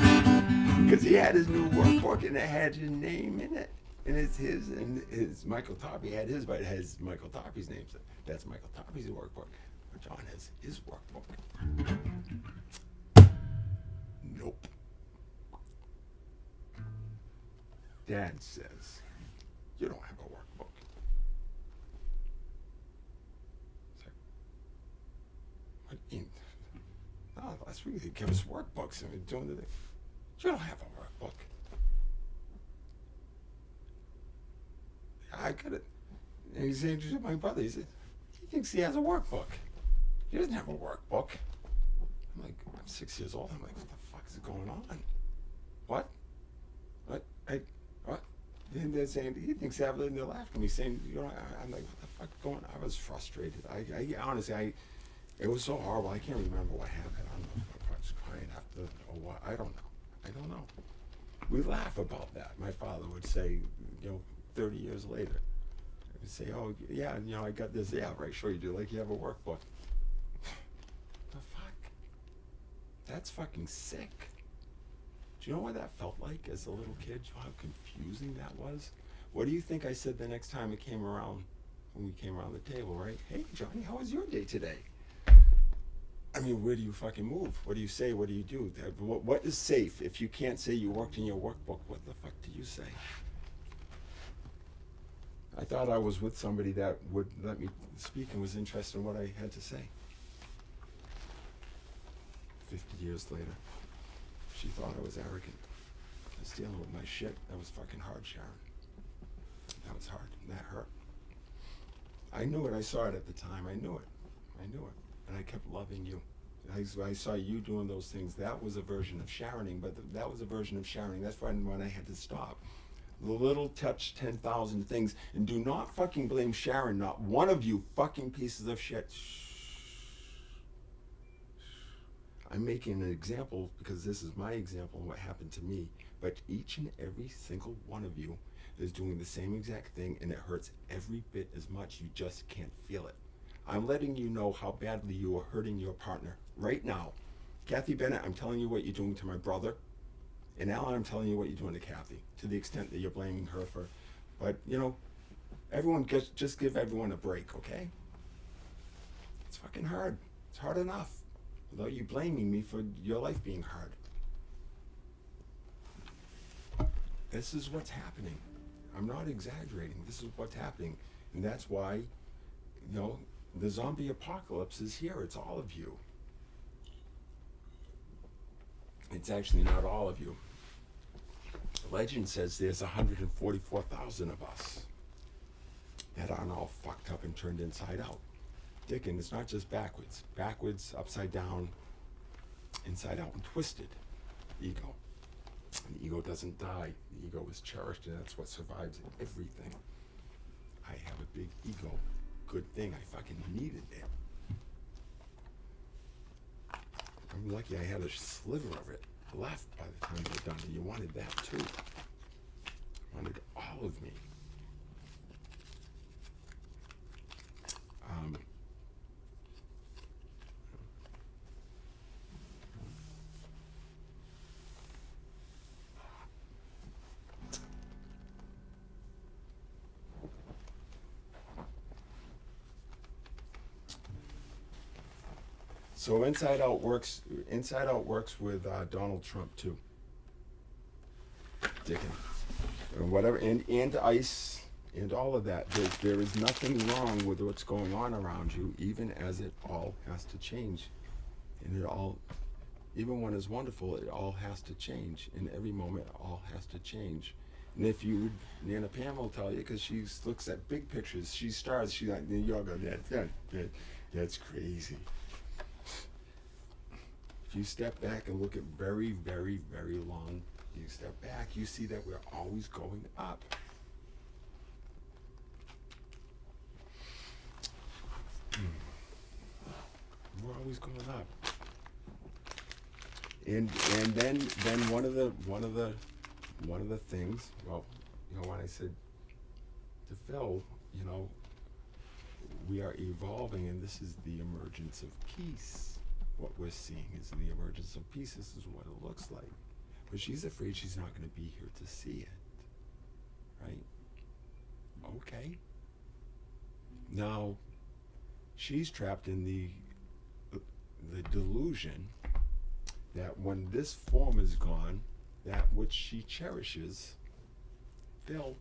Because he had his new workbook and it had his name in it. And it's his, and his Michael Toppy had his, but it has Michael Toppy's name. So that's Michael Toppy's workbook. But John has his workbook. Nope. Dad says, you don't have a workbook. So, what do you mean? No, last week they gave us workbooks and we're doing the thing. You don't have a workbook. I got it. And he's saying to my brother, he thinks he has a workbook. He doesn't have a workbook. I'm like, I'm 6 years old. I'm like, what the fuck is going on? What? What? And they're saying, he thinks they're laughing. He's saying, I'm like, what the fuck going on? I was frustrated. I honestly, it was so horrible. I can't remember what happened. I don't know if I was crying after or what. I don't know. We laugh about that. My father would say, 30 years later, he would say, oh, yeah, I got this. Yeah, right, sure you do. Like you have a workbook. The fuck? That's fucking sick. Do you know what that felt like as a little kid? Do you know how confusing that was? What do you think I said the next time it came around, when we came around the table, right? Hey, Johnny, how was your day today? I mean, where do you fucking move? What do you say? What do you do? What is safe? If you can't say you worked in your workbook, what the fuck do you say? I thought I was with somebody that would let me speak and was interested in what I had to say. 50 years later, she thought I was arrogant. I was dealing with my shit. That was fucking hard, Sharon. That was hard. That hurt. I knew it. I saw it at the time. I knew it. And I kept loving you. I saw you doing those things. That was a version of Sharoning, but that was a version of Sharoning. That's when I had to stop. The little touch 10,000 things. And do not fucking blame Sharon. Not one of you fucking pieces of shit. I'm making an example because this is my example of what happened to me. But each and every single one of you is doing the same exact thing, and it hurts every bit as much. You just can't feel it. I'm letting you know how badly you are hurting your partner right now. Kathy Bennett, I'm telling you what you're doing to my brother. And Alan, I'm telling you what you're doing to Kathy, to the extent that you're blaming her for. But, everyone just give everyone a break, okay? It's fucking hard. It's hard enough without you blaming me for your life being hard. This is what's happening. I'm not exaggerating. This is what's happening. And that's why, the zombie apocalypse is here. It's all of you. It's actually not all of you. Legend says there's 144,000 of us that aren't all fucked up and turned inside out. Dick, and it's not just backwards. Backwards, upside down, inside out, and twisted. Ego. And the ego doesn't die. The ego is cherished, and that's what survives everything. I have a big ego. Good thing. I fucking needed it. I'm lucky I had a sliver of it left by the time you're done, and you wanted that too. You wanted all of me. So Inside Out works with Donald Trump too. Dickin'. And whatever, and ICE and all of that. There is nothing wrong with what's going on around you, even as it all has to change. And even when it's wonderful, it all has to change. In every moment, it all has to change. And if you, Nana Pam will tell you, because she looks at big pictures, she stars, she's like, yoga, that's crazy. If you step back and look at very, very, very long, you step back, you see that we're always going up. We're always going up. And then one of the things, well, when I said to Phil, we are evolving, and this is the emergence of peace. What we're seeing is the emergence of peace. This is what it looks like. But she's afraid she's not going to be here to see it. Right? Okay. Now, she's trapped in the delusion that when this form is gone, that which she cherishes, Phil,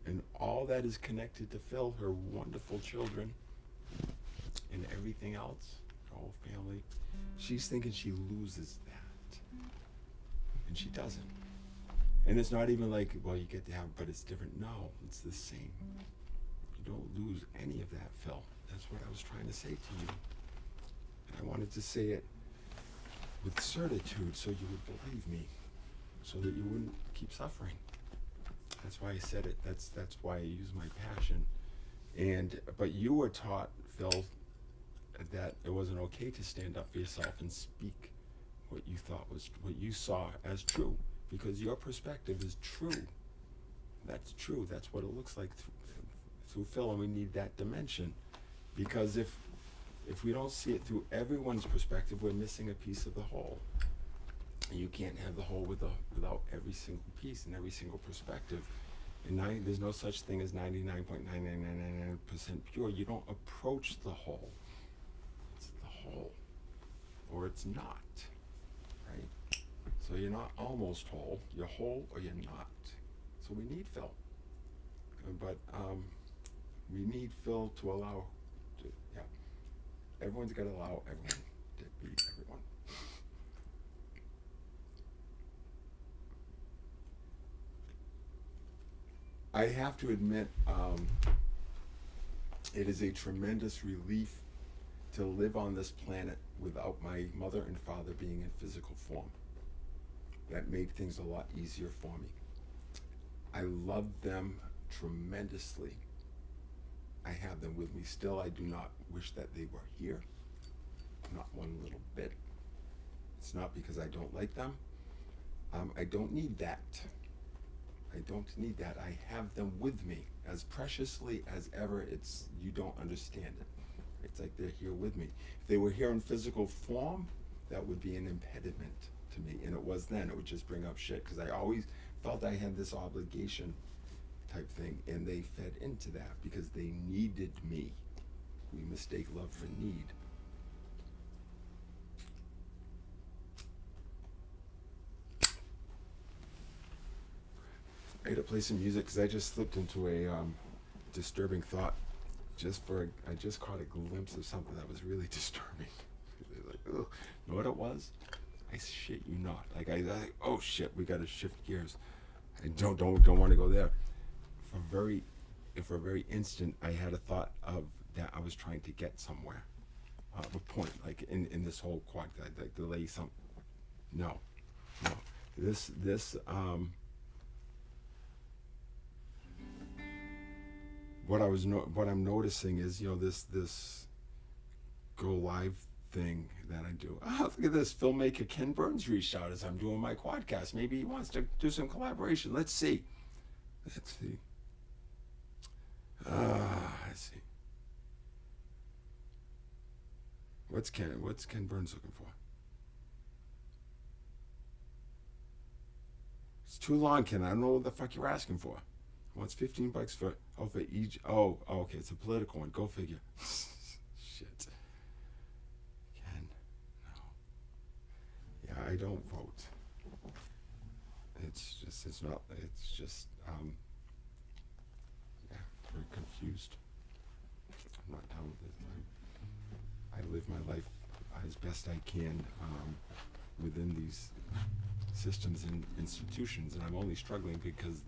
and all that is connected to Phil, her wonderful children, and everything else, her whole family, she's thinking she loses that. And she doesn't. And it's not even like, well, you get to have, but it's different. No, it's the same. You don't lose any of that, Phil. That's what I was trying to say to you. And I wanted to say it with certitude so you would believe me. so that you wouldn't keep suffering. That's why I said it. That's why I use my passion. But you were taught, Phil, that it wasn't okay to stand up for yourself and speak what you saw as true, because your perspective is true. That's true. That's what it looks like through Phil, and we need that dimension, because if we don't see it through everyone's perspective, we're missing a piece of the whole. And you can't have the whole without every single piece and every single perspective. And there's no such thing as 99.9999% pure. You don't approach the whole. It's the whole, or it's not, right? So you're not almost whole. You're whole or you're not. So we need Phil. But we need Phil to allow, everyone's got to allow everyone to be everyone. I have to admit, it is a tremendous relief to live on this planet without my mother and father being in physical form. That made things a lot easier for me. I love them tremendously. I have them with me still. I do not wish that they were here, not one little bit. It's not because I don't like them. I don't need that. I don't need that. I have them with me as preciously as ever. You don't understand it. It's like they're here with me. If they were here in physical form, that would be an impediment to me. And it was then. It would just bring up shit, because I always felt I had this obligation type thing, and they fed into that because they needed me. We mistake love for need. I had to play some music because I just slipped into a disturbing thought. I just caught a glimpse of something that was really disturbing. Like, ugh. You know what it was? I shit you not. Like oh shit, we got to shift gears. I don't want to go there. For a very instant, I had a thought of that I was trying to get somewhere. A point, like in this whole quad, like delay some. No. This what I'm noticing is, this go live thing that I do. Oh, look at this. Filmmaker Ken Burns reached out as I'm doing my QuadCast. Maybe he wants to do some collaboration. Let's see. Let's see. What's Ken Burns looking for? It's too long, Ken. I don't know what the fuck you're asking for. Wants $15 for each. Oh, okay. It's a political one. Go figure. Shit. Ken, no. Yeah, I don't vote. It's just very confused. I'm not down with it. I live my life as best I can within these systems and institutions, and I'm only struggling because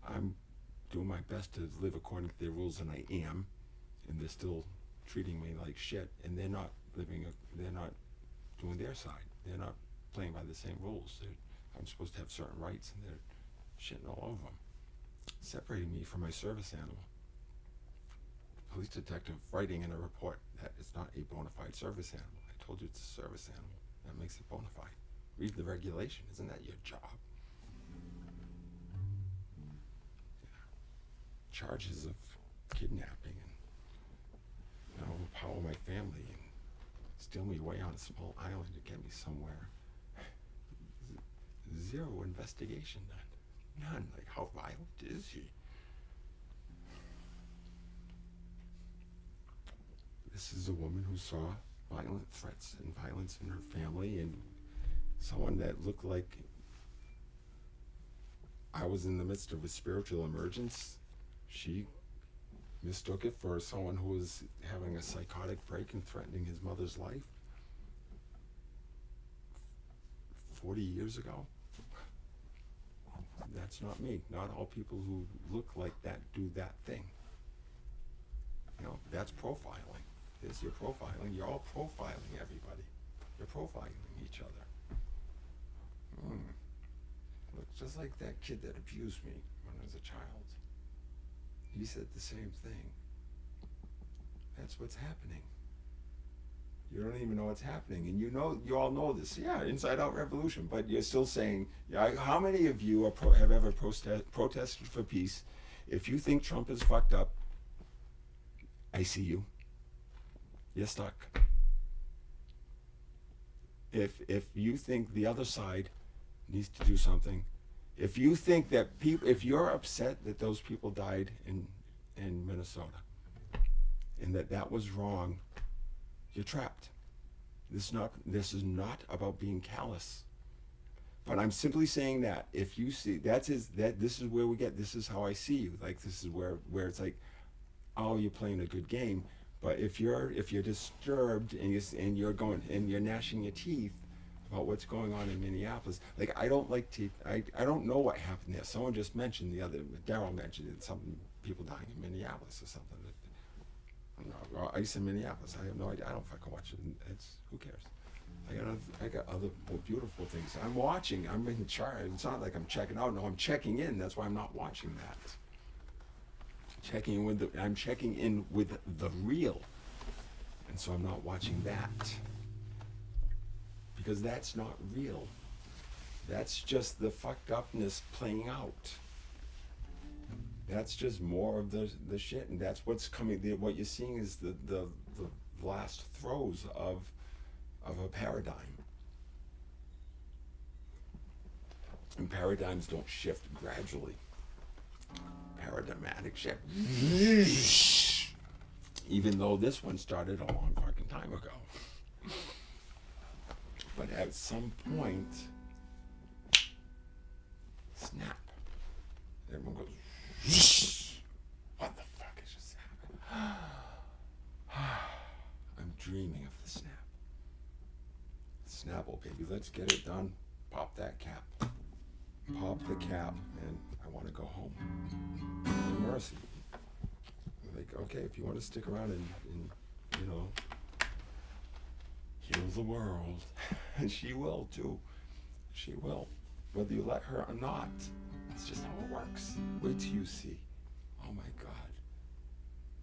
I'm doing my best to live according to their rules, and I am, and they're still treating me like shit, and they're not doing their side. They're not playing by the same rules. I'm supposed to have certain rights, and they're shitting all over them, separating me from my service animal. Police detective writing in a report that it's not a bona fide service animal. I told you it's a service animal. That makes it bona fide. Read the regulation. Isn't that your job? Charges of kidnapping and overpower my family and steal me away on a small island to get me somewhere. Zero investigation done. None. Like, how violent is he? This is a woman who saw violent threats and violence in her family, and someone that looked like I was in the midst of a spiritual emergence. She mistook it for someone who was having a psychotic break and threatening his mother's life 40 years ago. That's not me. Not all people who look like that do that thing. That's profiling. There's your profiling. You're all profiling everybody. You're profiling each other. Look, just like that kid that abused me when I was a child. He said the same thing. That's what's happening. You don't even know what's happening, and you all know this. Yeah, inside out revolution, but you're still saying, yeah, how many of you have ever protested for peace? If you think Trump is fucked up, I see you. You're stuck. If you think the other side needs to do something, if you think that if you're upset that those people died in Minnesota, and that was wrong, you're trapped. This is not about being callous. But I'm simply saying that if you see this is where we get, this is how I see you. Like, this is where it's like, oh, you're playing a good game. But if you're disturbed and you're gnashing your teeth about what's going on in Minneapolis, like, I don't know what happened there. Someone just mentioned Daryl mentioned it, some people dying in Minneapolis or something. Or ice in Minneapolis. I have no idea. I don't fucking watch it. Who cares? I got other more beautiful things. I'm watching. I'm in charge. It's not like I'm checking out. No, I'm checking in. That's why I'm not watching that. I'm checking in with the real, and so I'm not watching that because that's not real. That's just the fucked upness playing out. That's just more of the shit, and that's what's coming. What you're seeing is the last throes of a paradigm. And paradigms don't shift gradually. Paradigmatic shift. Even though this one started a long fucking time ago. But at some point, snap. Everyone goes, what the fuck is just happening? I'm dreaming of the snap. Snapple, baby, let's get it done. Pop that cap. Pop the cap, and I want to go home. No mercy. Like, okay, if you want to stick around and heal the world, and she will too. She will, whether you let her or not. It's just how it works. Wait till you see. Oh my God.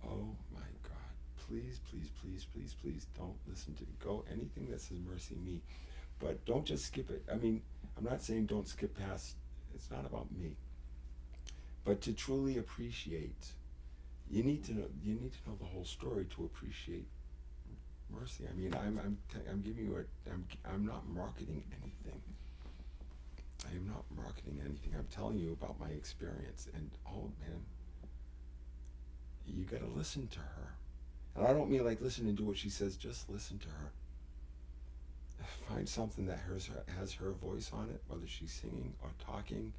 Oh my God. Please, please, please, please, please don't listen to anything that says mercy me. But don't just skip it. I mean, I'm not saying don't skip past, it's not about me. But to truly appreciate, you need to know the whole story to appreciate mercy. I mean, I'm giving you I'm not marketing anything. I am not marketing anything. I'm telling you about my experience. And oh man, you gotta listen to her. And I don't mean like listen and do what she says, just listen to her. Find something that has her voice on it, whether she's singing or talking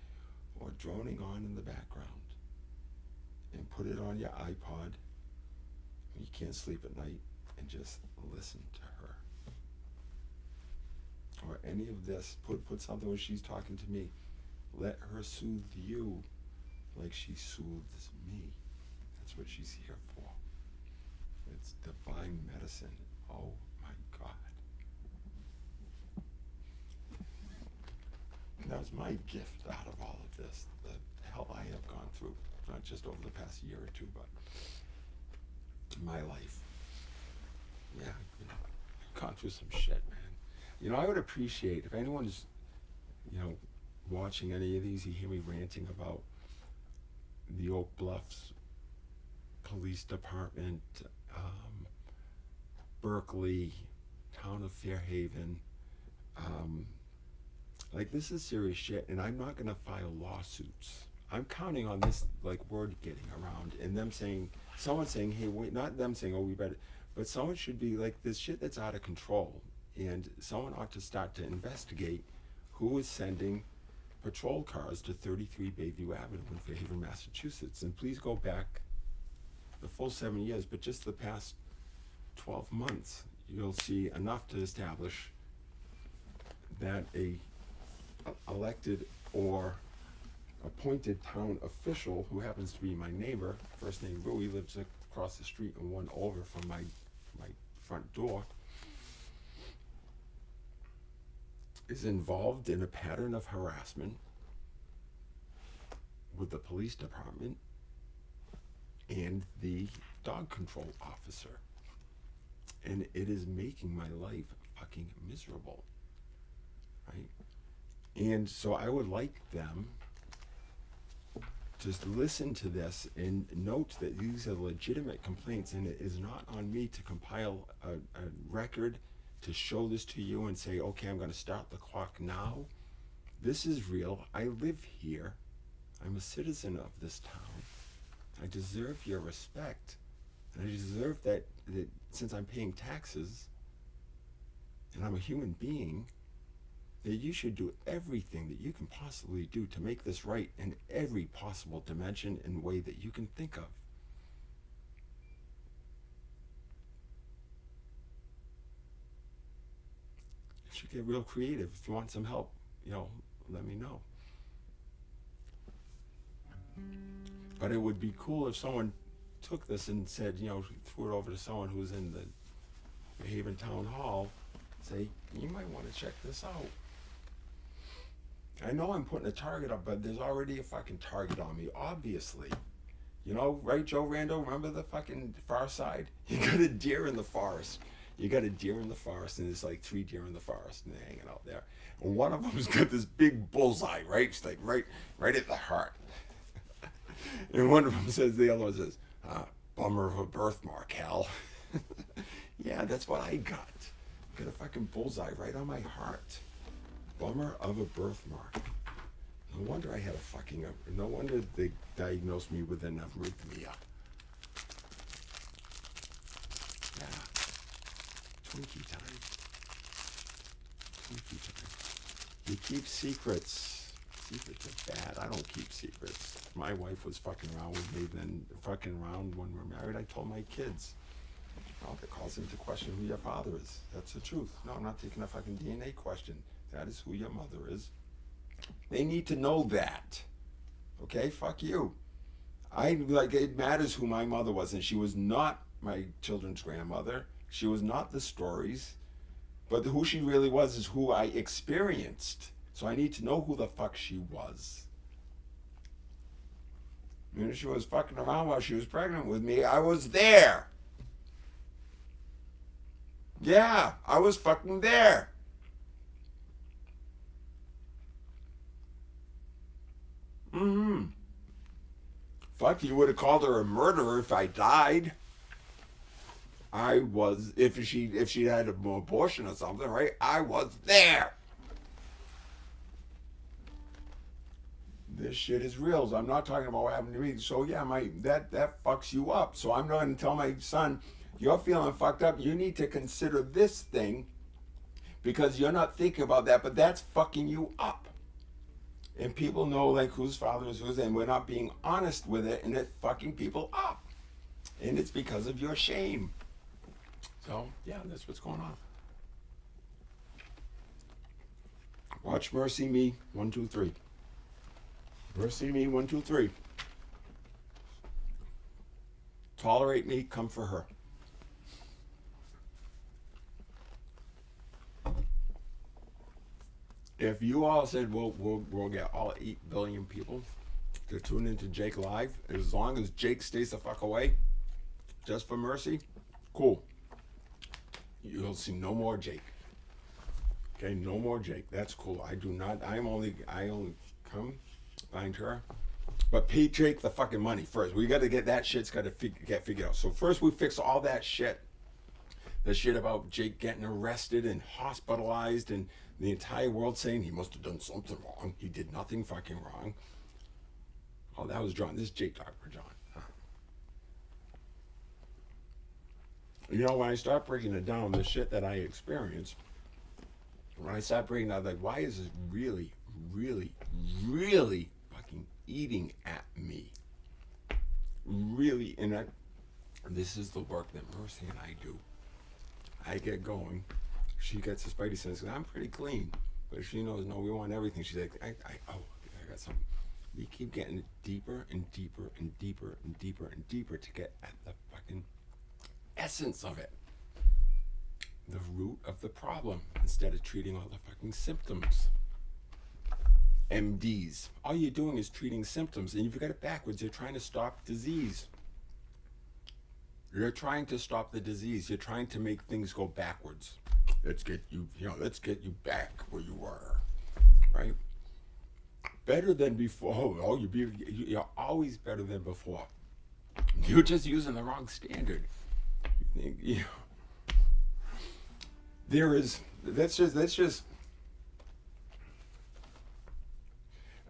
or droning on in the background. And put it on your iPod when you can't sleep at night and just listen to her. Or any of this, put something when she's talking to me. Let her soothe you like she soothes me. That's what she's here for. It's divine medicine. Oh my God. And that was my gift out of all of this. The hell I have gone through, not just over the past year or two, but my life. Yeah, I've gone through some shit, man. I would appreciate if anyone's, watching any of these, you hear me ranting about the Oak Bluffs Police Department, Berkeley, town of Fairhaven. Like, this is serious shit, and I'm not gonna file lawsuits. I'm counting on this, like, word getting around, and someone saying, hey, wait, not them saying, oh, we better, but someone should be like, this shit that's out of control, and someone ought to start to investigate who is sending patrol cars to 33 Bayview Avenue in Fairhaven, Massachusetts. And please go back the full 7 years, but just the past 12 months, you'll see enough to establish that a elected or appointed town official who happens to be my neighbor, first name Rui, lives across the street and one over from my front door, is involved in a pattern of harassment with the police department and the dog control officer. And it is making my life fucking miserable, right? And so I would like them to listen to this and note that these are legitimate complaints, and it is not on me to compile a record to show this to you and say, okay, I'm going to start the clock now. This is real. I live here. I'm a citizen of this town. I deserve your respect. And I deserve that since I'm paying taxes and I'm a human being, that you should do everything that you can possibly do to make this right in every possible dimension and way that you can think of. You should get real creative. If you want some help, let me know. But it would be cool if someone took this and said, threw it over to someone who's in the Fairhaven Town Hall, say, you might want to check this out. I know I'm putting a target up, but there's already a fucking target on me, obviously. Right, Joe Rando? Remember the fucking Far Side? You got a deer in the forest. And there's like 3 deer in the forest, and they're hanging out there. And one of them's got this big bullseye, right? It's like right at the heart. And one of them says, the other one says, bummer of a birthmark, Hal. Yeah, that's what I got. Got a fucking bullseye right on my heart. Bummer of a birthmark. No wonder I had no wonder they diagnosed me with an arrhythmia. Yeah. Twinkie time. You keep secrets. Secrets are bad. I don't keep secrets. If my wife was fucking around with me, then fucking around when we're married, I told my kids. That calls into question who your father is. That's the truth. No, I'm not taking a fucking DNA question. That is who your mother is. They need to know that. Okay? Fuck you. It matters who my mother was, and she was not my children's grandmother. She was not the stories. But who she really was is who I experienced. So I need to know who the fuck she was. If she was fucking around while she was pregnant with me, I was there. Yeah, I was fucking there. Fuck, you would have called her a murderer if I died. I was, if she had an abortion or something, right? I was there. This shit is real. So I'm not talking about what happened to me. So yeah, that fucks you up. So I'm going to tell my son, you're feeling fucked up. You need to consider this thing because you're not thinking about that, but that's fucking you up. And people know whose father is whose, and we're not being honest with it, and it's fucking people up. And it's because of your shame. So yeah, that's what's going on. Watch Mercy Me 1, 2, 3. Mercy Me 1, 2, 3. Tolerate me, come for her. If you all said we'll get all 8 billion people to tune into JakeLive, as long as Jake stays the fuck away, just for Mercy, cool. You'll see no more Jake. Okay, no more Jake. That's cool. I only come find her. But pay Jake the fucking money first. We got to get that shit's got to get figured out. So first we fix all that shit. The shit about Jake getting arrested and hospitalized and the entire world saying he must have done something wrong. He did nothing fucking wrong. Oh, that was John. This is Jake talking for John. Huh. When I start breaking it down, the shit that I experienced, when I start breaking down, why is this really, really, really fucking eating at me? Really, and this is the work that Mercy and I do. I get going. She gets a spidey sense. I'm pretty clean. But she knows, no, we want everything. She's like, I got something. We keep getting deeper and deeper and deeper and deeper and deeper to get at the fucking essence of it. the root of the problem instead of treating all the fucking symptoms. MDs, all you're doing is treating symptoms, and you've got it backwards. You're trying to stop disease. You're trying to stop the disease. You're trying to make things go backwards. Let's get you, let's get you back where you were, right? Better than before. Oh, you're always better than before. You're just using the wrong standard. There is, let's just,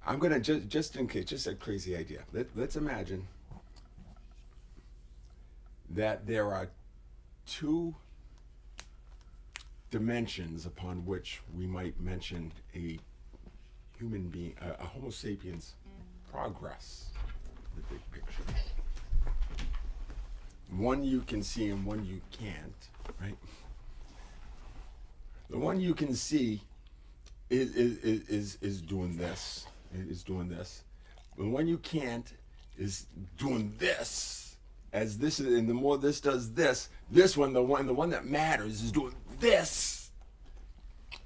I'm gonna just in case, just a crazy idea. Let's imagine that there are two dimensions upon which we might mention a human being, a Homo sapiens progress, the big picture. One you can see and one you can't, right? The one you can see is doing this, is doing this. The one you can't is doing this. As this is, and the more this does this, this one, the one that matters is doing this.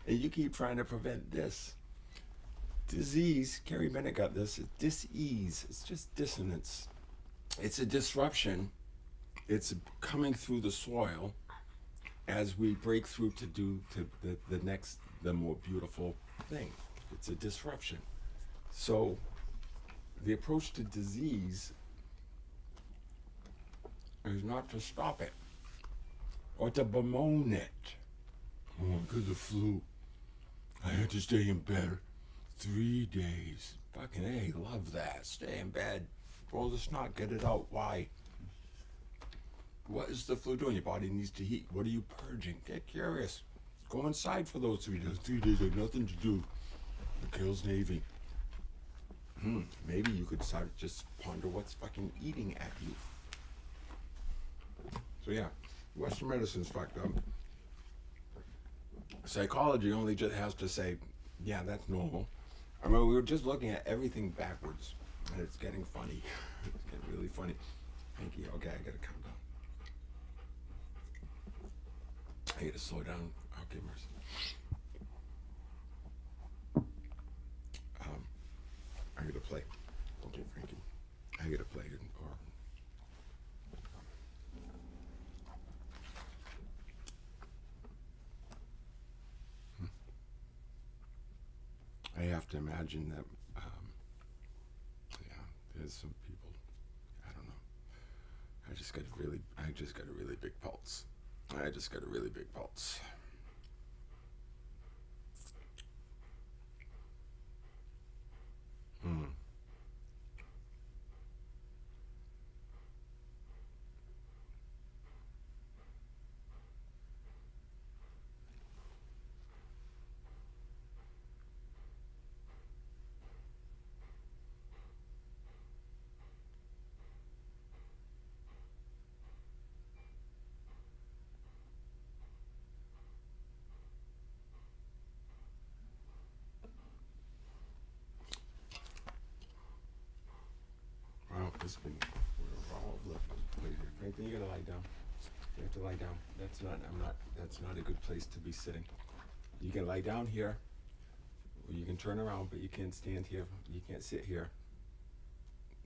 And you keep trying to prevent this. Disease, Carrie Bennett got this, it's dis-ease, it's just dissonance. It's a disruption. It's coming through the soil as we break through to do to the next, the more beautiful thing. It's a disruption. So the approach to disease is not to stop it or to bemoan it. Oh, because of flu, I had to stay in bed 3 days. Fucking A, love that. Stay in bed. Roll the snot, get it out. Why? What is the flu doing? Your body needs to heat. What are you purging? Get curious. Go inside for those 3 days. 3 days have nothing to do. It kills Navy. Maybe you could start just ponder what's fucking eating at you. So yeah, Western medicine's fucked up. Psychology only just has to say, yeah, that's normal. I mean, we were just looking at everything backwards, and it's getting funny. It's getting really funny. Thank you. Okay, I gotta calm down. I gotta slow down. Okay, mercy. I gotta play. Okay, Frankie. I gotta play. I have to imagine that, there's some people, I don't know. I just got a really big pulse. I just got a really big pulse. We're all over the place here. Frankly, you gotta lie down. You have to lie down. That's not a good place to be sitting. You can lie down here, or you can turn around, but you can't stand here. You can't sit here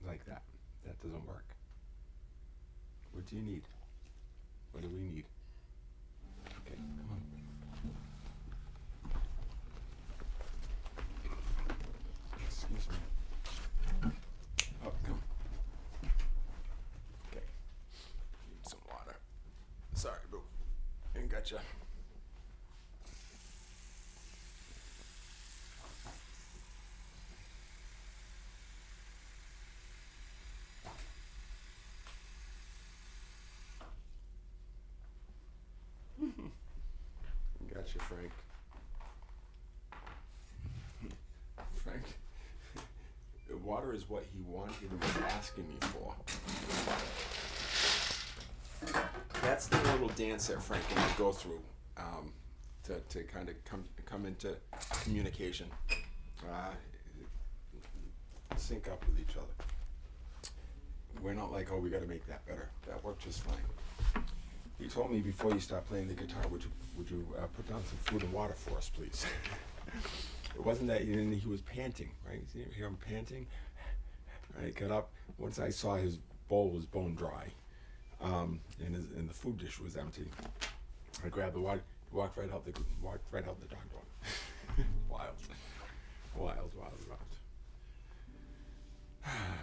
like that. That doesn't work. What do you need? What do we need? Okay, come on. Excuse me. Oh, come. Okay. Need some water. Sorry, boo. Ain't gotcha. Gotcha, Frank. Frank, water is what he wanted and was asking me for. That's the little dance that Frank and I go through to kind of come into communication, sync up with each other. We're not like, oh, we got to make that better. That worked just fine. He told me before you start playing the guitar, would you put down some food and water for us, please? It wasn't that he was panting, right? You hear him panting? I got up. Once I saw his bowl was bone dry, and the food dish was empty, I grabbed the water, walked right out the dog door. Wild.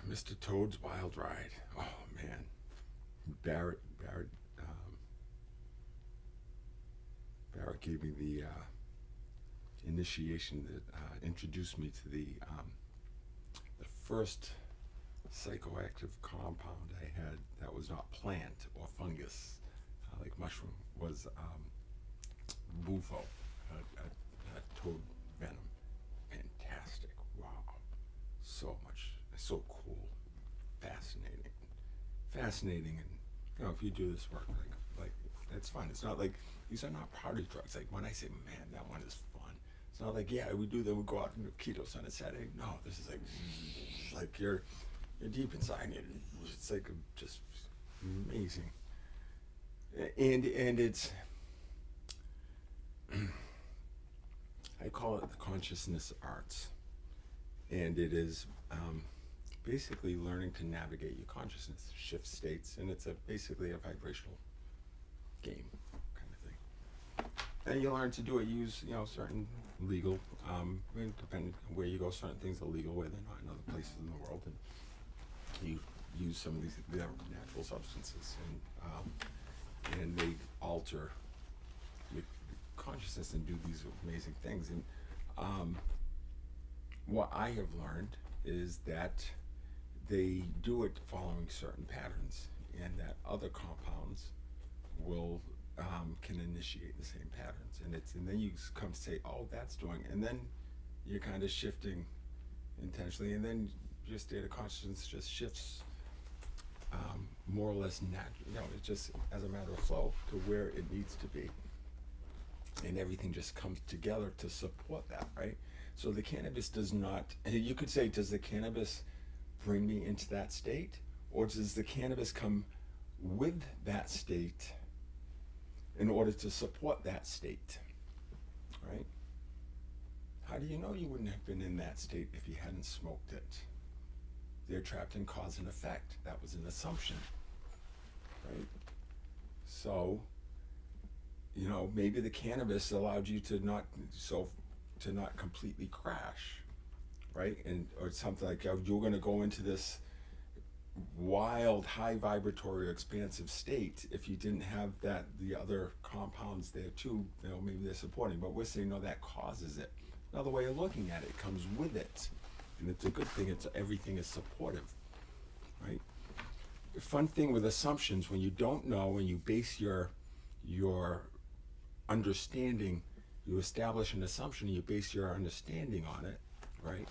Mr. Toad's Wild Ride. Oh man, Barrett gave me the initiation that introduced me to the first psychoactive compound I had that was not plant or fungus, like mushroom, was bufo, a toad venom. Fantastic. Wow. So cool. Fascinating, and if you do this work, like it's fun. It's not like these are not party drugs. Like when I say, man, that one is fun. It's not like, yeah, we do that. We go out and do keto on a Saturday. No, this is like you're deep inside. It's like just amazing, and it's I call it the consciousness arts, and it is basically learning to navigate your consciousness, shift states, and it's basically a vibrational game kind of thing. And you learn to do it. Use certain legal, depending on where you go, certain things are legal where they're not in other places in the world, and you use some of these natural substances, and they alter your consciousness and do these amazing things. And what I have learned is that they do it following certain patterns, and that other compounds will can initiate the same patterns, and then you come say, oh, that's doing, and then you're kind of shifting intentionally, and then your state of consciousness just shifts more or less natural. It's just as a matter of flow to where it needs to be, and everything just comes together to support that, right? So the cannabis does not, you could say, does the cannabis bring me into that state, or does the cannabis come with that state in order to support that state, right? How do you know you wouldn't have been in that state if you hadn't smoked it? They're trapped in cause and effect. That was an assumption, right? So, maybe the cannabis allowed you to not completely crash, right? Or something like, you're going to go into this wild, high vibratory, expansive state if you didn't have the other compounds there too. Maybe they're supporting, but we're saying no, that causes it. Another way of looking at it comes with it, and it's a good thing. Everything is supportive, right? The fun thing with assumptions, when you don't know and you base your understanding, you establish an assumption and you base your understanding on it, right?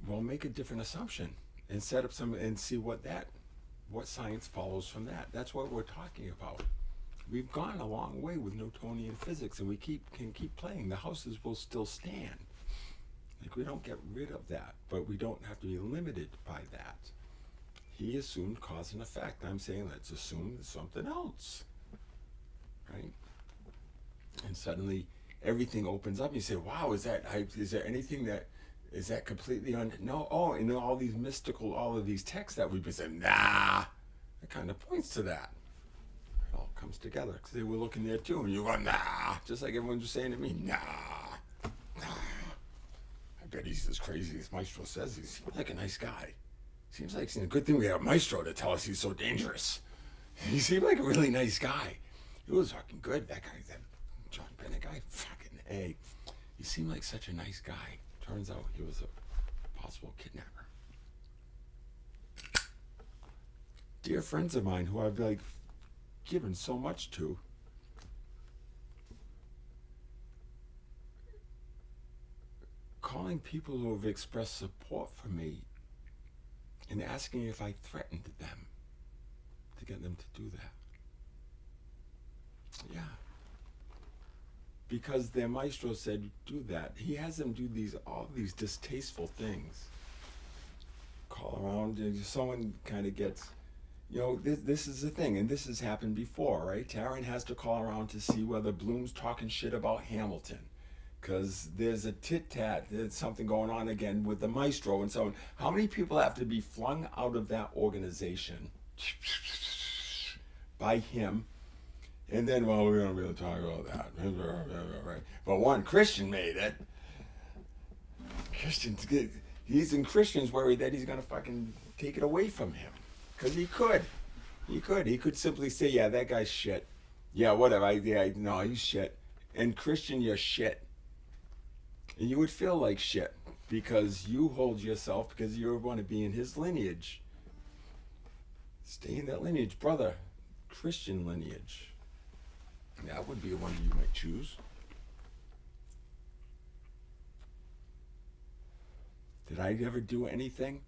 Well, make a different assumption and set up and see what science follows from that. That's what we're talking about. We've gone a long way with Newtonian physics, and we can keep playing. The houses will still stand. Like, we don't get rid of that, but we don't have to be limited by that. He assumed cause and effect. I'm saying let's assume something else, right? And suddenly everything opens up. You say, wow, is there anything is that completely no? Oh, and all these mystical, all of these texts that we've been saying, nah, that kind of points to that. It all comes together. Because they were looking there too, and you go, nah, just like everyone was saying to me, nah. I bet he's as crazy as Maestro says. He seems like a nice guy. Seems like it's a good thing we have Maestro to tell us he's so dangerous. He seemed like a really nice guy. He was fucking good. That guy, that John Bennett guy, fucking A. He seemed like such a nice guy. Turns out he was a possible kidnapper. Dear friends of mine who I've given so much to, calling people who have expressed support for me and asking if I threatened them to get them to do that. Yeah. Because their maestro said, do that. He has them do all these distasteful things. Call around, and someone kind of gets, You know, this is the thing, and this has happened before, right? Taryn has to call around to see whether Bloom's talking shit about Hamilton, because there's a tit-tat, there's something going on again with the maestro and so on. How many people have to be flung out of that organization by him? And then, well, we're going to be able to talk about that. Right? But one Christian made it. Christian's worried that he's going to fucking take it away from him. Because he could. He could simply say, yeah, that guy's shit. Yeah, whatever. No, he's shit. And Christian, you're shit. And you would feel like shit because you hold yourself because you want to be in his lineage. Stay in that lineage, brother. Christian lineage. That would be one you might choose. Did I ever do anything?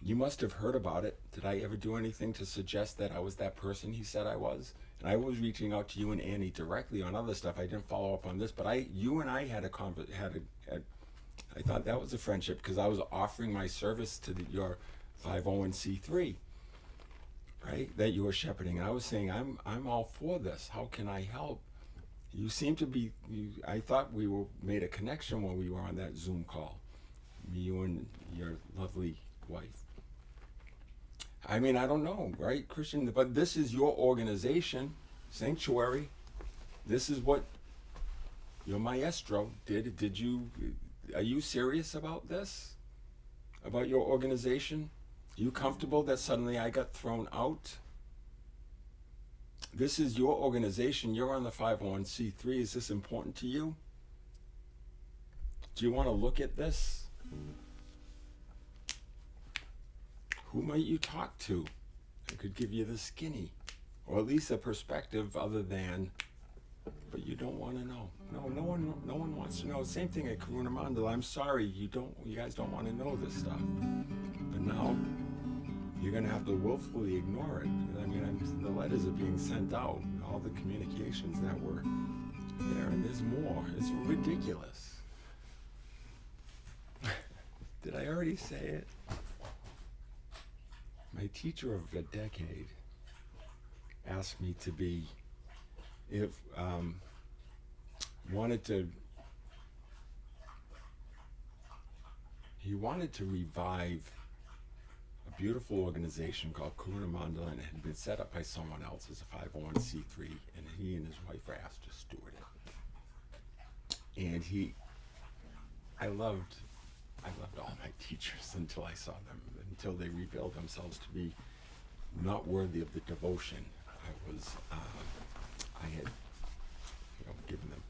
You must have heard about it. Did I ever do anything to suggest that I was that person he said I was? And I was reaching out to you and Annie directly on other stuff. I didn't follow up on this, but you and I had a I thought that was a friendship because I was offering my service to your 501c3, right? That you were shepherding. And I was saying, I'm all for this. How can I help? You seem to be. I thought we made a connection when we were on that Zoom call. You and your lovely wife. I mean, I don't know, right, Christian? But this is your organization, Sanctuary. This is what your maestro did. Are you serious about this? About your organization? Are you comfortable that suddenly I got thrown out? This is your organization. You're on the 501c3. Is this important to you? Do you want to look at this? Who might you talk to that could give you the skinny, or at least a perspective other than, but you don't want to know. No one wants to know. Same thing at Karuna Mandala. I'm sorry, you guys don't want to know this stuff. But now you're gonna have to willfully ignore it. I mean, the letters are being sent out, all the communications that were there, and there's more. It's ridiculous. Did I already say it? My teacher of a decade asked me to be, he wanted to revive a beautiful organization called Karuna Mandala, and it had been set up by someone else as a 501c3, and he and his wife were asked to steward it. And I loved all my teachers until I saw them, until they revealed themselves to be not worthy of the devotion I had given them.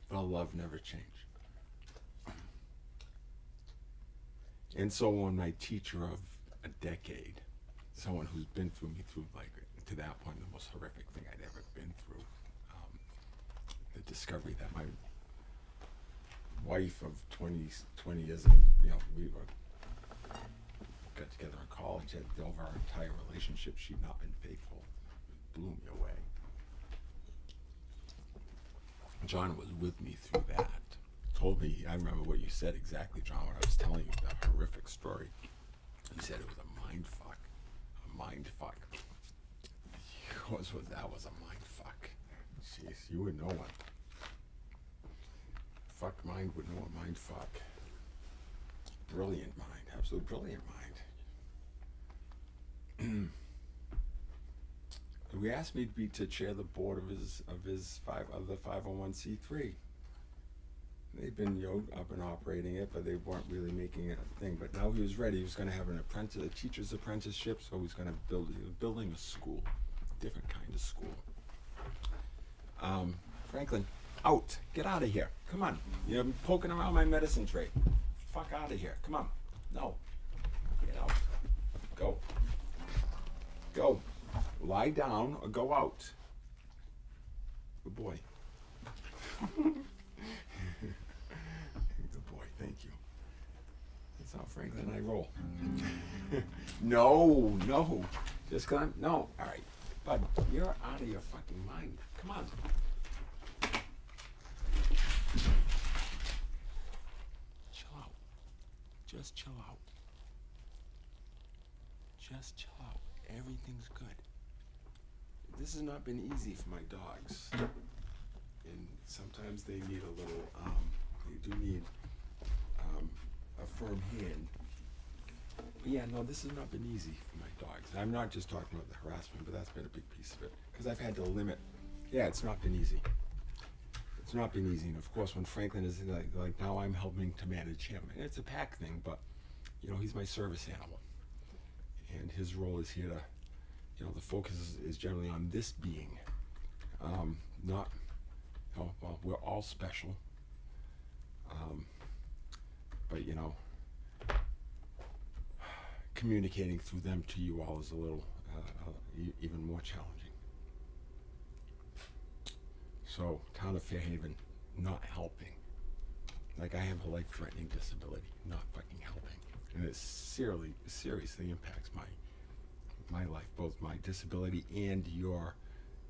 But love never changed. And so when my teacher of a decade, someone who's been through me through, like, to that point, the most horrific thing I'd ever been through, the discovery that my wife of 20 years, we got together in college, had over our entire relationship, she'd not been faithful. It blew me away. John was with me through that. Told me, I remember what you said exactly, John, when I was telling you that horrific story. You said it was a mind fuck. A mind fuck. That was a mind fuck. Jeez, you would know one. Fuck mind would know a mind fuck. Brilliant mind, absolute brilliant mind. He asked me to chair the board of the 501c3. They've been up and operating it, but they weren't really making it a thing. But now he was ready. He was going to have a teacher's apprenticeship, so he was going to building a school, different kind of school. Franklin, out. Get out of here. Come on. You're poking around my medicine tray. Fuck out of here. Come on. No. Get out. Go. Go. Lie down or go out. Good boy. Good boy. Thank you. That's how Franklin and I roll. No. Just come. No. All right. Bud, you're out of your fucking mind. Come on. Chill out. Just chill out. just chill out. Everything's good. This has not been easy for my dogs. And sometimes they need a little, they do need a firm hand. But yeah, no, this has not been easy for my dogs. I'm not just talking about the harassment, but that's been a big piece of it. Because I've had to limit, yeah, it's not been easy. It's not been easy. And of course, when Franklin is like now I'm helping to manage him. And it's a pack thing, but, you know, he's my service animal. And his role is here to, you know, the focus is generally on this being. Not, you know, well, we're all special. But, you know, communicating through them to you all is a little, even more challenging. So, town of Fairhaven, not helping. Like, I have a life-threatening disability, not fucking helping. And it seriously impacts my life, both my disability and your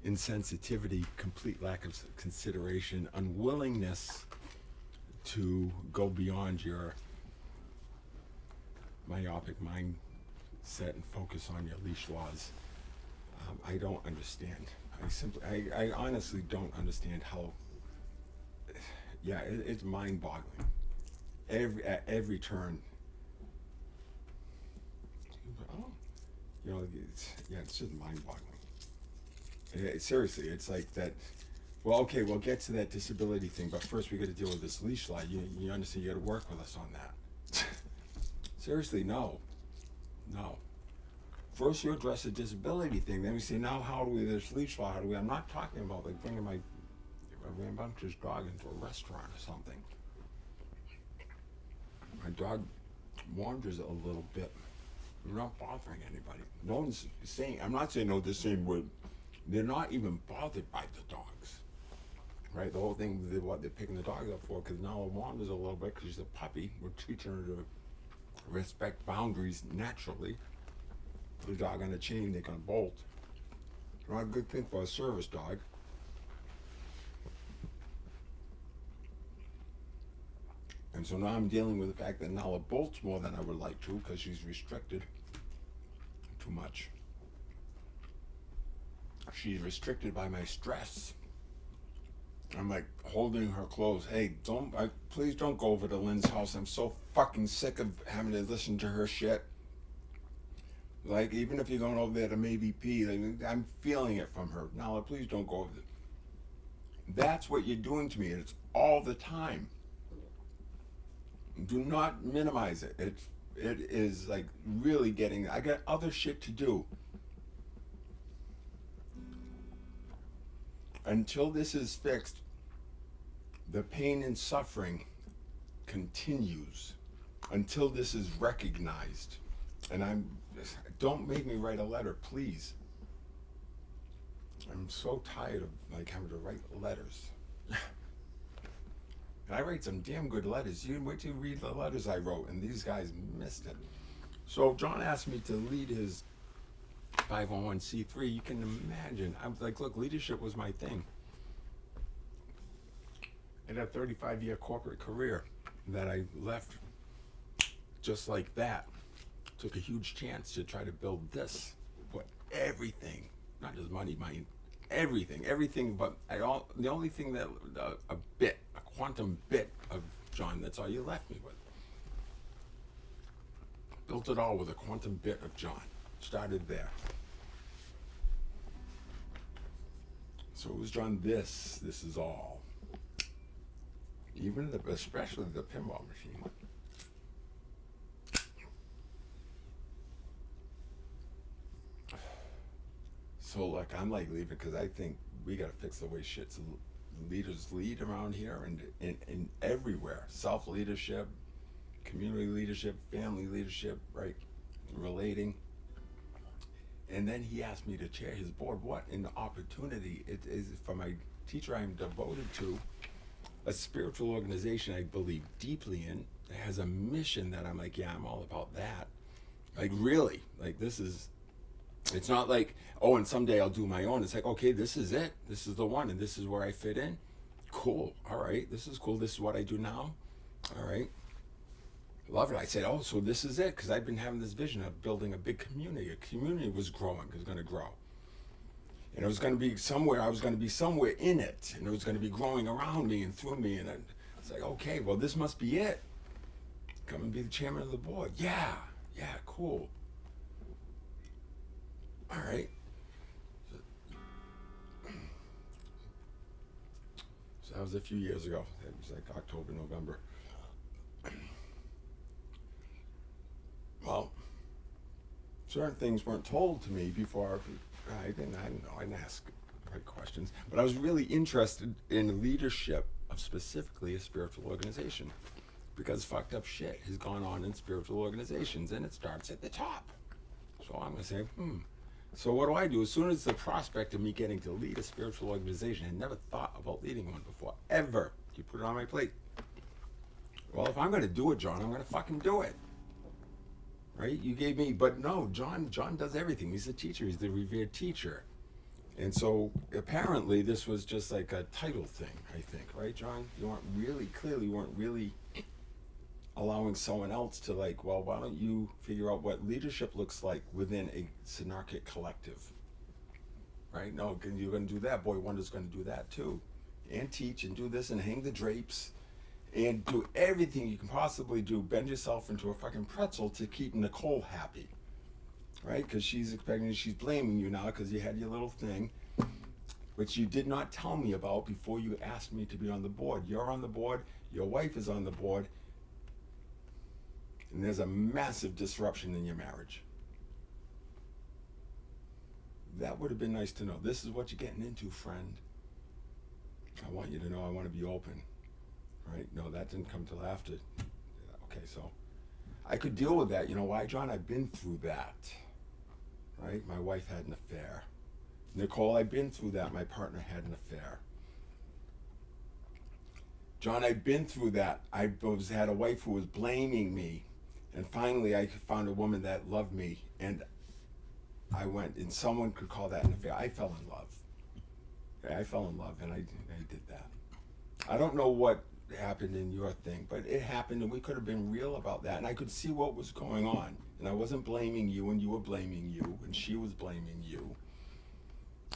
insensitivity, complete lack of consideration, unwillingness to go beyond your myopic mindset and focus on your leash laws. I don't understand. I honestly don't understand how, yeah, it's mind-boggling. At every turn, you know, it's just mind-boggling. Seriously, it's like that. Well, okay, we'll get to that disability thing, but first we got to deal with this leash law. You understand? You got to work with us on that. Seriously, no. First you address the disability thing, then we say, now how do we, this leash law, how do we, I'm not talking about like bringing my rambunctious dog into a restaurant or something. My dog wanders a little bit. We're not bothering anybody. No one's saying, I'm not saying no the same way. They're not even bothered by the dogs, right? The whole thing, what they're picking the dogs up for, because now it wanders a little bit because she's a puppy. We're teaching her to respect boundaries naturally. The dog on a chain, they're gonna bolt. It's not a good thing for a service dog. And so now I'm dealing with the fact that now it bolts more than I would like to because she's restricted too much. She's restricted by my stress. I'm like holding her close. Hey, please don't go over to Lynn's house. I'm so fucking sick of having to listen to her shit. Like, even if you're going over there to maybe pee, like, I'm feeling it from her. Now, please don't go over there. That's what you're doing to me, and it's all the time. Do not minimize it. It is like really getting, I got other shit to do. Until this is fixed, the pain and suffering continues until this is recognized. And don't make me write a letter, please. I'm so tired of like having to write letters. And I write some damn good letters. You wait till you read the letters I wrote, and these guys missed it. So John asked me to lead his 501c3. You can imagine. I was like, look, leadership was my thing. I had a 35-year corporate career that I left just like that. Took a huge chance to try to build this. Put everything, not just money, everything, but the only thing that, a quantum bit of John, that's all you left me with. Built it all with a quantum bit of John. Started there. So it was John, this is all. Especially the pinball machine. So like I'm like leaving because I think we gotta fix the way shit's leaders lead around here and everywhere. Self-leadership, community leadership, family leadership, right? Relating. And then he asked me to chair his board. What an opportunity it is for my teacher I'm devoted to, a spiritual organization I believe deeply in. It has a mission that I'm like, yeah, I'm all about that. Like really, like it's not like, oh, and someday I'll do my own. It's like, okay, this is it. This is the one, and this is where I fit in. Cool. All right. This is cool. This is what I do now. All right. Love it. I said, oh, so this is it, because I've been having this vision of building a big community. A community was growing, it was going to grow. And it was going to be somewhere, I was going to be somewhere in it, and it was going to be growing around me and through me. And it's like, okay, well, this must be it. Come and be the chairman of the board. Yeah, cool. All right. So that was a few years ago. It was like October, November. Well, certain things weren't told to me before. I didn't know. I didn't ask the right questions. But I was really interested in the leadership of specifically a spiritual organization, because fucked up shit has gone on in spiritual organizations, and it starts at the top. So I'm going to say, So what do? As soon as the prospect of me getting to lead a spiritual organization, I had never thought about leading one before, ever. You put it on my plate. Well, if I'm going to do it, John, I'm going to fucking do it. Right? You gave me, but no, John does everything. He's a teacher. He's the revered teacher. And so apparently this was just like a title thing, I think, right, John? You weren't really allowing someone else to, like, well, why don't you figure out what leadership looks like within a synarchic collective, right? No, you're going to do that. Boy Wonder's going to do that too, and teach and do this and hang the drapes and do everything you can possibly do. Bend yourself into a fucking pretzel to keep Nicole happy, right? Because she's blaming you now because you had your little thing, which you did not tell me about before you asked me to be on the board. You're on the board, your wife is on the board, and there's a massive disruption in your marriage. That would have been nice to know. This is what you're getting into, friend. I want you to know I want to be open, right? No, that didn't come till after. Okay, so I could deal with that. You know why, John? I've been through that, right? My wife had an affair. Nicole, I've been through that. My partner had an affair. John, I've been through that. I had a wife who was blaming me. And finally, I found a woman that loved me, and I went, and someone could call that an affair. I fell in love. Yeah, I fell in love, and I did that. I don't know what happened in your thing, but it happened, and we could have been real about that, and I could see what was going on. And I wasn't blaming you, and you were blaming you, and she was blaming you.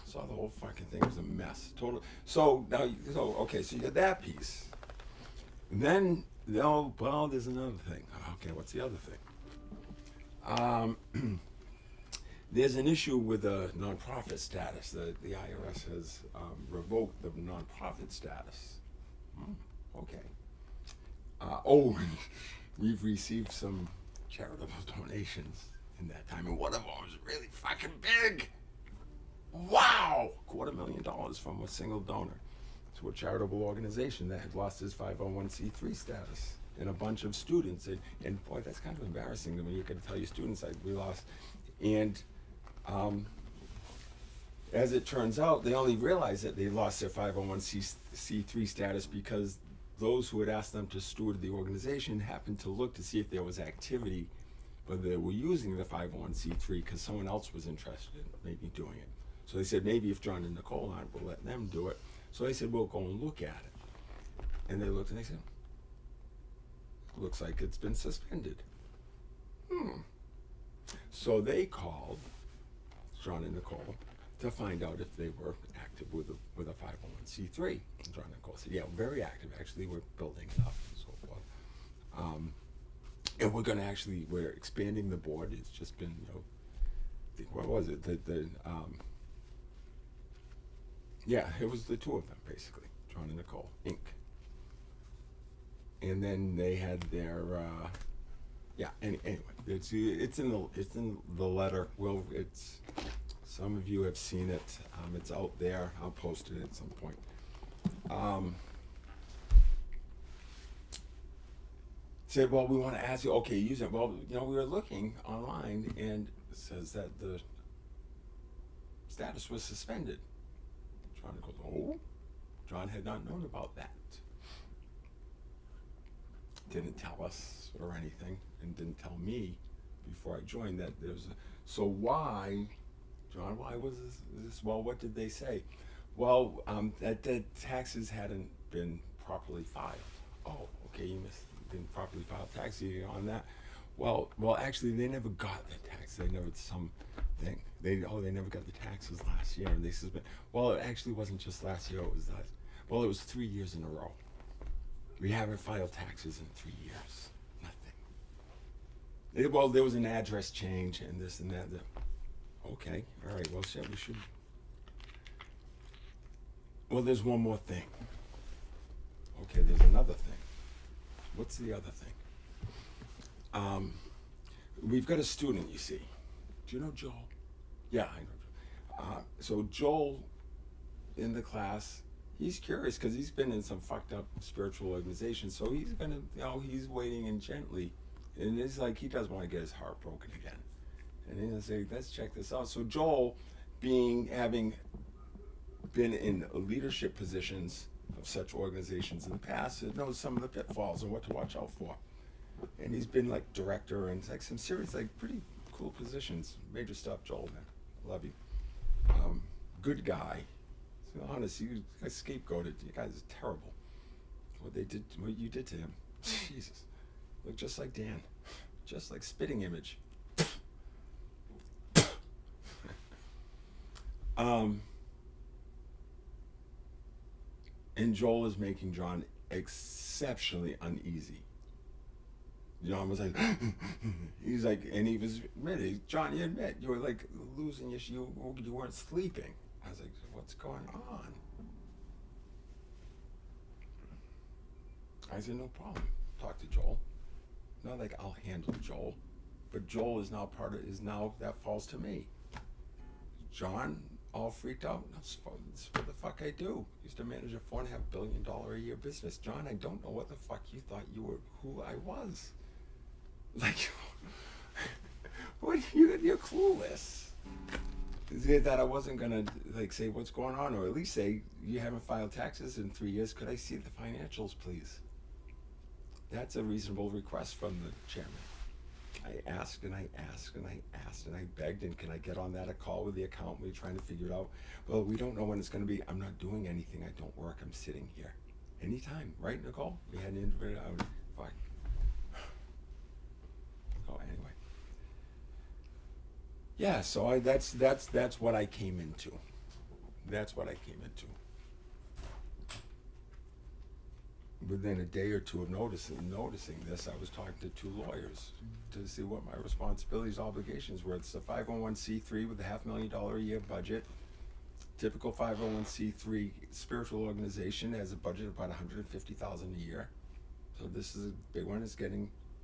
So the whole fucking thing was a mess. Total. So now, okay, so you got that piece. And then, well, there's another thing. Okay, what's the other thing? There's an issue with the nonprofit status. The IRS has revoked the nonprofit status. Okay. We've received some charitable donations in that time, and one of them was really fucking big. Wow! $250,000 from a single donor to a charitable organization that had lost its 501c3 status, and a bunch of students. And boy, that's kind of embarrassing when you can tell your students we lost. And as it turns out, they only realized that they lost their 501c3 status because those who had asked them to steward the organization happened to look to see if there was activity, whether they were using the 501c3 because someone else was interested in maybe doing it. So they said, maybe if John and Nicole aren't, we'll let them do it. So they said, we'll go and look at it. And they looked and they said, looks like it's been suspended. So they called John and Nicole to find out if they were active with a 501c3. And John and Nicole said, yeah, very active. Actually, we're building it up and so forth. And we're expanding the board. It's just been, what was it? Yeah, it was the two of them, basically, John and Nicole, Inc. And then they had their, anyway, it's in the letter. Well, some of you have seen it. It's out there. I'll post it at some point. Said, well, we want to ask you, okay, use it. Well, we were looking online, and it says that the status was suspended. John goes, oh, John had not known about that. Didn't tell us or anything, and didn't tell me before I joined that there was so why, John, why was this? Well, what did they say? Well, that the taxes hadn't been properly filed. Oh, okay, you didn't properly file taxes on that. Well, actually, they never got the tax. They never something. They never got the taxes last year, and they suspend. Well, it actually wasn't just last year. It was 3 years in a row. We haven't filed taxes in 3 years. Nothing. Well, there was an address change and this and that. Okay, all right. Well, shit, we should. Well, there's one more thing. Okay, there's another thing. What's the other thing? We've got a student, you see. Do you know Joel? Yeah, I know Joel. So Joel, in the class, he's curious because he's been in some fucked up spiritual organizations. So he's gonna, he's waiting in gently, and it's like he doesn't want to get his heart broken again. And he's gonna say, let's check this out. So Joel, having been in leadership positions of such organizations in the past, knows some of the pitfalls and what to watch out for. And he's been like director and like some serious, like pretty cool positions, major stuff. Joel, man, love you. Good guy. So honest, you guys scapegoated. You guys are terrible. What you did to him. Jesus, look just like Dan, just like spitting image. And Joel is making John exceptionally uneasy. John was like, he's like, and he was admitting, John, you admit you were like losing you weren't sleeping. I was like, what's going on? I said, no problem. Talk to Joel. Not like I'll handle Joel, but Joel is now that falls to me. John, all freaked out. That's what the fuck I do. Used to manage a $4.5 billion a year business. John, I don't know what the fuck you thought you were, who I was. Like, what? You're clueless. That I wasn't gonna like say what's going on, or at least say you haven't filed taxes in 3 years. Could I see the financials, please? That's a reasonable request from the chairman. I asked and I asked and I asked and I begged, and can I get on that a call with the accountant? We're trying to figure it out. Well, we don't know when it's going to be. I'm not doing anything. I don't work. I'm sitting here. Anytime, right, Nicole? We had an individual. Fine. Oh, anyway. Yeah. So that's what I came into. That's what I came into. Within a day or two of noticing this, I was talking to 2 lawyers to see what my responsibilities, obligations were. It's a 501c3 with a $500,000 a year budget. Typical 501c3 spiritual organization has a budget of about $150,000 a year. So this is a big one. It's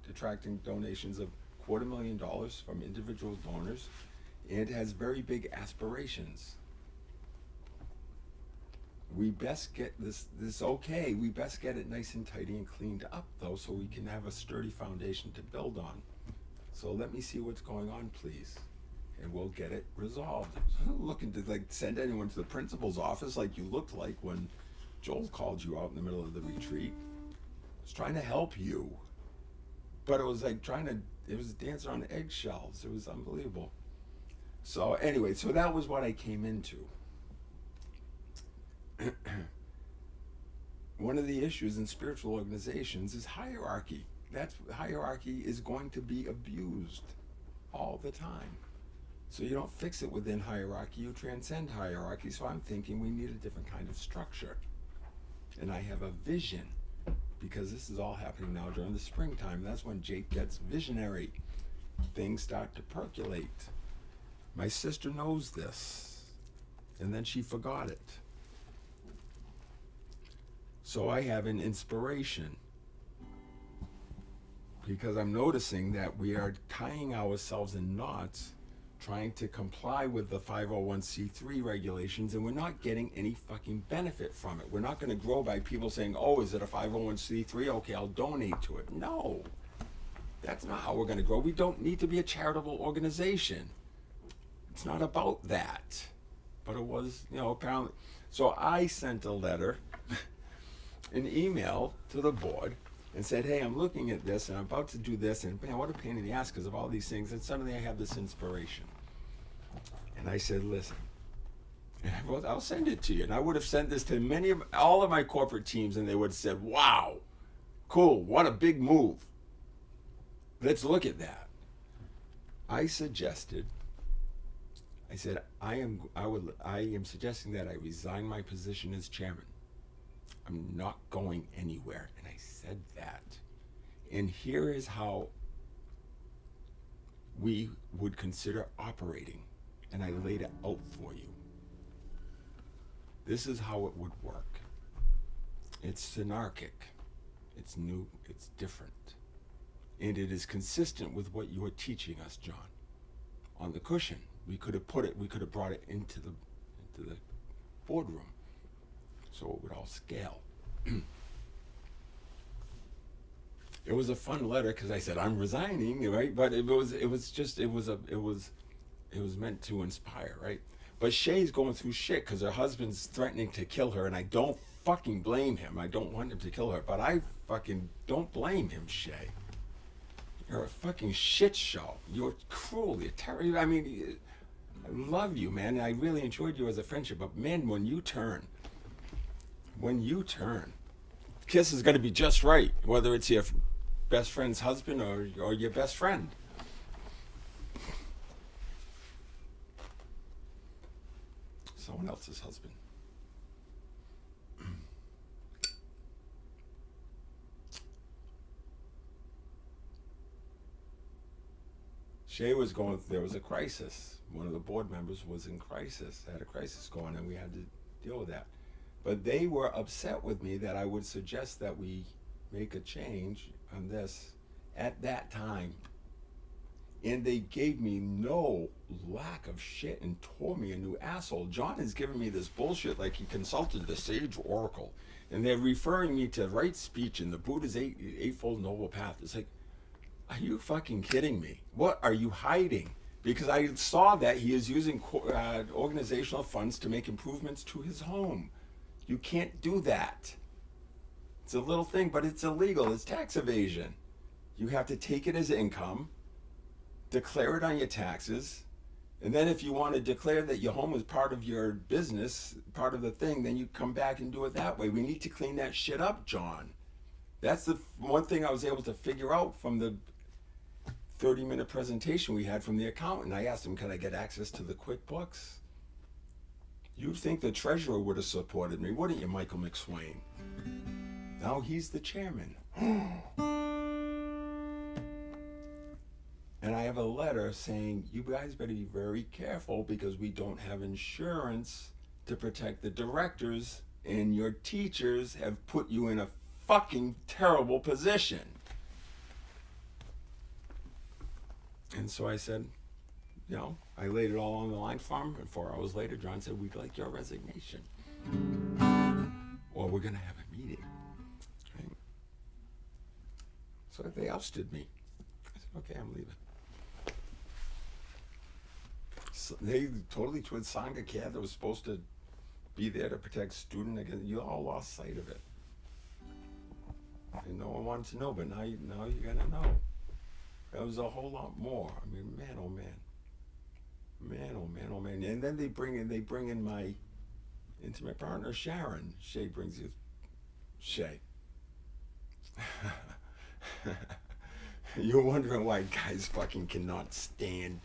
attracting donations of $250,000 from individual donors, and it has very big aspirations. We best get this okay. We best get it nice and tidy and cleaned up, though, so we can have a sturdy foundation to build on. So let me see what's going on, please, and we'll get it resolved. I'm not looking to like send anyone to the principal's office like you looked like when Joel called you out in the middle of the retreat. I was trying to help you, but it was like it was dancing on eggshells. It was unbelievable. So anyway, so that was what I came into. One of the issues in spiritual organizations is hierarchy. Hierarchy is going to be abused all the time. So you don't fix it within hierarchy, you transcend hierarchy. So I'm thinking we need a different kind of structure. And I have a vision, because this is all happening now during the springtime. That's when Jake gets visionary. Things start to percolate. My sister knows this, and then she forgot it. So I have an inspiration, because I'm noticing that we are tying ourselves in knots trying to comply with the 501c3 regulations, and we're not getting any fucking benefit from it. We're not going to grow by people saying, oh, is it a 501c3? Okay, I'll donate to it. No, that's not how we're going to grow. We don't need to be a charitable organization. It's not about that. But it was, apparently. So I sent a letter, an email to the board, and said, hey, I'm looking at this and I'm about to do this, and man, what a pain in the ass because of all these things. And suddenly I have this inspiration. And I said, listen, I'll send it to you. And I would have sent this to all of my corporate teams, and they would have said, wow, Cool. What a big move. Let's look at that. I said, I am suggesting that I resign my position as chairman. I'm not going anywhere. And I said that. And here is how we would consider operating. And I laid it out for you. This is how it would work. It's anarchic. It's new. It's different. And it is consistent with what you're teaching us, John. On the cushion, we could have brought it into the boardroom, so it would all scale. It was a fun letter because I said I'm resigning, right? But it was meant to inspire, right? But Shay's going through shit because her husband's threatening to kill her, and I don't fucking blame him. I don't want him to kill her, but I fucking don't blame him, Shay. You're a fucking shit show. You're cruel. You're terrible. I mean, I love you, man. I really enjoyed you as a friendship. But, man, when you turn, kiss is going to be just right, whether it's your best friend's husband or your best friend. Someone else's husband. Shay was there was a crisis. One of the board members was in crisis, had a crisis going, and we had to deal with that. But they were upset with me that I would suggest that we make a change on this at that time. And they gave me no lack of shit and tore me a new asshole. John is giving me this bullshit like he consulted the sage oracle. And they're referring me to right speech and the Buddha's Eightfold Noble Path. It's like, are you fucking kidding me? What are you hiding? Because I saw that he is using organizational funds to make improvements to his home. You can't do that. It's a little thing, but it's illegal. It's tax evasion. You have to take it as income, declare it on your taxes, and then if you want to declare that your home is part of your business, part of the thing, then you come back and do it that way. We need to clean that shit up, John. That's the one thing I was able to figure out from the 30-minute presentation we had from the accountant. I asked him, can I get access to the QuickBooks? You'd think the treasurer would have supported me, wouldn't you, Michael McSwain? Now he's the chairman. And I have a letter saying, you guys better be very careful because we don't have insurance to protect the directors, and your teachers have put you in a fucking terrible position. And so I said, I laid it all on the line for him, and 4 hours later, John said, we'd like your resignation. Or we're going to have a meeting. Right? So they ousted me. I said, okay, I'm leaving. So they totally twid Sangha Care that was supposed to be there to protect student against, you all lost sight of it. And no one wanted to know, but now you're going to know. There was a whole lot more. I mean, man, oh man. Man, oh man, oh man. And then they bring in my intimate partner, Sharon. Shay brings you, Shay. You're wondering why guys fucking cannot stand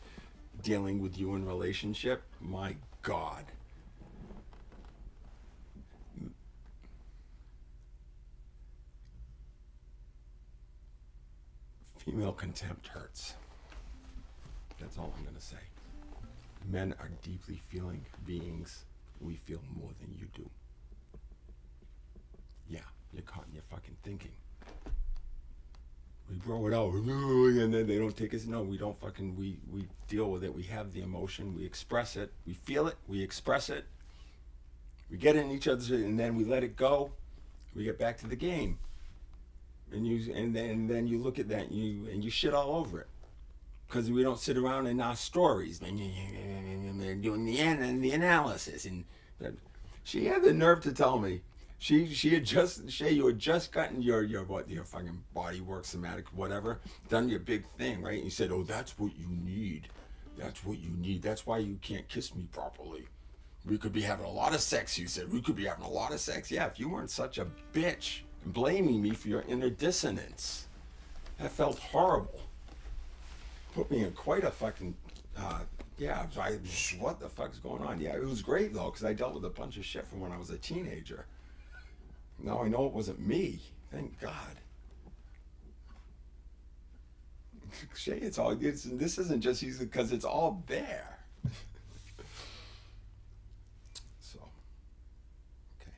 dealing with you in relationship? My God. Female contempt hurts. That's all I'm going to say. Men are deeply feeling beings. We feel more than you do. Yeah, you're caught in your fucking thinking. We grow it out, and then they don't take us. No, we don't fucking, we deal with it. We have the emotion. We express it. We feel it. We express it. We get in each other's, and then we let it go. We get back to the game. And then you look at that and you shit all over it, because we don't sit around in our stories and doing the analysis. And she had the nerve to tell me you had just gotten your fucking body work, somatic whatever, done your big thing, right? And you said, oh, that's what you need. That's what you need. That's why you can't kiss me properly. We could be having a lot of sex, you said. We could be having a lot of sex. Yeah, if you weren't such a bitch and blaming me for your inner dissonance. That felt horrible. Put me in quite a fucking, what the fuck's going on? Yeah, it was great though, because I dealt with a bunch of shit from when I was a teenager. Now I know it wasn't me. Thank God. Shay, this isn't just easy because it's all there. So, okay.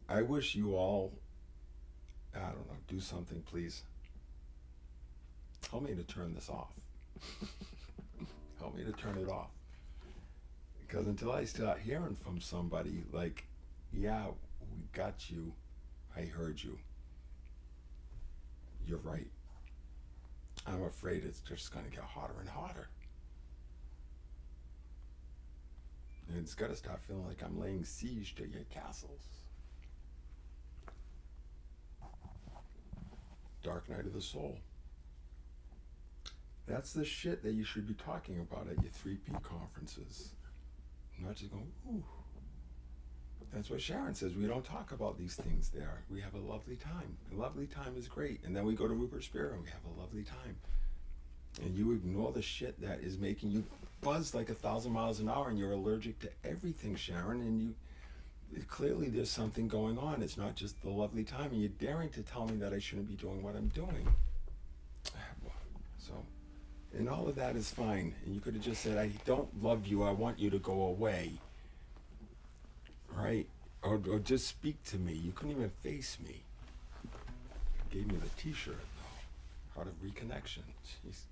I wish you all, I don't know, do something, please. Help me to turn this off. Help me to turn it off. Because until I start hearing from somebody like, yeah, we got you, I heard you, you're right, I'm afraid it's just going to get hotter and hotter. And it's got to start feeling like I'm laying siege to your castles. Dark night of the soul. That's the shit that you should be talking about at your 3P conferences. Not just going, ooh. That's what Sharon says. We don't talk about these things there. We have a lovely time. A lovely time is great. And then we go to Rupert Spirit and we have a lovely time. And you ignore the shit that is making you buzz like 1,000 miles an hour, and you're allergic to everything, Sharon. And clearly there's something going on. It's not just the lovely time. And you're daring to tell me that I shouldn't be doing what I'm doing. So, and all of that is fine. And you could have just said, I don't love you. I want you to go away. Right? Or just speak to me. You couldn't even face me. You gave me the t-shirt, though. Heart of Reconnection. Jeez.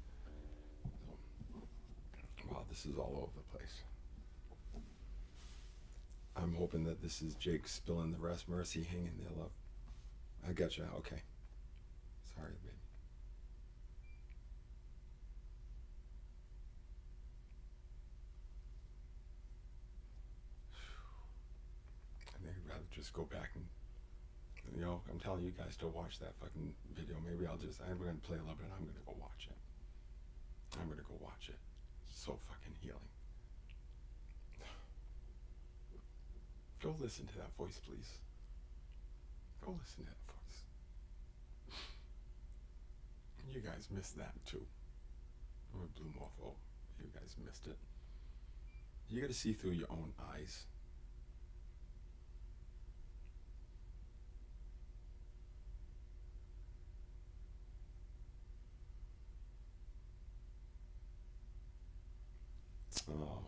Wow, this is all over the place. I'm hoping that this is Jake spilling the rest. Mercy, hang in there, love. I got you. Okay. Sorry, baby. I'd rather just go back and, I'm telling you guys to watch that fucking video. Maybe I'm going to play a little bit and I'm going to go watch it. I'm going to go watch it. It's so fucking healing. Go listen to that voice, please. Go listen to that voice. You guys missed that too. I'm a blue morpho. You guys missed it. You got to see through your own eyes. Oh,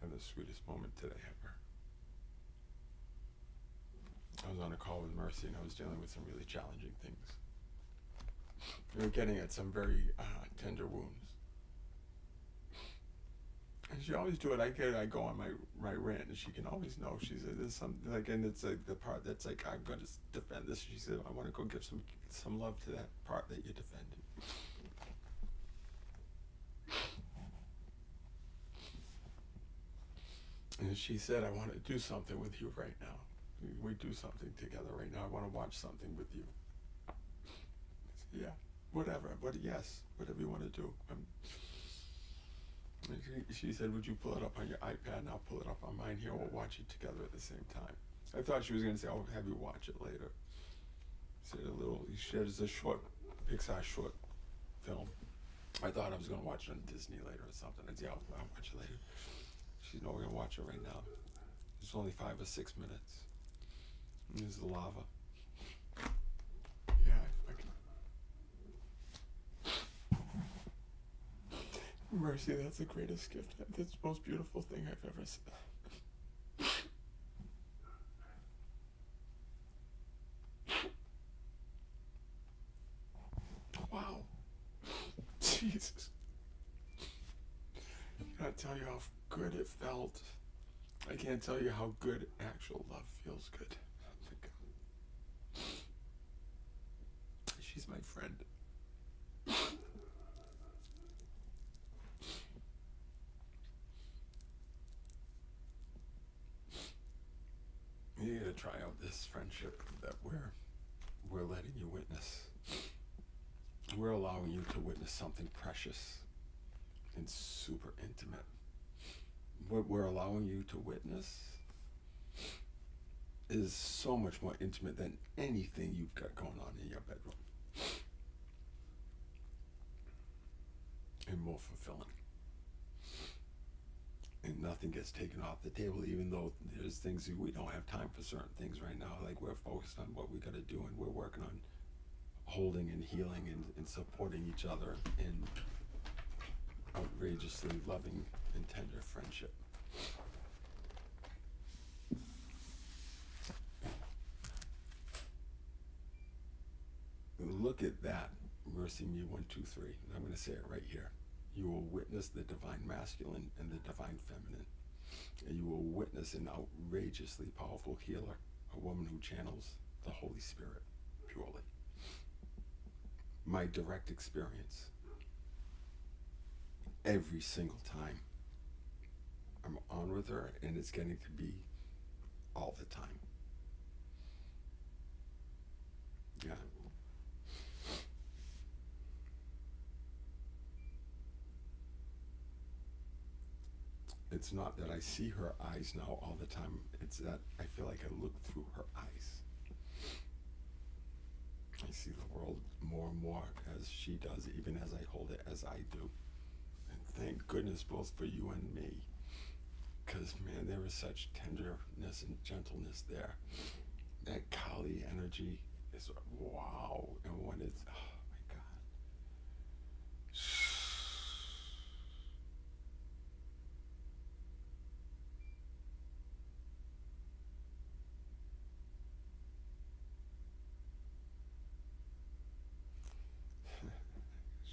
I had the sweetest moment today ever. I was on a call with Mercy and I was dealing with some really challenging things. We were getting at some very tender wounds. And she always do it. I go on my rant and she can always know. She said, there's something like, and it's like the part that's like, I'm going to defend this. She said, I want to go give some love to that part that you defended. And she said, I want to do something with you right now. We do something together right now. I want to watch something with you. I said, yeah, whatever. But yes, whatever you want to do. She said, would you pull it up on your iPad and I'll pull it up on mine here. We'll watch it together at the same time. I thought she was going to say, I'll have you watch it later. She shares a short, Pixar short film. I thought I was going to watch it on Disney later or something. I said, yeah, I'll watch it later. She's no, we're going to watch it right now. It's only 5 or 6 minutes. And there's the lava. Yeah, Mercy, that's the greatest gift. That's the most beautiful thing I've ever said. Wow. Jesus. I can't tell you how good it felt. I can't tell you how good actual love feels good. Oh my God. She's my friend. You need to try out this friendship that we're letting you witness. We're allowing you to witness something precious and super intimate. what we're allowing you to witness is so much more intimate than anything you've got going on in your bedroom. And more fulfilling. And nothing gets taken off the table, even though there's things that we don't have time for certain things right now. Like, we're focused on what we got to do, and we're working on holding and healing and supporting each other in outrageously loving and tender friendship. Look at that. Mercy me, 1, 2, 3. And I'm going to say it right here. You will witness the divine masculine and the divine feminine. And you will witness an outrageously powerful healer, a woman who channels the Holy Spirit purely. My direct experience, every single time I'm on with her, and it's getting to be all the time. Yeah. It's not that I see her eyes now all the time. It's that I feel like I look through her eyes. I see the world more and more as she does, even as I hold it as I do. And thank goodness both for you and me. Because, man, there is such tenderness and gentleness there. That Kali energy is wow. And when it's, oh my God.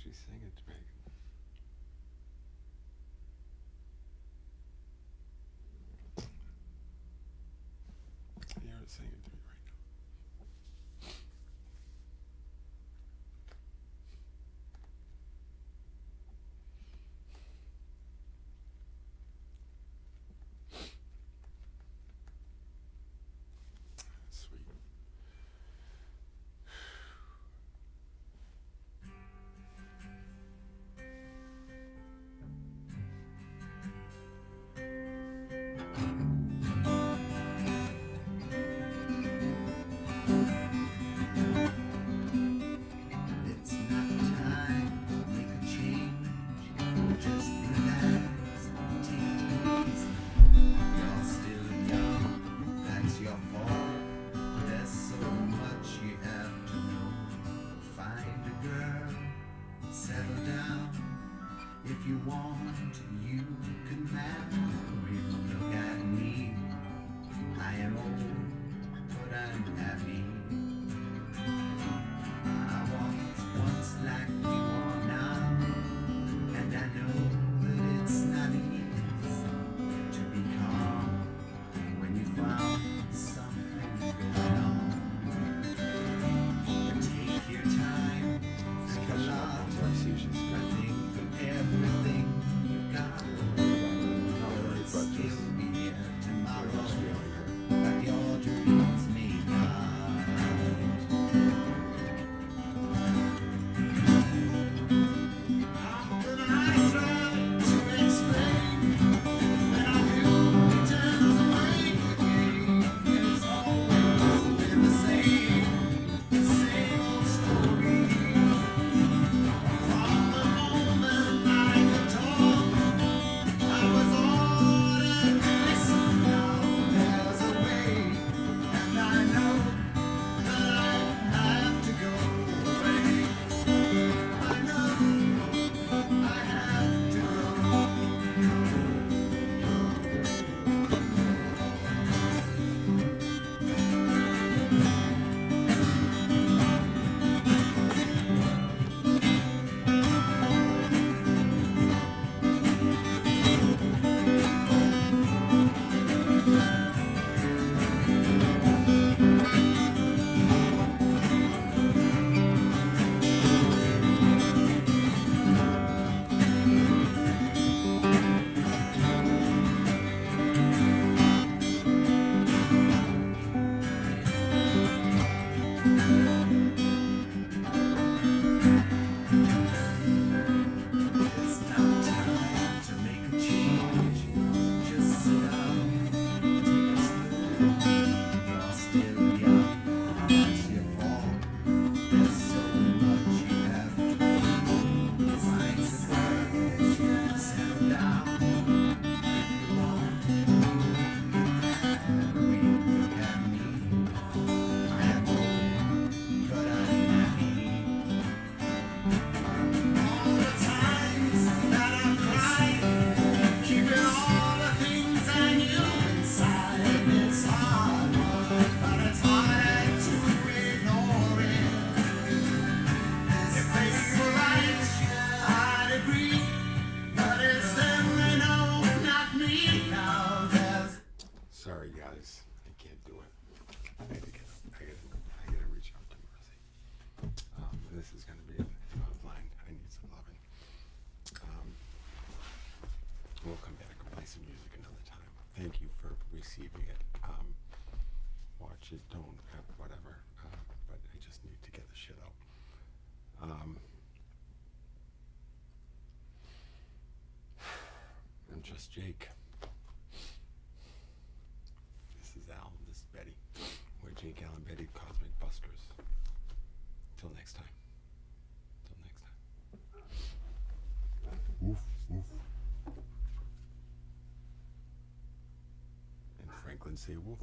She's singing to me. You're singing to me right now. Sweet. I'm just Jake. This is Al. This is Betty. We're Jake, Al, and Betty, Cosmic Busters. Till next time. Till next time. Woof, woof. And Franklin say woof.